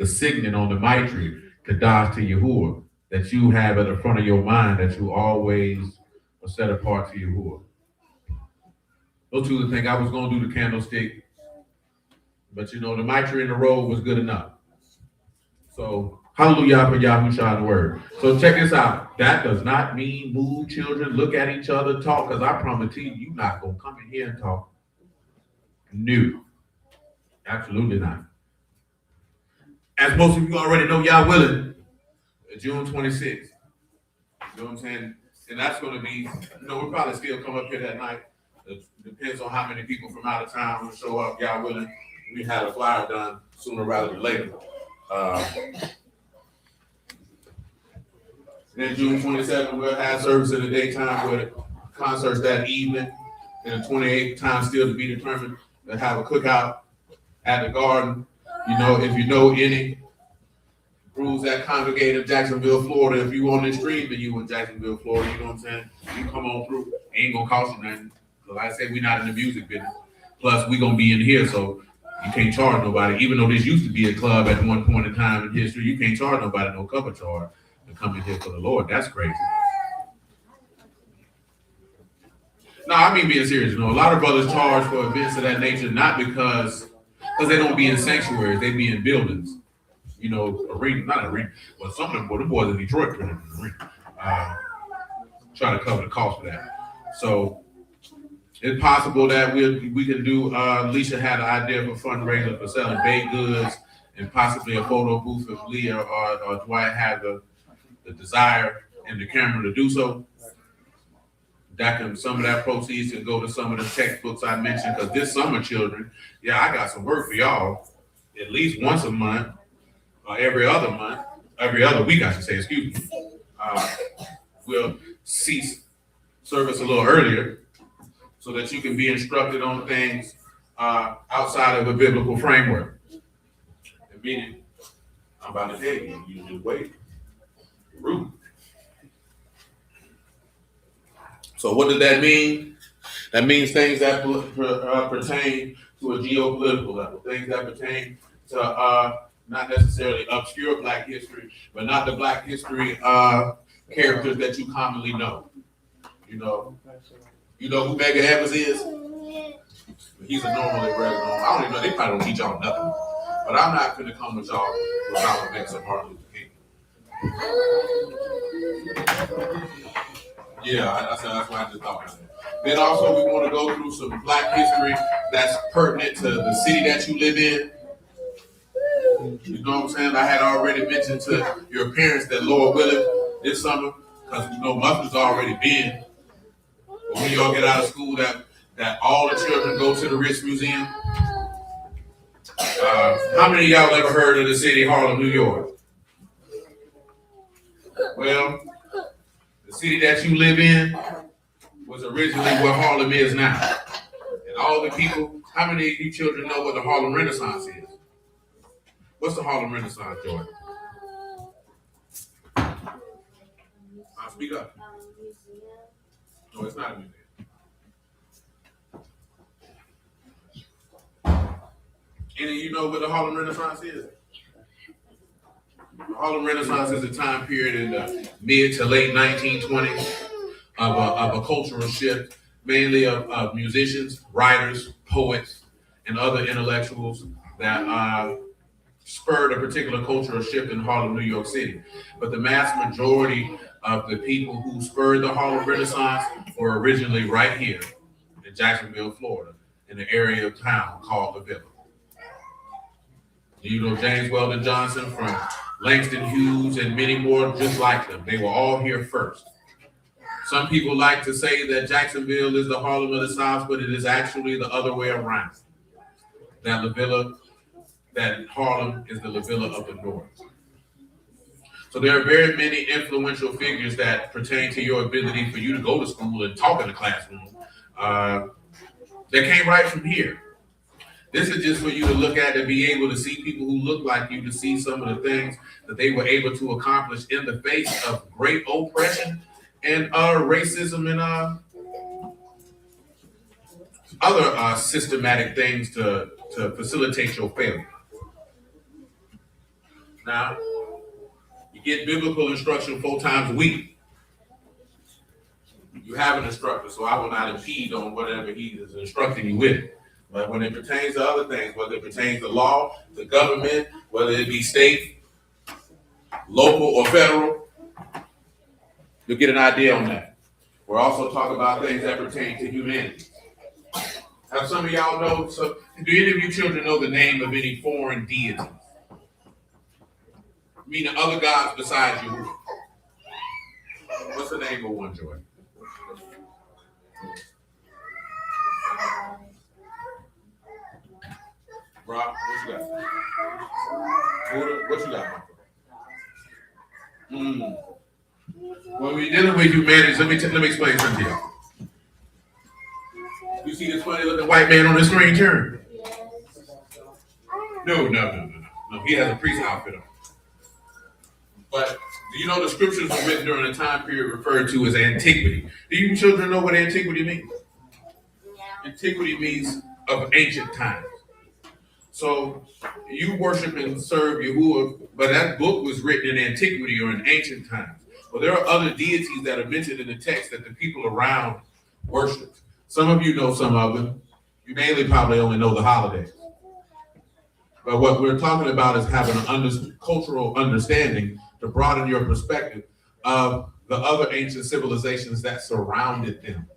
signet on the mitre, Kadash to Yahuah, that you have at the front of your mind, that you always are set apart to Yahuah. Those two are the things. I was going to do the candlestick, but you know, the mitre and the robe was good enough. So, hallelujah for Yahushua in the word. So check this out. That does not mean move children, look at each other, talk, because I promise you, you're not going to come in here and talk. No. Absolutely not. As most of you already know, y'all willing, June 26th. You know what I'm saying? And that's going to be, we'll probably still come up here that night. It depends on how many people from out of town will show up. Y'all willing? We had a flyer done sooner rather than later. Then June 27th, we'll have service in the daytime with concerts that evening. And the 28th, time still to be determined, to have a cookout at the garden. You know, if you know any crews that congregate in Jacksonville, Florida, if you on this stream and you in Jacksonville, Florida, you know what I'm saying? You come on through. Ain't gonna cost you nothing. So like I said, we're not in the music business. Plus, we gonna be in here, so you can't charge nobody. Even though this used to be a club at one point in time in history, you can't charge nobody no cover charge to come in here for the Lord. That's crazy. No, I mean being serious. You know, a lot of brothers charge for events of that nature, not because they don't be in sanctuaries, they be in buildings. You know, arena, not arena. Well, some of them, the boys in Detroit, in an arena, try to cover the cost for that. So it's possible that we can do. Alicia had an idea for fundraiser for selling baked goods and possibly a photo booth if Leah or Dwight had the desire and the camera to do so. some of that proceeds can go to some of the textbooks I mentioned, because this summer, children, yeah, I got some work for y'all. At least once a month, or every other week, I should say, excuse me. We'll cease service a little earlier so that you can be instructed on things outside of a biblical framework. Meaning, I'm about to tell you, you just wait. Rude. So what does that mean? That means things that pertain to a geopolitical level, things that pertain to not necessarily obscure Black history, but not the Black history characters that you commonly know. You know who Mega Evans is? He's a normally bred. I don't even know. They probably don't teach y'all nothing. But I'm not going to come with y'all without Max and Martin Luther King. Yeah, that's why I just thought about that. Then also we want to go through some Black history that's pertinent to the city that you live in. You know what I'm saying? I had already mentioned to your parents that Lord willing this summer, because Mustard's already been. But when y'all get out of school, that all the children go to the Ritz Museum. How many of y'all ever heard of the city Harlem, New York? Well, the city that you live in was originally where Harlem is now. And all the people, how many of you children know what the Harlem Renaissance is? What's the Harlem Renaissance, Jordan? Speak up. No, it's not a museum. Any of you know what the Harlem Renaissance is? The Harlem Renaissance is a time period in the mid to late 1920s of a cultural shift, mainly of musicians, writers, poets, and other intellectuals that spurred a particular cultural shift in Harlem, New York City. But the mass majority of the people who spurred the Harlem Renaissance were originally right here in Jacksonville, Florida, in the area of town called the Villa. You know James Weldon Johnson from Langston Hughes and many more just like them. They were all here first. Some people like to say that Jacksonville is the Harlem of the South, but it is actually the other way around. That Harlem is the La Villa of the North. So there are very many influential figures that pertain to your ability for you to go to school and talk in the classroom. They came right from here. This is just for you to look at and be able to see people who look like you, to see some of the things that they were able to accomplish in the face of great oppression and racism and other systematic things to facilitate your failure. Now, you get biblical instruction 4 times a week. You have an instructor, so I will not impede on whatever he is instructing you with. But when it pertains to other things, whether it pertains to law, to government, whether it be state, local, or federal, you'll get an idea on that. We're also talking about things that pertain to humanity. Have some of y'all know, do any of you children know the name of any foreign deities? Meaning other gods besides Yahuah. What's the name of one, Joy? Rob, what you got? Buddha, what you got, When we're dealing with humanity, let me explain something to y'all. You see this funny looking white man on the screen, turn? No. He has a priest outfit on. But do you know the scriptures were written during a time period referred to as antiquity? Do you children know what antiquity means? Antiquity means of ancient times. So you worship and serve Yahuah, but that book was written in antiquity or in ancient times. Well, there are other deities that are mentioned in the text that the people around worshiped. Some of you know some of them. You mainly probably only know the holidays. But what we're talking about is having an cultural understanding to broaden your perspective of the other ancient civilizations that surrounded them,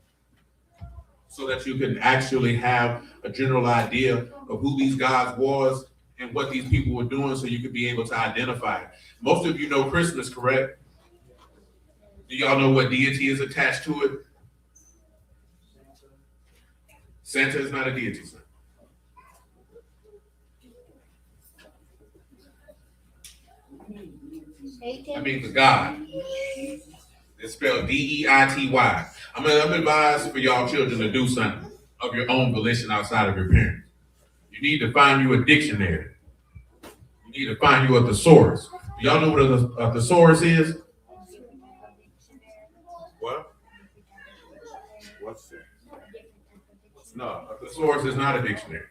so that you can actually have a general idea of who these gods was and what these people were doing, so you could be able to identify it. Most of you know Christmas, correct? Do y'all know what deity is attached to it? Santa is not a deity, son. That means a God. It's spelled D-E-I-T-Y. I'm advised for y'all children to do something of your own volition outside of your parents. You need to find you a dictionary. You need to find you a thesaurus. Do y'all know what a thesaurus is? What? What's that? No, a thesaurus is not a dictionary.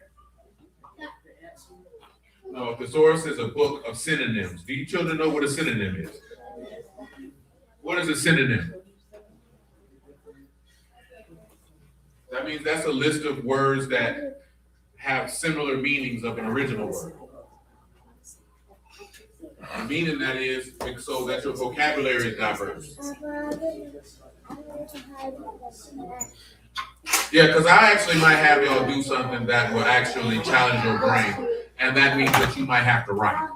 No, a thesaurus is a book of synonyms. Do you children know what a synonym is? What is a synonym? That means that's a list of words that have similar meanings of an original word. The meaning that is so that your vocabulary is diverse. Yeah, because I actually might have y'all do something that will actually challenge your brain, and that means that you might have to write.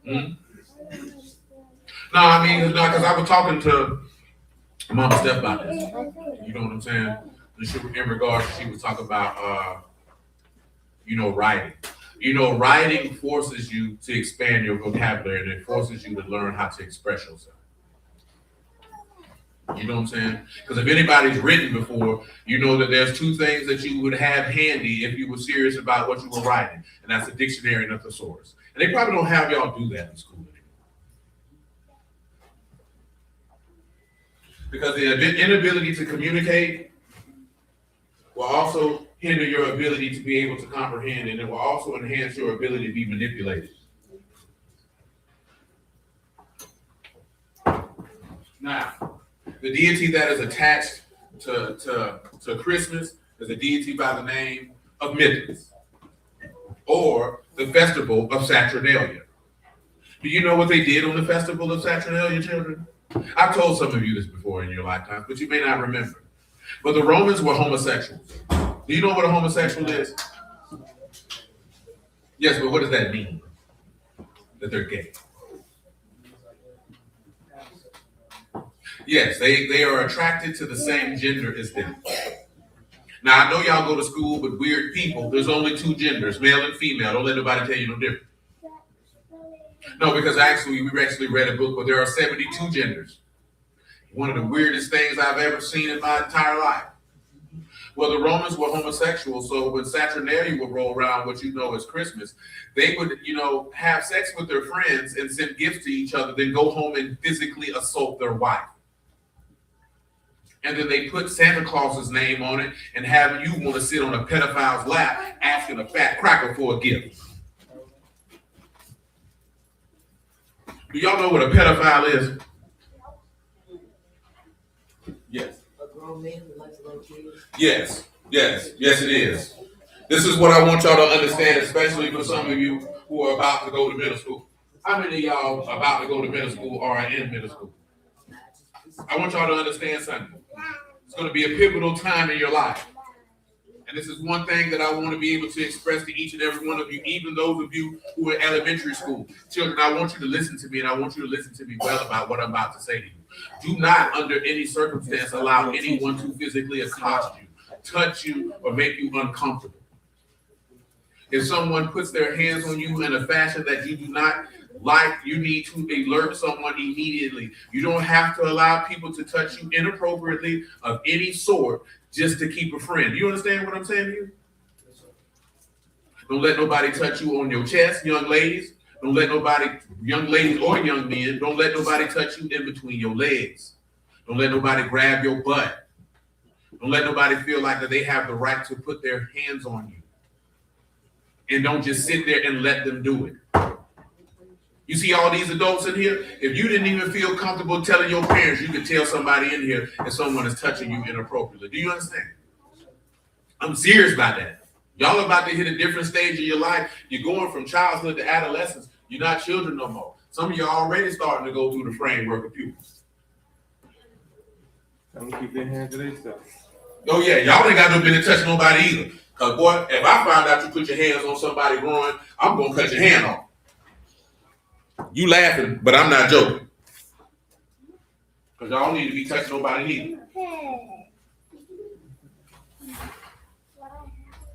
Hmm? No, I mean, because I was talking to Mama Steph about this. You know what I'm saying? In regards, she was talking about, writing. Writing forces you to expand your vocabulary, and it forces you to learn how to express yourself. You know what I'm saying? Because if anybody's written before, you know that there's two things that you would have handy if you were serious about what you were writing, and that's a dictionary and a thesaurus. And they probably don't have y'all do that in school anymore. Because the inability to communicate will also hinder your ability to be able to comprehend, and it will also enhance your ability to be manipulated. Now, the deity that is attached to Christmas is a deity by the name of Mithras, or the festival of Saturnalia. Do you know what they did on the festival of Saturnalia, children? I've told some of you this before in your lifetime, but you may not remember. But the Romans were homosexuals. Do you know what a homosexual is? Yes, but what does that mean? That they're gay. Yes, they are attracted to the same gender as them. Now, I know y'all go to school with weird people. There's only two genders, male and female. Don't let nobody tell you no different. No, because we actually read a book where there are 72 genders. One of the weirdest things I've ever seen in my entire life. Well, the Romans were homosexuals, so when Saturnalia would roll around, what you know as Christmas, they would, have sex with their friends and send gifts to each other, then go home and physically assault their wife. And then they put Santa Claus's name on it and have you want to sit on a pedophile's lap asking a fat cracker for a gift. Do y'all know what a pedophile is? Yes. A grown man who likes little kids. Yes, it is. This is what I want y'all to understand, especially for some of you who are about to go to middle school. How many of y'all about to go to middle school or are in middle school? I want y'all to understand something. It's going to be a pivotal time in your life. And this is one thing that I want to be able to express to each and every one of you, even those of you who are in elementary school. Children, I want you to listen to me, and I want you to listen to me well about what I'm about to say to you. Do not, under any circumstance, allow anyone to physically accost you, touch you, or make you uncomfortable. If someone puts their hands on you in a fashion that you do not like, you need to alert someone immediately. You don't have to allow people to touch you inappropriately of any sort just to keep a friend. Do you understand what I'm saying to you? Don't let nobody touch you on your chest, young ladies. Don't let nobody, young ladies or young men, don't let nobody touch you in between your legs. Don't let nobody grab your butt. Don't let nobody feel like that they have the right to put their hands on you. And don't just sit there and let them do it. You see all these adults in here? If you didn't even feel comfortable telling your parents, you could tell somebody in here if someone is touching you inappropriately. Do you understand? I'm serious about that. Y'all are about to hit a different stage of your life. You're going from childhood to adolescence. You're not children no more. Some of you are already starting to go through the framework of puberty. Tell them keep their hands to themselves. Oh yeah, y'all ain't got no business touching nobody either. Cause boy, if I find out you put your hands on somebody growing, I'm gonna cut your hand off. You laughing, but I'm not joking. Cause y'all don't need to be touching nobody either.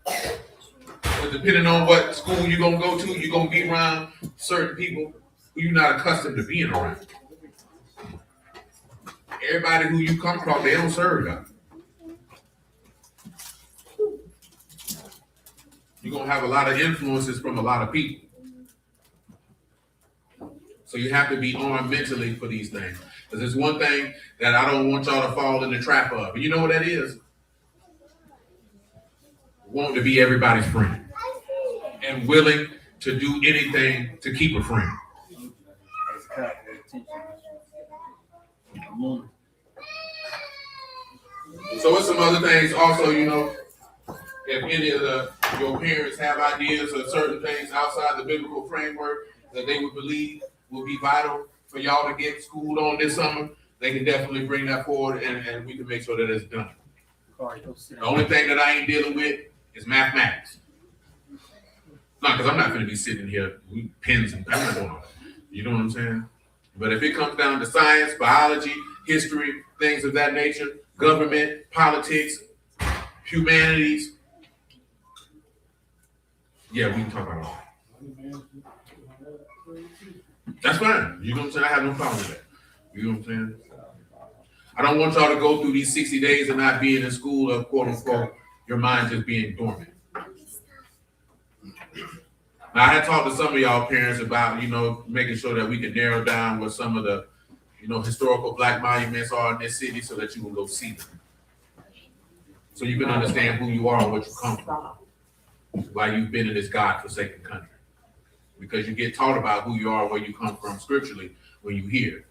But depending on what school you're gonna go to, you're gonna be around certain people who you're not accustomed to being around. Everybody who you come across, they don't serve God. You're gonna have a lot of influences from a lot of people. So you have to be armed mentally for these things. Because there's one thing that I don't want y'all to fall in the trap of. And you know what that is? Wanting to be everybody's friend. And willing to do anything to keep a friend. So with some other things also, you know, if any of your parents have ideas of certain things outside the biblical framework that they would believe will be vital for y'all to get schooled on this summer, they can definitely bring that forward and we can make sure that it's done. The only thing that I ain't dealing with is mathematics. No, because I'm not going to be sitting here with pens and I'm not doing all that. You know what I'm saying? But if it comes down to science, biology, history, things of that nature, government, politics, humanities, yeah, we can talk about all that. That's fine. You know what I'm saying? I have no problem with that. You know what I'm saying? I don't want y'all to go through these 60 days and not being in school or quote unquote, your mind just being dormant. Now, I had talked to some of y'all parents about, you know, making sure that we can narrow down what some of the, you know, historical black monuments are in this city so that you will go see them. So you can understand who you are and what you come from. Why you've been in this God-forsaken country. Because you get taught about who you are, where you come from scripturally when you hear.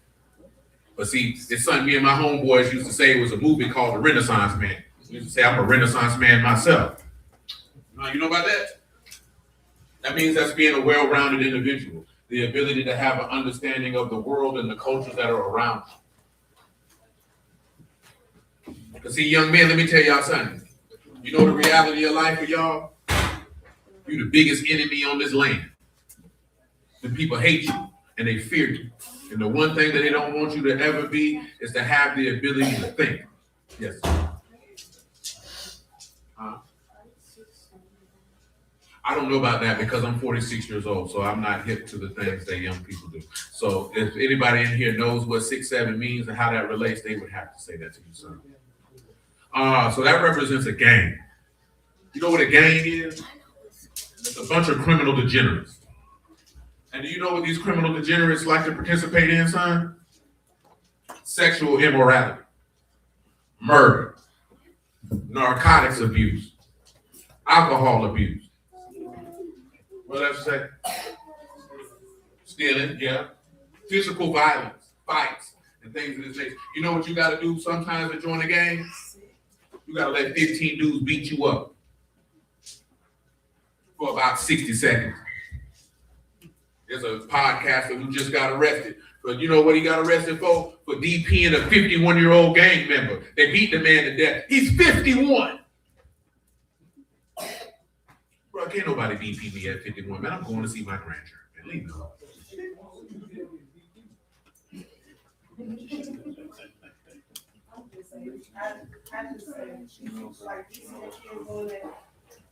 But see, it's something me and my homeboys used to say. It was a movie called The Renaissance Man. We used to say, I'm a Renaissance man myself. You know about that? That means that's being a well-rounded individual. The ability to have an understanding of the world and the cultures that are around you. Because see, young men, let me tell y'all something. You know the reality of life for y'all? You're the biggest enemy on this land. The people hate you and they fear you. And the one thing that they don't want you to ever be is to have the ability to think. Yes. I don't know about that because I'm 46 years old, so I'm not hip to the things that young people do. So if anybody in here knows what 6'7" means and how that relates, they would have to say that to you, son. So that represents a gang. You know what a gang is? It's a bunch of criminal degenerates. And do you know what these criminal degenerates like to participate in, son? Sexual immorality, murder, narcotics abuse, alcohol abuse. What else you say? Stealing, yeah. Physical violence, fights, and things of this nature. You know what you got to do sometimes to join a gang? You got to let 15 dudes beat you up for about 60 seconds. There's a podcaster who just got arrested. But you know what he got arrested for? For DPing a 51-year-old gang member. They beat the man to death. He's 51. Bro, can't nobody DP me at 51, man. I'm going to see my grandchildren. Leave me alone. I just say, like, these kids doing that.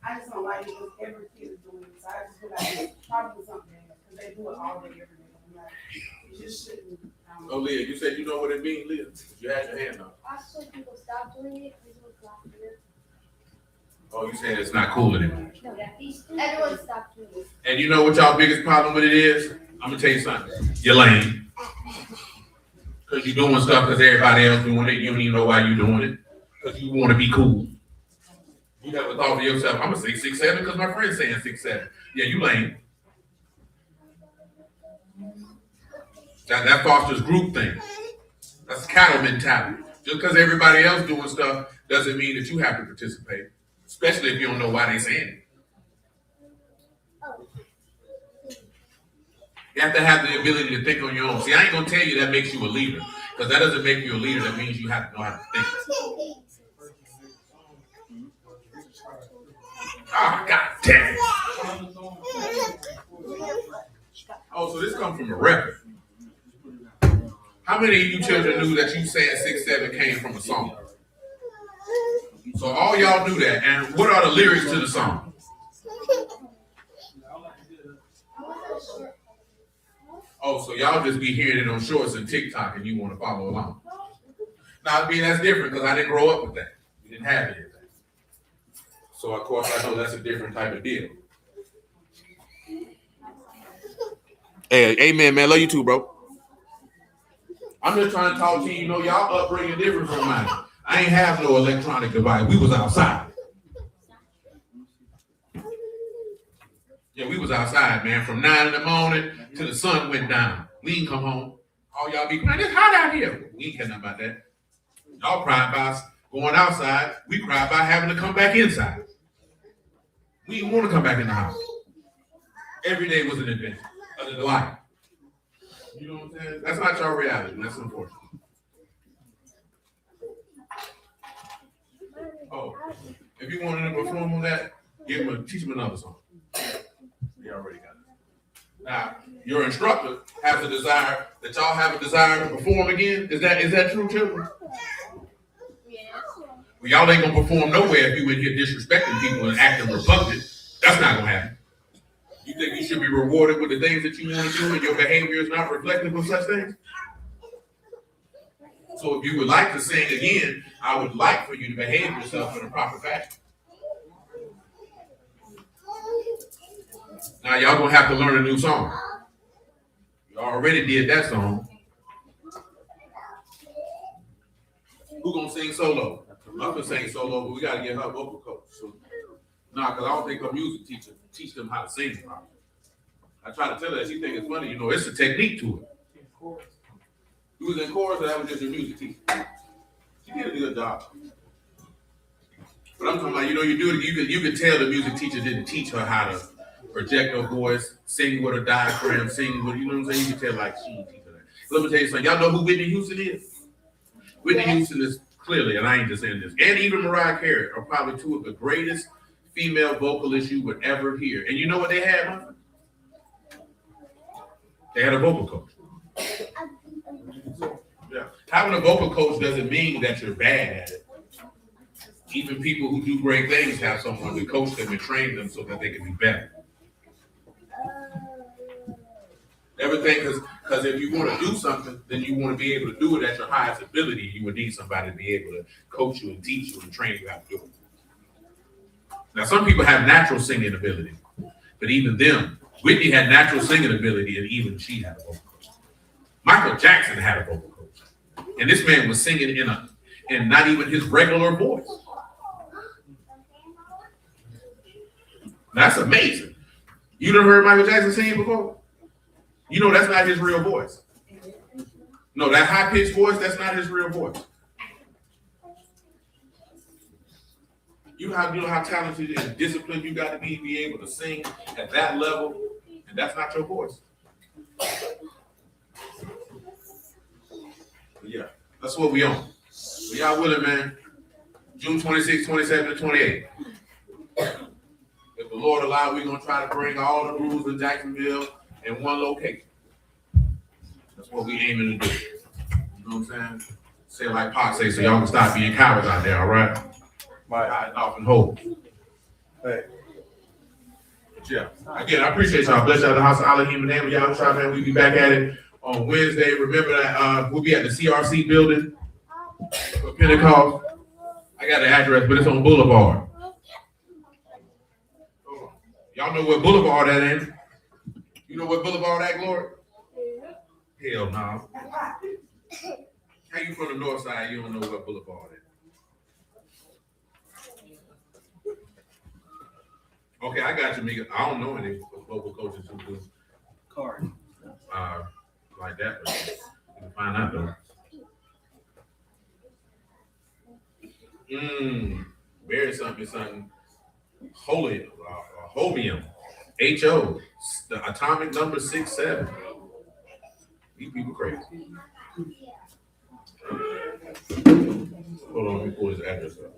I just don't like it because every kid is doing it. So I just feel like it's probably something because they do it all day, every day. I'm like, you just shouldn't. Oh, Leah, you said you know what it means, Leah. You had your hand up. I saw people stop doing it because it was laughter. Oh, you said it's not cool anymore. No, everyone stopped doing it. And you know what y'all biggest problem with it is? I'm gonna tell you something. You're lame. Because you're doing stuff because everybody else doing it. You don't even know why you're doing it. Because you want to be cool. You never thought to yourself, I'm gonna say 6'7" because my friend's saying 6'7". Yeah, you lame. That fosters group thing. That's cattle mentality. Just because everybody else doing stuff doesn't mean that you have to participate. Especially if you don't know why they're saying it. You have to have the ability to think on your own. See, I ain't gonna tell you that makes you a leader. Because that doesn't make you a leader. That means you have to know how to think. Oh, God damn it. Oh, so this comes from a record. How many of you children knew that you saying 6'7" came from a song? So all y'all knew that. And what are the lyrics to the song? Oh, so y'all just be hearing it on shorts and TikTok and you want to follow along. Now, I mean, that's different because I didn't grow up with that. We didn't have any of that. So, of course, I know that's a different type of deal. Hey, amen, man. Love you too, bro. I'm just trying to talk to you. You know, y'all upbringing different from mine. I ain't have no electronic device. We was outside. Yeah, we was outside, man, from 9 in the morning till the sun went down. We ain't come home. All y'all be crying, it's hot out here. We ain't care nothing about that. Y'all cried by going outside. We cried by having to come back inside. We didn't want to come back in the house. Every day was an adventure, a delight. You know what I'm saying? That's not your reality. That's unfortunate. Oh, if you wanted to perform on that, teach them another song. They already got it. Now, your instructor has a desire that y'all have a desire to perform again. Is that true, children? Well, y'all ain't gonna perform nowhere if you in here disrespecting people and acting repugnant. That's not gonna happen. You think you should be rewarded with the things that you want to do and your behavior is not reflective of such things? So if you would like to sing again, I would like for you to behave yourself in a proper fashion. Now y'all gonna have to learn a new song. You already did that song. Who gonna sing solo? I'm gonna sing solo, but we gotta get her a vocal coach. So, because I don't think her music teacher teach them how to sing properly. I try to tell her that she think it's funny. You know, it's a technique to it. You was in chorus, or that was just your music teacher? She did a good job. But I'm talking about, you know, you can tell the music teacher didn't teach her how to project her voice, sing with a diaphragm, sing with, you know what I'm saying? You can tell like she didn't teach her that. Let me tell you something. Y'all know who Whitney Houston is? Whitney Houston is clearly, and I ain't just saying this, and even Mariah Carey are probably two of the greatest female vocalists you would ever hear. And you know what they had, huh? They had a vocal coach. Yeah. Having a vocal coach doesn't mean that you're bad at it. Even people who do great things have someone to coach them and train them so that they can be better. Everything, because if you want to do something, then you want to be able to do it at your highest ability. You would need somebody to be able to coach you and teach you and train you how to do it. Now, some people have natural singing ability, but even them, Whitney had natural singing ability, and even she had a vocal coach. Michael Jackson had a vocal coach, and this man was singing in not even his regular voice. That's amazing. You done heard Michael Jackson sing before? You know that's not his real voice. No, that high-pitched voice, that's not his real voice. You know how talented and disciplined you got to be able to sing at that level, and that's not your voice. But yeah, that's what we on. So y'all willing, man? June 26, 27, and 28. If the Lord allow, we're going to try to bring all the rules in Jacksonville in one location. That's what we aiming to do. You know what I'm saying? Say it like Pac say, so y'all can stop being cowards out there, all right? Right. Off and hold. Hey. But yeah. Again, I appreciate y'all. Bless y'all. The house of Elohim. In the name of Yahuah, man. We'll be back at it on Wednesday. Remember that we'll be at the CRC building for Pentecost. I got the address, but it's on Boulevard. Y'all know what Boulevard that is? You know what Boulevard at, Glory? Hell no. How you from the north side, you don't know what Boulevard is? Okay, I got you, Mika. I don't know any local coaches who do Card. like that, but you can find out though. Very something. Holy, Homium. HO, the atomic number 67. These people crazy. Hold on, let me pull his address up.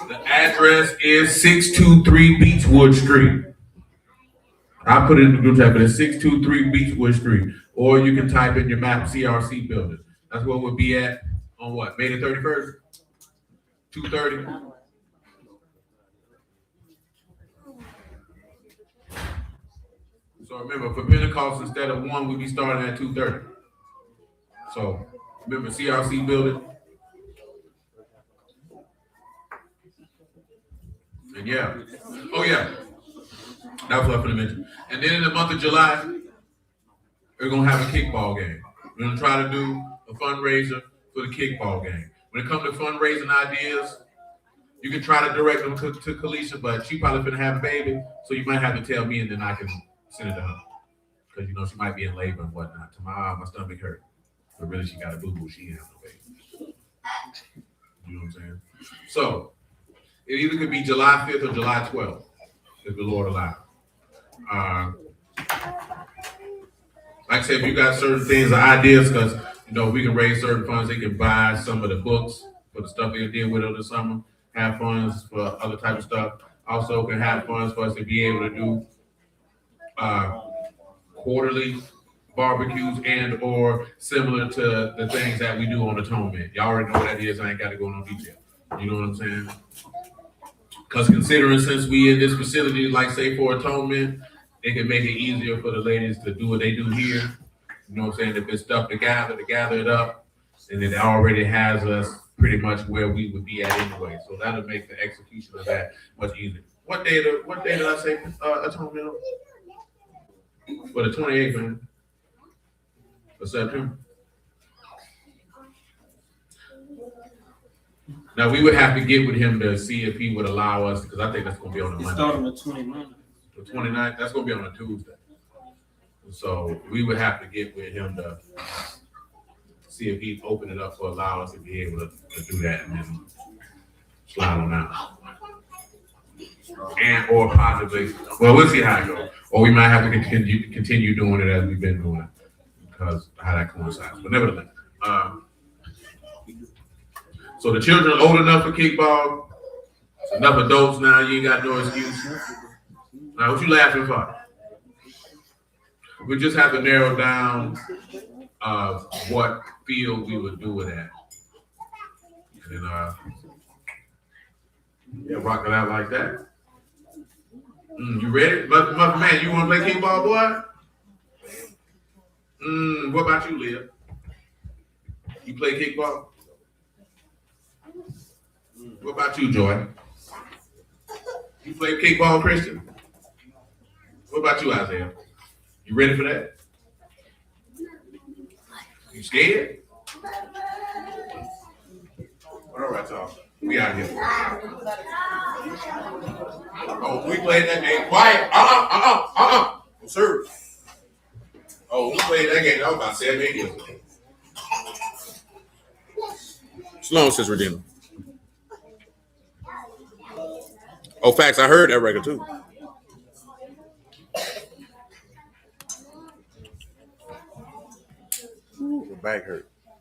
The address is 623 Beechwood Street. I put it in the group chat, but it's 623 Beechwood Street. Or you can type in your map CRC building. That's where we'll be at on what? May the 31st? 2:30. So remember, for Pentecost, instead of 1, we'll be starting at 2:30. So remember, CRC building. And yeah. Oh yeah. That was what I was going to mention. And then in the month of July, we're going to have a kickball game. We're going to try to do a fundraiser for the kickball game. When it comes to fundraising ideas, you can try to direct them to Kalisha, but she probably finna have a baby, so you might have to tell me, and then I can send it to her. Because, you know, she might be in labor and whatnot. Tomorrow, my stomach hurt. But really, she got a boo-boo. She ain't have no baby. You know what I'm saying? So, it either could be July 5th or July 12th, if the Lord allows. Like I said, if you got certain things or ideas, because, you know, we can raise certain funds, they can buy some of the books for the stuff they did with over the summer, have funds for other type of stuff. Also can have funds for us to be able to do quarterly barbecues and or similar to the things that we do on Atonement. Y'all already know what that is. I ain't got to go into detail. You know what I'm saying? Because considering since we in this facility, like say for Atonement, it can make it easier for the ladies to do what they do here. You know what I'm saying? If it's stuff to gather it up, and it already has us pretty much where we would be at anyway. So that'll make the execution of that much easier. What day did I say Atonement? For the 28th, man. For September. Now we would have to get with him to see if he would allow us, because I think that's going to be on a Monday. Start on the 29th. The 29th, that's going to be on a Tuesday. So we would have to get with him to see if he'd open it up for allow us to be able to do that and then slide on out. And or possibly, well, we'll see how it goes. Or we might have to continue doing it as we've been doing it because how that coincides. But nevertheless, so the children are old enough for kickball. It's enough adults now. You ain't got no excuse. Now, what you laughing for? We just have to narrow down what field we would do it at. And then, yeah, rock it out like that. You ready? Muffin Man, you want to play kickball, boy? What about you, Leah? You play kickball? What about you, Joy? You play kickball, Christian? What about you, Isaiah? You ready for that? You scared? All right, y'all. We out here. Oh, we played that game. Quiet. Sir. Oh, we played that game. That was about 7 years ago. Shalom, Sister Redeemer. Oh, facts. I heard that record too. Ooh, my back hurt.